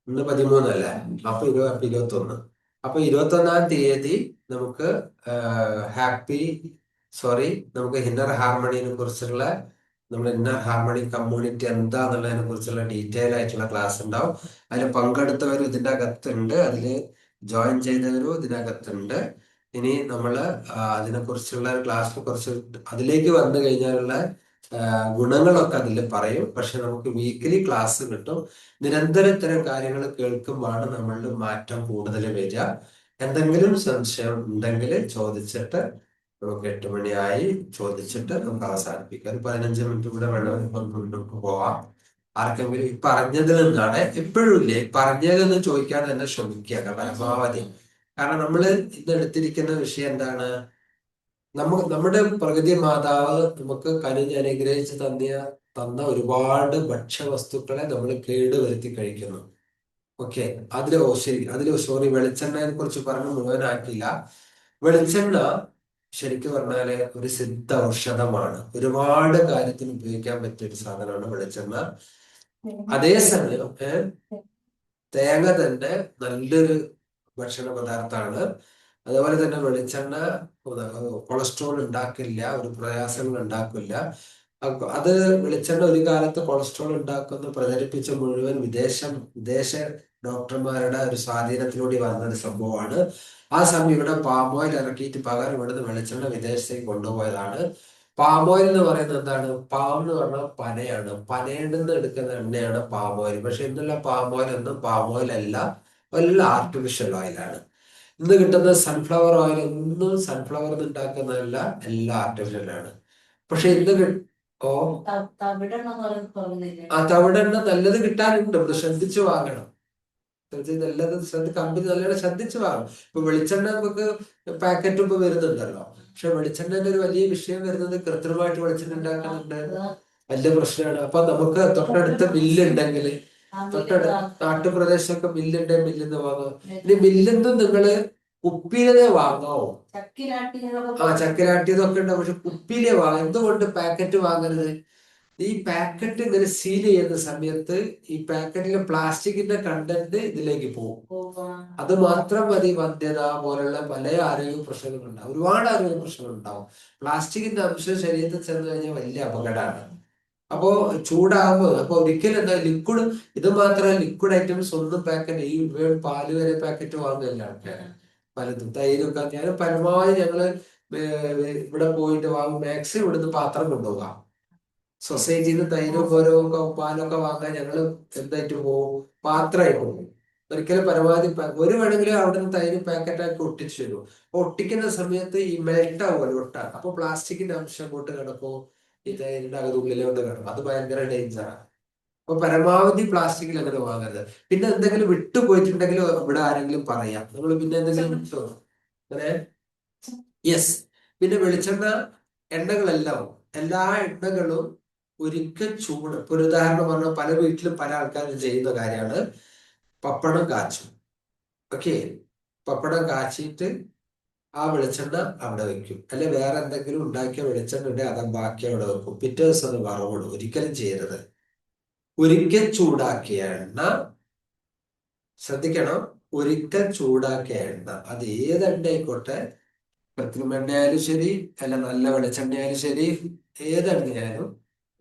ഇന്ന് 13 അല്ലേ? അപ്പൊ 21. അപ്പൊ 21-ാം തീയതി നമുക്ക് ഹാപ്പി സോറി, നമുക്ക് ഇന്നർ ഹാർമണിയെ കുറിച്ചുള്ള, നമ്മുടെ ഇന്നർ ഹാർമണി കമ്മ്യൂണിറ്റി എന്താന്നുള്ളതിനെ കുറിച്ചുള്ള ഡീറ്റെയിൽ ആയിട്ടുള്ള ക്ലാസ് ഉണ്ടാവും. അതിൽ പങ്കെടുത്തവരും ഇതിൻ്റെ അകത്തുണ്ട്, അതിൽ ജോയിൻ ചെയ്തവരും ഇതിനകത്തുണ്ട്. ഇനി നമ്മൾ അതിനെക്കുറിച്ചുള്ള ക്ലാസ്സിനെ കുറിച്ച് അതിലേക്ക് വന്നു കഴിഞ്ഞാലുള്ള ഗുണങ്ങളൊക്കെ അതിൽ പറയും. പക്ഷെ നമുക്ക് വീക്കിലി ക്ലാസ് കിട്ടും. നിരന്തരം ഇത്തരം കാര്യങ്ങൾ കേൾക്കുമ്പോഴാണ് നമ്മളുടെ മാറ്റം കൂടുതൽ വരിക. എന്തെങ്കിലും സംശയം ഉണ്ടെങ്കിൽ ചോദിച്ചിട്ട് നമുക്ക് 8 മണിയായി, ചോദിച്ചിട്ട് നമുക്ക് അവസാനിപ്പിക്കാം. ഒരു 15 മിനിറ്റ് കൂടെ വേണമെങ്കിൽ മുന്നോട്ട് പോവാം. ആർക്കെങ്കിലും ഈ പറഞ്ഞതിൽ നിന്നാണ് എപ്പോഴും ഇല്ലേ പറഞ്ഞതെന്ന് ചോദിക്കാൻ തന്നെ ശ്രമിക്കുക പരമാവധി. കാരണം നമ്മൾ ഇന്ന് എടുത്തിരിക്കുന്ന വിഷയം എന്താണ്? നമ്മുടെ പ്രകൃതി മാതാവ് നമുക്ക് കനിഞ്ഞ് അനുഗ്രഹിച്ച് തന്ന ഒരുപാട് ഭക്ഷ്യവസ്തുക്കളെ നമ്മൾ കേടുവരുത്തി കഴിക്കുന്നു. ഓക്കെ, സോറി, വെളിച്ചെണ്ണയെ കുറിച്ച് പറഞ്ഞ് മുഴുവനാക്കില്ല. വെളിച്ചെണ്ണ ശരിക്കും പറഞ്ഞാല് ഒരു സിദ്ധ ഔഷധമാണ്. ഒരുപാട് കാര്യത്തിന് ഉപയോഗിക്കാൻ പറ്റിയ ഒരു സാധനമാണ് വെളിച്ചെണ്ണ. അതേസമയം തേങ്ങ തന്നെ നല്ലൊരു ഭക്ഷണ പദാർത്ഥമാണ്. അതുപോലെ തന്നെ വെളിച്ചെണ്ണ കൊളസ്ട്രോൾ ഉണ്ടാക്കില്ല, ഒരു പ്രയാസങ്ങൾ ഉണ്ടാക്കില്ല. അത് വെളിച്ചെണ്ണ ഒരു കാലത്ത് കൊളസ്ട്രോൾ ഉണ്ടാക്കുന്ന പ്രചരിപ്പിച്ച മുഴുവൻ വിദേശ ഡോക്ടർമാരുടെ ഒരു സ്വാധീനത്തിലൂടെ വന്നൊരു സംഭവമാണ്. ആ സമയം ഇവിടെ പാം ഓയിൽ ഇറക്കിയിട്ട് പകരം ഇവിടുന്ന് വെളിച്ചെണ്ണ വിദേശത്തേക്ക് കൊണ്ടുപോയതാണ്. പാം ഓയിൽ എന്ന് പറയുന്നത് എന്താണ്? പാം എന്ന് പറഞ്ഞാൽ പനയാണ്. പനയിൽ നിന്ന് എടുക്കുന്ന എണ്ണയാണ് പാം ഓയിൽ. പക്ഷെ ഇന്നുള്ള പാം ഓയിൽ ഒന്നും പാം ഓയിൽ അല്ല, എല്ലാം ആർട്ടിഫിഷ്യൽ ഓയിലാണ്. ഇന്ന് കിട്ടുന്ന സൺഫ്ലവർ ഓയിൽ ഒന്നും സൺഫ്ലവർ ഉണ്ടാക്കുന്നതല്ല, എല്ലാം ആർട്ടിഫിഷ്യൽ ആണ്. പക്ഷെ ഓ ആ തവിടെണ്ണ നല്ലത് കിട്ടാനുണ്ട്, നമ്മൾ ശ്രദ്ധിച്ചു വാങ്ങണം. നല്ലത് കമ്പനി നല്ലോണം ശ്രദ്ധിച്ചു വാങ്ങണം. ഇപ്പൊ വെളിച്ചെണ്ണ നമുക്ക് പാക്കറ്റ് ഇപ്പൊ വരുന്നുണ്ടല്ലോ. പക്ഷെ വെളിച്ചെണ്ണന്റെ ഒരു വലിയ വിഷയം വരുന്നത് കൃത്രിമമായിട്ട് വെളിച്ചെണ്ണ ഉണ്ടാക്കുന്നുണ്ട്, വലിയ പ്രശ്നമാണ്. അപ്പൊ നമുക്ക് തൊട്ടടുത്ത മില്ലുണ്ടെങ്കിൽ, നാട്ടുപ്രദേശത്തൊക്കെ മില്ലുണ്ടെങ്കിൽ മില്ലിന്ന് വാങ്ങാം. ഇനി മില്ലിന്ന് നിങ്ങള് കുപ്പിയിലെ വാങ്ങാവോ? ചക്കിലാട്ടിയതൊക്കെ ഉണ്ട്, പക്ഷെ കുപ്പിയിലെ വാങ്ങാം. എന്തുകൊണ്ട് പാക്കറ്റ് വാങ്ങരുത്? ഈ പാക്കറ്റ് ഇങ്ങനെ സീൽ ചെയ്യുന്ന സമയത്ത് ഈ പാക്കറ്റിലെ പ്ലാസ്റ്റിക്കിന്റെ കണ്ടന്റ് ഇതിലേക്ക് പോകും. അത് മാത്രം മതി വന്ധ്യത പോലുള്ള പല ആരോഗ്യ പ്രശ്നങ്ങളുണ്ടാവും, ഒരുപാട് ആരോഗ്യ പ്രശ്നങ്ങളുണ്ടാവും. പ്ലാസ്റ്റിക്കിന്റെ അംശം ശരീരത്തിൽ ചെന്ന് കഴിഞ്ഞാൽ വലിയ അപകടമാണ്. അപ്പോ ചൂടാകുമ്പോൾ അപ്പൊ ഒരിക്കലും എന്താ ലിക്വിഡ്, ഇത് മാത്രമല്ല ലിക്വിഡ് ഐറ്റംസ് ഒന്നും പാക്കറ്റ്, ഈ പാല് വരെ പാക്കറ്റ് വാങ്ങുന്നില്ല ആൾക്കാര്. പലതും തൈരൊക്കെ ഞാൻ പരമാവധി ഞങ്ങള് ഇവിടെ പോയിട്ട് വാങ്ങും. മാക്സിമം ഇവിടുന്ന് പാത്രം കൊണ്ടുപോകാം. സൊസൈറ്റിയിൽ നിന്ന് തൈരും ഓരോ പാലൊക്കെ വാങ്ങാൻ ഞങ്ങള് എന്തായിട്ട് പോകും? പാത്രമായി പോകും. ഒരിക്കലും പരമാവധി ഒരു വേണമെങ്കിലും അവിടെ നിന്ന് തൈര് പാക്കറ്റാക്കി ഒട്ടിച്ചു തരും. അപ്പൊ ഒട്ടിക്കുന്ന സമയത്ത് ഈ മെൽറ്റ് ആവുമല്ലോ, ഒട്ടാ. അപ്പൊ പ്ലാസ്റ്റിക്കിന്റെ അംശം കൊണ്ട് കിടക്കും, ഈ തൈരിന്റെ ഉള്ളിലോട്ട് കിടക്കും. അത് ഭയങ്കര ഡേഞ്ചറാണ്. അപ്പൊ പരമാവധി പ്ലാസ്റ്റിക്കിൽ അങ്ങനെ വാങ്ങരുത്. പിന്നെ എന്തെങ്കിലും വിട്ടുപോയിട്ടുണ്ടെങ്കിൽ ഇവിടെ ആരെങ്കിലും പറയാം, നമ്മൾ പിന്നെ എന്തെങ്കിലും അങ്ങനെ. യെസ്. പിന്നെ വെളിച്ചെണ്ണ എണ്ണകളെല്ലാം, എല്ലാ എണ്ണകളും ഒരിക്കൽ ചൂട്, ഇപ്പൊ ഒരു ഉദാഹരണം പറഞ്ഞാൽ പല വീട്ടിലും പല ആൾക്കാരും ചെയ്യുന്ന കാര്യമാണ് പപ്പടം കാച്ചും. ഓക്കെ, പപ്പടം കാച്ചിട്ട് ആ വെളിച്ചെണ്ണ അവിടെ വെക്കും. അല്ലെ വേറെ എന്തെങ്കിലും ഉണ്ടാക്കിയ വെളിച്ചെണ്ണ ഉണ്ടെങ്കിൽ അത് ബാക്കി അവിടെ വെക്കും. പിറ്റേ ദിവസം അത് വറവിടും. ഒരിക്കലും ചെയ്യരുത്. ഒരിക്കൽ ചൂടാക്കിയ എണ്ണ, ശ്രദ്ധിക്കണം, ഒരിക്കൽ ചൂടാക്കിയ എണ്ണ, അത് ഏത് എണ്ണ ആയിക്കോട്ടെ, കൃത്രിമ എണ്ണയായാലും ശരി, അല്ല നല്ല വെളിച്ചെണ്ണയായാലും ശരി, ഏത് എണ്ണയായാലും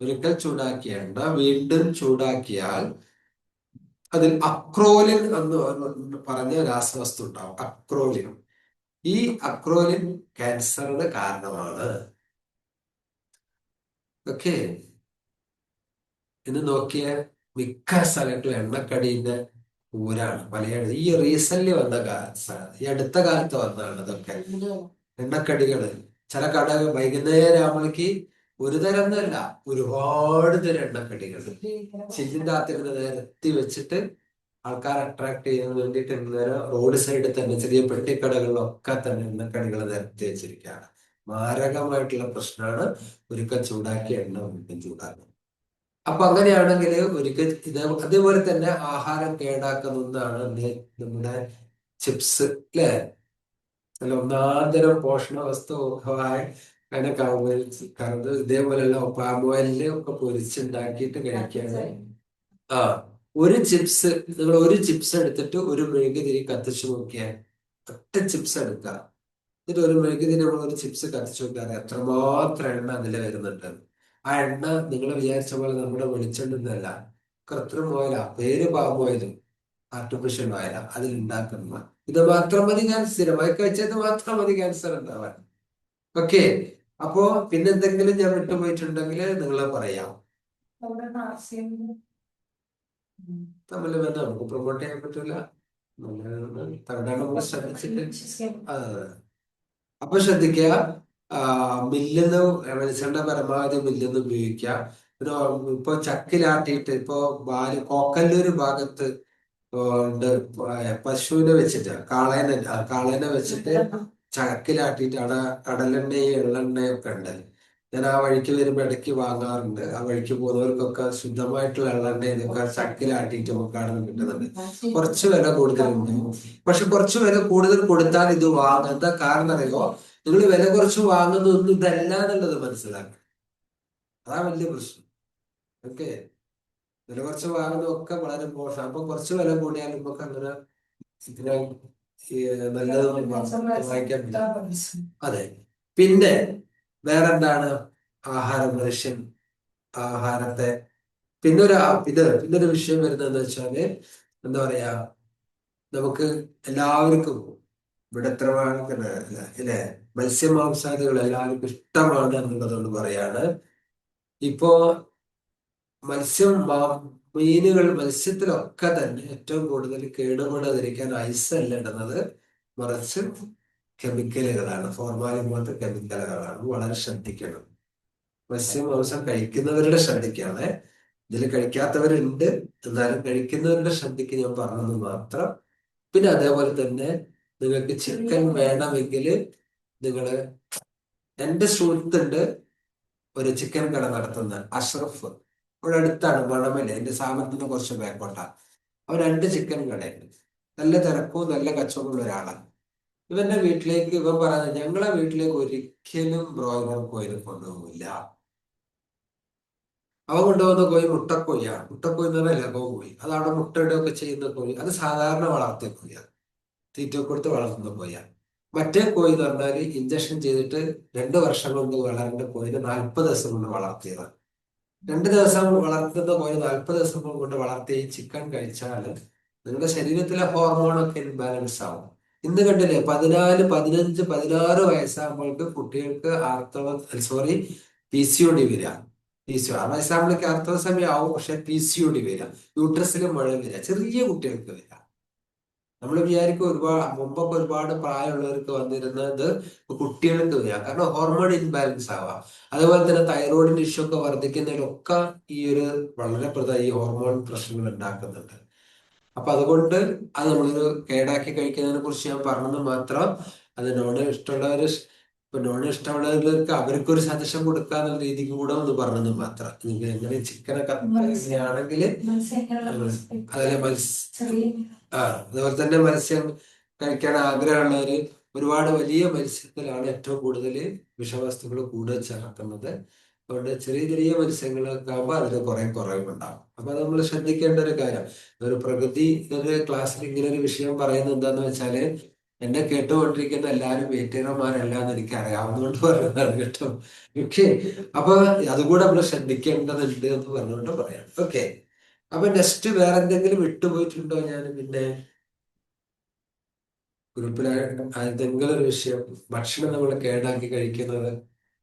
ഒരിക്കൽ ചൂടാക്കിയ എണ്ണ വീണ്ടും ചൂടാക്കിയാൽ അതിൽ അക്രോലിൻ എന്ന് പറഞ്ഞ രാസവസ്തു ഉണ്ടാവും. അക്രോലിൻ. ഈ അക്രോലിൻ ക്യാൻസറിന് കാരണമാണ്. ഓക്കെ, ഇന്ന് നോക്കിയ മിക്ക സ്ഥലത്തും എണ്ണക്കടീന്റെ ഊരാണ്. പലയിടത്തും ഈ റീസെന്റ് വന്ന ഈ അടുത്ത കാലത്ത് വന്നതാണ് ഇതൊക്കെ എണ്ണക്കടികള്. ചില കടകൾ വൈകുന്നേരം ആവുമ്പോഴേക്ക് ഒരു തരം എന്നല്ല, ഒരുപാട് തരം എണ്ണക്കടികൾ ചില്ലിന്റെ അകത്ത് ഇങ്ങനെ നിരത്തി വെച്ചിട്ട് ആൾക്കാരെ അട്രാക്ട് ചെയ്യാൻ വേണ്ടിയിട്ട് ഇങ്ങനെ റോഡ് സൈഡിൽ തന്നെ ചെറിയ പെട്ടിക്കടകളിലൊക്കെ തന്നെ എണ്ണക്കടികൾ നിരത്തി വെച്ചിരിക്കുകയാണ്. മാരകമായിട്ടുള്ള പ്രശ്നമാണ് ഒരിക്കൽ ചൂടാക്കിയ എണ്ണ ഒരിക്കൽ ചൂടാക്കുക. അപ്പൊ അങ്ങനെയാണെങ്കിൽ ഒരിക്കൽ അതേപോലെ തന്നെ ആഹാരം കേടാക്കുന്ന ഒന്നാണ് നമ്മുടെ ചിപ്സ്, അല്ലെ? അല്ല, ഒന്നാന്തരം പോഷണ വസ്തു അങ്ങനെ കറുത് ഇതേപോലെയുള്ള പാം ഓയിലില് ഒക്കെ പൊരിച്ചുണ്ടാക്കിയിട്ട് കഴിക്കുകയാണ്. ആ ഒരു ചിപ്സ്, നിങ്ങൾ ഒരു ചിപ്സ് എടുത്തിട്ട് ഒരു മെഴുകുതിരി കത്തിച്ചു നോക്കിയാൽ, ഒറ്റ ചിപ്സ് എടുക്കുക, എന്നിട്ട് ഒരു മെഴുകുതിരി നമ്മൾ ഒരു ചിപ്സ് കത്തിച്ചു നോക്കിയാൽ എത്രമാത്രം എണ്ണ അതിൽ വരുന്നുണ്ട്. ആ എണ്ണ നിങ്ങൾ വിചാരിച്ച പോലെ നമ്മുടെ വെളിച്ചെണ്ണ കൃത്രിമ ഓയില, പേര് പാം ഓയിൽ, ആർട്ടിഫിഷ്യൽ ഓയില അതിൽ ഉണ്ടാക്കുന്ന. ഇത് മാത്രം മതി ക്യാൻസർ, സ്ഥിരമായി കഴിച്ചത് മാത്രം മതി ക്യാൻസർ ഉണ്ടാവാൻ. ഓക്കെ. അപ്പോ പിന്നെന്തെങ്കിലും ഞാൻ വിട്ടുപോയിട്ടുണ്ടെങ്കിൽ നിങ്ങൾ പറയാം. തമ്മിൽ ബന്ധം നമുക്ക് പ്രൊമോട്ട് ചെയ്യാൻ പറ്റില്ല. തമിഴ്നാട് നമ്മൾ ശ്രദ്ധിച്ചിട്ട് അപ്പൊ ശ്രദ്ധിക്കുക. മില്ലിന്ന് വെളിച്ചെണ്ണ പരമാവധി മില്ലിന്ന് ഉപയോഗിക്കുക. പിന്നെ ഇപ്പൊ ചക്കിലാട്ടിയിട്ട് ഇപ്പൊ കോക്കല്ലൂര് ഭാഗത്ത് ഉണ്ട്. പശുവിനെ വെച്ചിട്ട് കാളേനെ വെച്ചിട്ട് ചക്കിലാട്ടിയിട്ട് അവിടെ കടലെണ്ണയും എള്ളെണ്ണയും ഒക്കെ ഉണ്ട്. ഞാൻ ആ വഴിക്ക് വരുമ്പോ ഇടയ്ക്ക് വാങ്ങാറുണ്ട്. ആ വഴിക്ക് പോകുന്നവർക്കൊക്കെ ശുദ്ധമായിട്ടുള്ള എള്ളെണ്ണ ഇതൊക്കെ ചക്കിലാട്ടിയിട്ട് നമുക്ക് അവിടെ നിന്ന് കിട്ടുന്നുണ്ട്. കുറച്ച് വില കൂടുതലുണ്ട്. പക്ഷെ കുറച്ച് വില കൂടുതൽ കൊടുത്താൽ ഇത് വാങ്ങും. എന്താ കാരണം അറിയോ? നിങ്ങൾ വില കുറച്ച് വാങ്ങുന്നതൊന്നും ഇതല്ല എന്നുള്ളത് മനസ്സിലാക്കണം. അതാ വലിയ പ്രശ്നം. ഓക്കെ. വില കുറച്ച് വാങ്ങുന്നതൊക്കെ വളരെ മോശം. അപ്പൊ കുറച്ച് വില കൂടിയാൽ നമുക്ക് അങ്ങനെ ഇതിനെ നല്ലതൊന്നും വാങ്ങിക്കാൻ പറ്റില്ല. അതെ. പിന്നെ വേറെന്താണ്? മനുഷ്യൻ ആഹാരത്തെ പിന്നൊരു വിഷയം വരുന്നത് വെച്ചാല് എന്താ പറയാ, നമുക്ക് എല്ലാവർക്കും ഇവിടെ എത്ര അല്ലെ മത്സ്യമാംസാദികൾ എല്ലാവർക്കും ഇഷ്ടമാണ് എന്നുള്ളതുകൊണ്ട് പറയാണ്. ഇപ്പോ മത്സ്യത്തിലൊക്കെ തന്നെ ഏറ്റവും കൂടുതൽ കേടുകൂടാതിരിക്കാൻ ഐസല്ല ഇടുന്നത്, മറിച്ച് കെമിക്കലുകളാണ്, ഫോർമാലിൻ പോലത്തെ കെമിക്കലുകളാണ്. വളരെ ശ്രദ്ധിക്കണം. മാംസം കഴിക്കുന്നവരുടെ ശ്രദ്ധിക്കാണ്. ഇതിൽ കഴിക്കാത്തവരുണ്ട്, എന്നാലും കഴിക്കുന്നവരുടെ ശ്രദ്ധിക്ക് ഞാൻ പറഞ്ഞത് മാത്രം. പിന്നെ അതേപോലെ തന്നെ നിങ്ങൾക്ക് ചിക്കൻ വേണമെങ്കിൽ നിങ്ങള്, എന്റെ സുഹൃത്തുണ്ട് ഒരു ചിക്കൻ കട നടത്തുന്ന അഷ്റഫ്, ഇവിടെ അടുത്താണ്, മണമല്ല, എന്റെ സ്ഥാപനത്തിന് കുറച്ച് ബാക്കോട്ടാണ്. അവൻ 2 ചിക്കൻ കടയുണ്ട്. നല്ല തിരക്കും നല്ല കച്ചവടമുള്ള ഒരാളാണ്. ഇവന്റെ വീട്ടിലേക്ക് ഇവൻ പറയുന്നത്, ഞങ്ങളെ വീട്ടിലേക്ക് ഒരിക്കലും ബ്രോയിലർ കോഴിനെ കൊണ്ടുപോകില്ല. അവൻ കൊണ്ടുപോകുന്ന കോഴി മുട്ടക്കോഴിയാണ്. മുട്ടക്കോഴി എന്ന് പറഞ്ഞാൽ ലഗോ കോഴി. അതാണ് മുട്ടയിടുകയൊക്കെ ചെയ്യുന്ന കോഴി. അത് സാധാരണ വളർത്തിയ കോഴിയാണ്, തീറ്റ കൊടുത്ത് വളർത്തുന്ന കോഴിയാണ്. മറ്റേ കോഴി എന്ന് പറഞ്ഞാൽ ഇഞ്ചക്ഷൻ ചെയ്തിട്ട് 2 വർഷം കൊണ്ട് വളരേണ്ട കോഴിനെ 40 ദിവസം കൊണ്ട് വളർത്തിയതാണ്. 2 ദിവസം വളർത്തുന്ന കോഴി 40 ദിവസം കൊണ്ട് വളർത്തി ചിക്കൻ കഴിച്ചാൽ നിങ്ങളുടെ ശരീരത്തിലെ ഹോർമോണൊക്കെ ഇൻബാലൻസ് ആവും. ഇന്ന് കണ്ടില്ലേ, 14, 15, 16 വയസ്സാകുമ്പോഴേക്ക് കുട്ടികൾക്ക് PCOD വരിക. PCOD 6 വയസ്സാകുമ്പോഴേക്ക് ആർത്തവ സമയം ആവും, പക്ഷെ PCOD വരിക, യൂട്രസിൽ മുഴ വരിക, ചെറിയ കുട്ടികൾക്ക് വരിക. നമ്മൾ വിചാരിക്കും മുമ്പൊക്കെ ഒരുപാട് പ്രായമുള്ളവർക്ക് വന്നിരുന്നത് കുട്ടികൾക്ക് വരിക, കാരണം ഹോർമോൺ ഇൻബാലൻസ് ആവാം. അതുപോലെ തന്നെ തൈറോയിഡിന്റെ ഇഷ്യൂ ഒക്കെ വർദ്ധിക്കുന്നതിലൊക്കെ വളരെ ഈ ഹോർമോൺ പ്രശ്നങ്ങൾ ഉണ്ടാക്കുന്നുണ്ട്. അപ്പൊ അതുകൊണ്ട് അത് നമ്മളൊരു കേടാക്കി കഴിക്കുന്നതിനെ കുറിച്ച് ഞാൻ പറഞ്ഞത് മാത്രം. അത് നോൺ ഇഷ്ടമുള്ളവർക്ക് അവർക്കൊരു സജഷൻ കൊടുക്കാന്നുള്ള രീതിക്ക് കൂടെ ഒന്ന് പറഞ്ഞത് മാത്രം. നിങ്ങൾക്ക് എങ്ങനെ ചിക്കനൊക്കെ ആണെങ്കിൽ അതല്ലേ അതുപോലെ തന്നെ മത്സ്യം കഴിക്കാൻ ആഗ്രഹമുള്ളവര് ഒരുപാട് വലിയ മത്സ്യത്തിലാണ് ഏറ്റവും കൂടുതൽ വിഷവസ്തുക്കൾ കൂടുതൽ ചേർക്കുന്നത്. അതുകൊണ്ട് ചെറിയ ചെറിയ മത്സ്യങ്ങളൊക്കെ ആകുമ്പോൾ അതിന് കുറെ കുറവുണ്ടാകും. അപ്പൊ അത് നമ്മൾ ശ്രദ്ധിക്കേണ്ട ഒരു കാര്യം. ഒരു ക്ലാസ്സിൽ ഇങ്ങനെ ഒരു വിഷയം പറയുന്നത് എന്താന്ന് വെച്ചാല്, എന്നെ കേട്ടുകൊണ്ടിരിക്കുന്ന എല്ലാവരും വെജിറ്റേറിയന്മാരല്ല എന്ന് എനിക്ക് അറിയാവുന്നതുകൊണ്ട് പറയുന്നതാണ് കേട്ടോ. ഓക്കെ. അപ്പൊ അതുകൂടെ നമ്മൾ ശ്രദ്ധിക്കേണ്ടതുണ്ട് എന്ന് പറഞ്ഞുകൊണ്ട് പറയാം. ഓക്കെ. അപ്പൊ നെക്സ്റ്റ് വേറെ എന്തെങ്കിലും വിട്ടുപോയിട്ടുണ്ടോ? ഞാൻ പിന്നെ ഗ്രൂപ്പിൽ എന്തെങ്കിലും ഒരു വിഷയം, ഭക്ഷണം നമ്മൾ കേടാക്കി കഴിക്കുന്നത്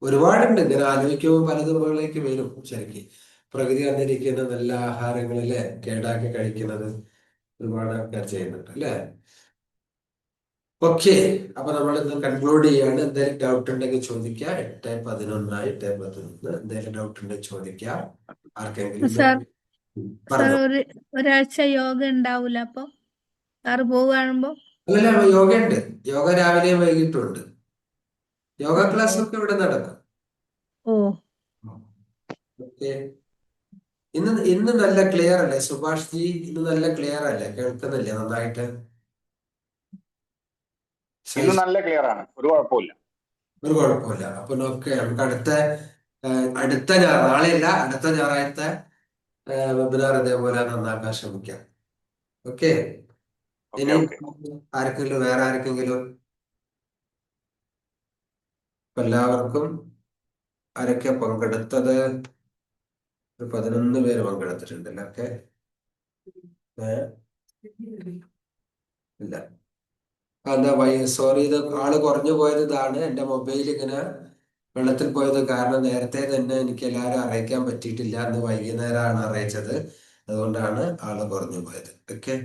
ഒരുപാടുണ്ട്. ഇങ്ങനെ ആലോചിക്കുമ്പോൾ പലതും മുകളിലേക്ക് വരും. ശരിക്കും പ്രകൃതി തന്നിരിക്കുന്ന നല്ല ആഹാരങ്ങളിലെ കേടാക്കി കഴിക്കുന്നത് ഒരുപാട് ആൾക്കാർ ചെയ്യുന്നുണ്ട് അല്ലേ? ഓക്കെ. അപ്പൊ നമ്മൾ ഇന്ന് കൺക്ലൂഡ് ചെയ്യാണ്. എന്തെങ്കിലും ഡൗട്ട് ഉണ്ടെങ്കിൽ ചോദിക്കാം. 8:11 8:11. എന്തെങ്കിലും ഡൗട്ട് ഉണ്ടെങ്കിൽ ചോദിക്കാം. ആർക്കെങ്കിലും സാർ പറഞ്ഞു. ഒരാഴ്ച യോഗ ഉണ്ടാവൂല അപ്പൊ സാറ് പോവുകയാകുമ്പോ? അല്ലല്ല, യോഗ ഉണ്ട്. യോഗ രാവിലെയും വൈകിട്ടും ഉണ്ട്. യോഗ ക്ലാസ് ഒക്കെ ഇവിടെ നടക്കും. ഓ, ഓക്കെ. ഇന്ന് നല്ല ക്ലിയർ അല്ലേ സുഭാഷ് ജി? ഇന്ന് നല്ല ക്ലിയർ അല്ലേ? കേൾക്കുന്നില്ലേ നന്നായിട്ട്? ഇന്ന് നല്ല ക്ലിയർ ആണ്, ഒരു കുഴപ്പമില്ല. ഒരു കുഴപ്പമില്ല. അപ്പൊ നമുക്ക് അടുത്ത നാളെയല്ല, അടുത്ത ഞായറാഴ്ച വെബിനാർ ഇതേപോലെ നന്നാക്കാൻ ശ്രമിക്കാം. ഓക്കെ. ഇനി ഓക്കെ. വേറെ ആർക്കെങ്കിലും എല്ലാവർക്കും ആരൊക്കെ പങ്കെടുത്തത്? ഒരു 11 പേര് പങ്കെടുത്തിട്ടുണ്ടല്ലോ. ഒക്കെ ഇല്ല. എന്താ സോറി, ഇത് ആള് കുറഞ്ഞു പോയത് ഇതാണ്. എൻ്റെ മൊബൈൽ ഇങ്ങനെ വെള്ളത്തിൽ പോയത് കാരണം നേരത്തെ തന്നെ എനിക്ക് എല്ലാവരും അറിയിക്കാൻ പറ്റിയിട്ടില്ല. അന്ന് വൈകുന്നേരമാണ് അറിയിച്ചത്. അതുകൊണ്ടാണ് ആള് കുറഞ്ഞു പോയത്. ഓക്കെ,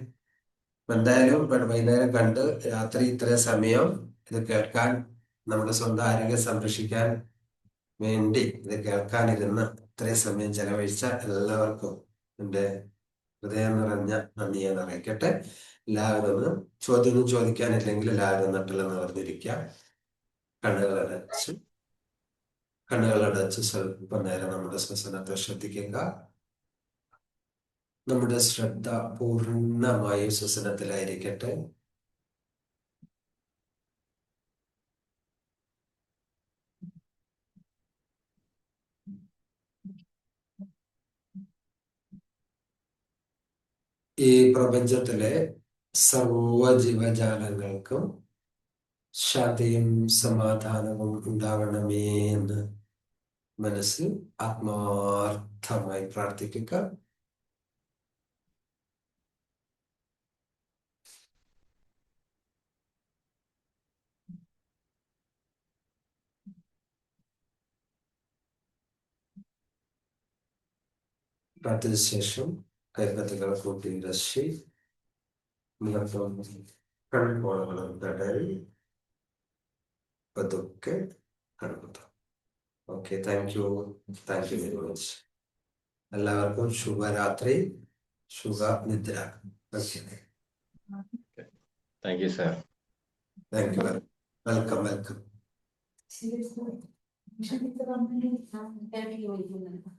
എന്തായാലും വൈകുന്നേരം കണ്ട് രാത്രി ഇത്രയും സമയം ഇത് കേൾക്കാൻ, നമ്മുടെ സ്വന്തം ആരോഗ്യം സംരക്ഷിക്കാൻ വേണ്ടി ഇത് കേൾക്കാനിരുന്ന് ഇത്രയും സമയം ചെലവഴിച്ച എല്ലാവർക്കും എൻ്റെ ഹൃദയം നിറഞ്ഞ നന്ദി ഞാൻ അറിയിക്കട്ടെ. എല്ലാവരും ഒന്ന് ചോദ്യമൊന്നും ചോദിക്കാനില്ലെങ്കിൽ എല്ലാവരും നട്ടില്ലെന്ന് പറഞ്ഞിരിക്കുക. കണ്ണുകളടച്ച് സ്വല്പം നേരം നമ്മുടെ ശ്വസനത്തെ ശ്രദ്ധിക്കുക. നമ്മുടെ ശ്രദ്ധ പൂർണ്ണമായും ശ്വസനത്തിലായിരിക്കട്ടെ. ഈ പ്രപഞ്ചത്തിലെ സർവ്വ ജീവജാലങ്ങൾക്കും ശാന്തിയും സമാധാനവും ഉണ്ടാവണമേ എന്ന് മനസ്സിൽ ആത്മാർത്ഥമായി പ്രാർത്ഥിക്കുക. പ്രാർത്ഥിച്ച ശേഷം കൈകത്തുകൾ കൂട്ടി രക്ഷി മുഖത്തും കൺപോളകളും തടവി പതുക്കെ കടന്നു. Okay, thank you very much. എല്ലാവർക്കും ശുഭരാത്രി, ശുഭനിദ്ര. Okay, thank you sir. Thank you. Welcome. ക്ഷണിച്ച് വന്നിട്ട് ഞാൻ തിരക്കി വിളിക്കുന്നുണ്ട്.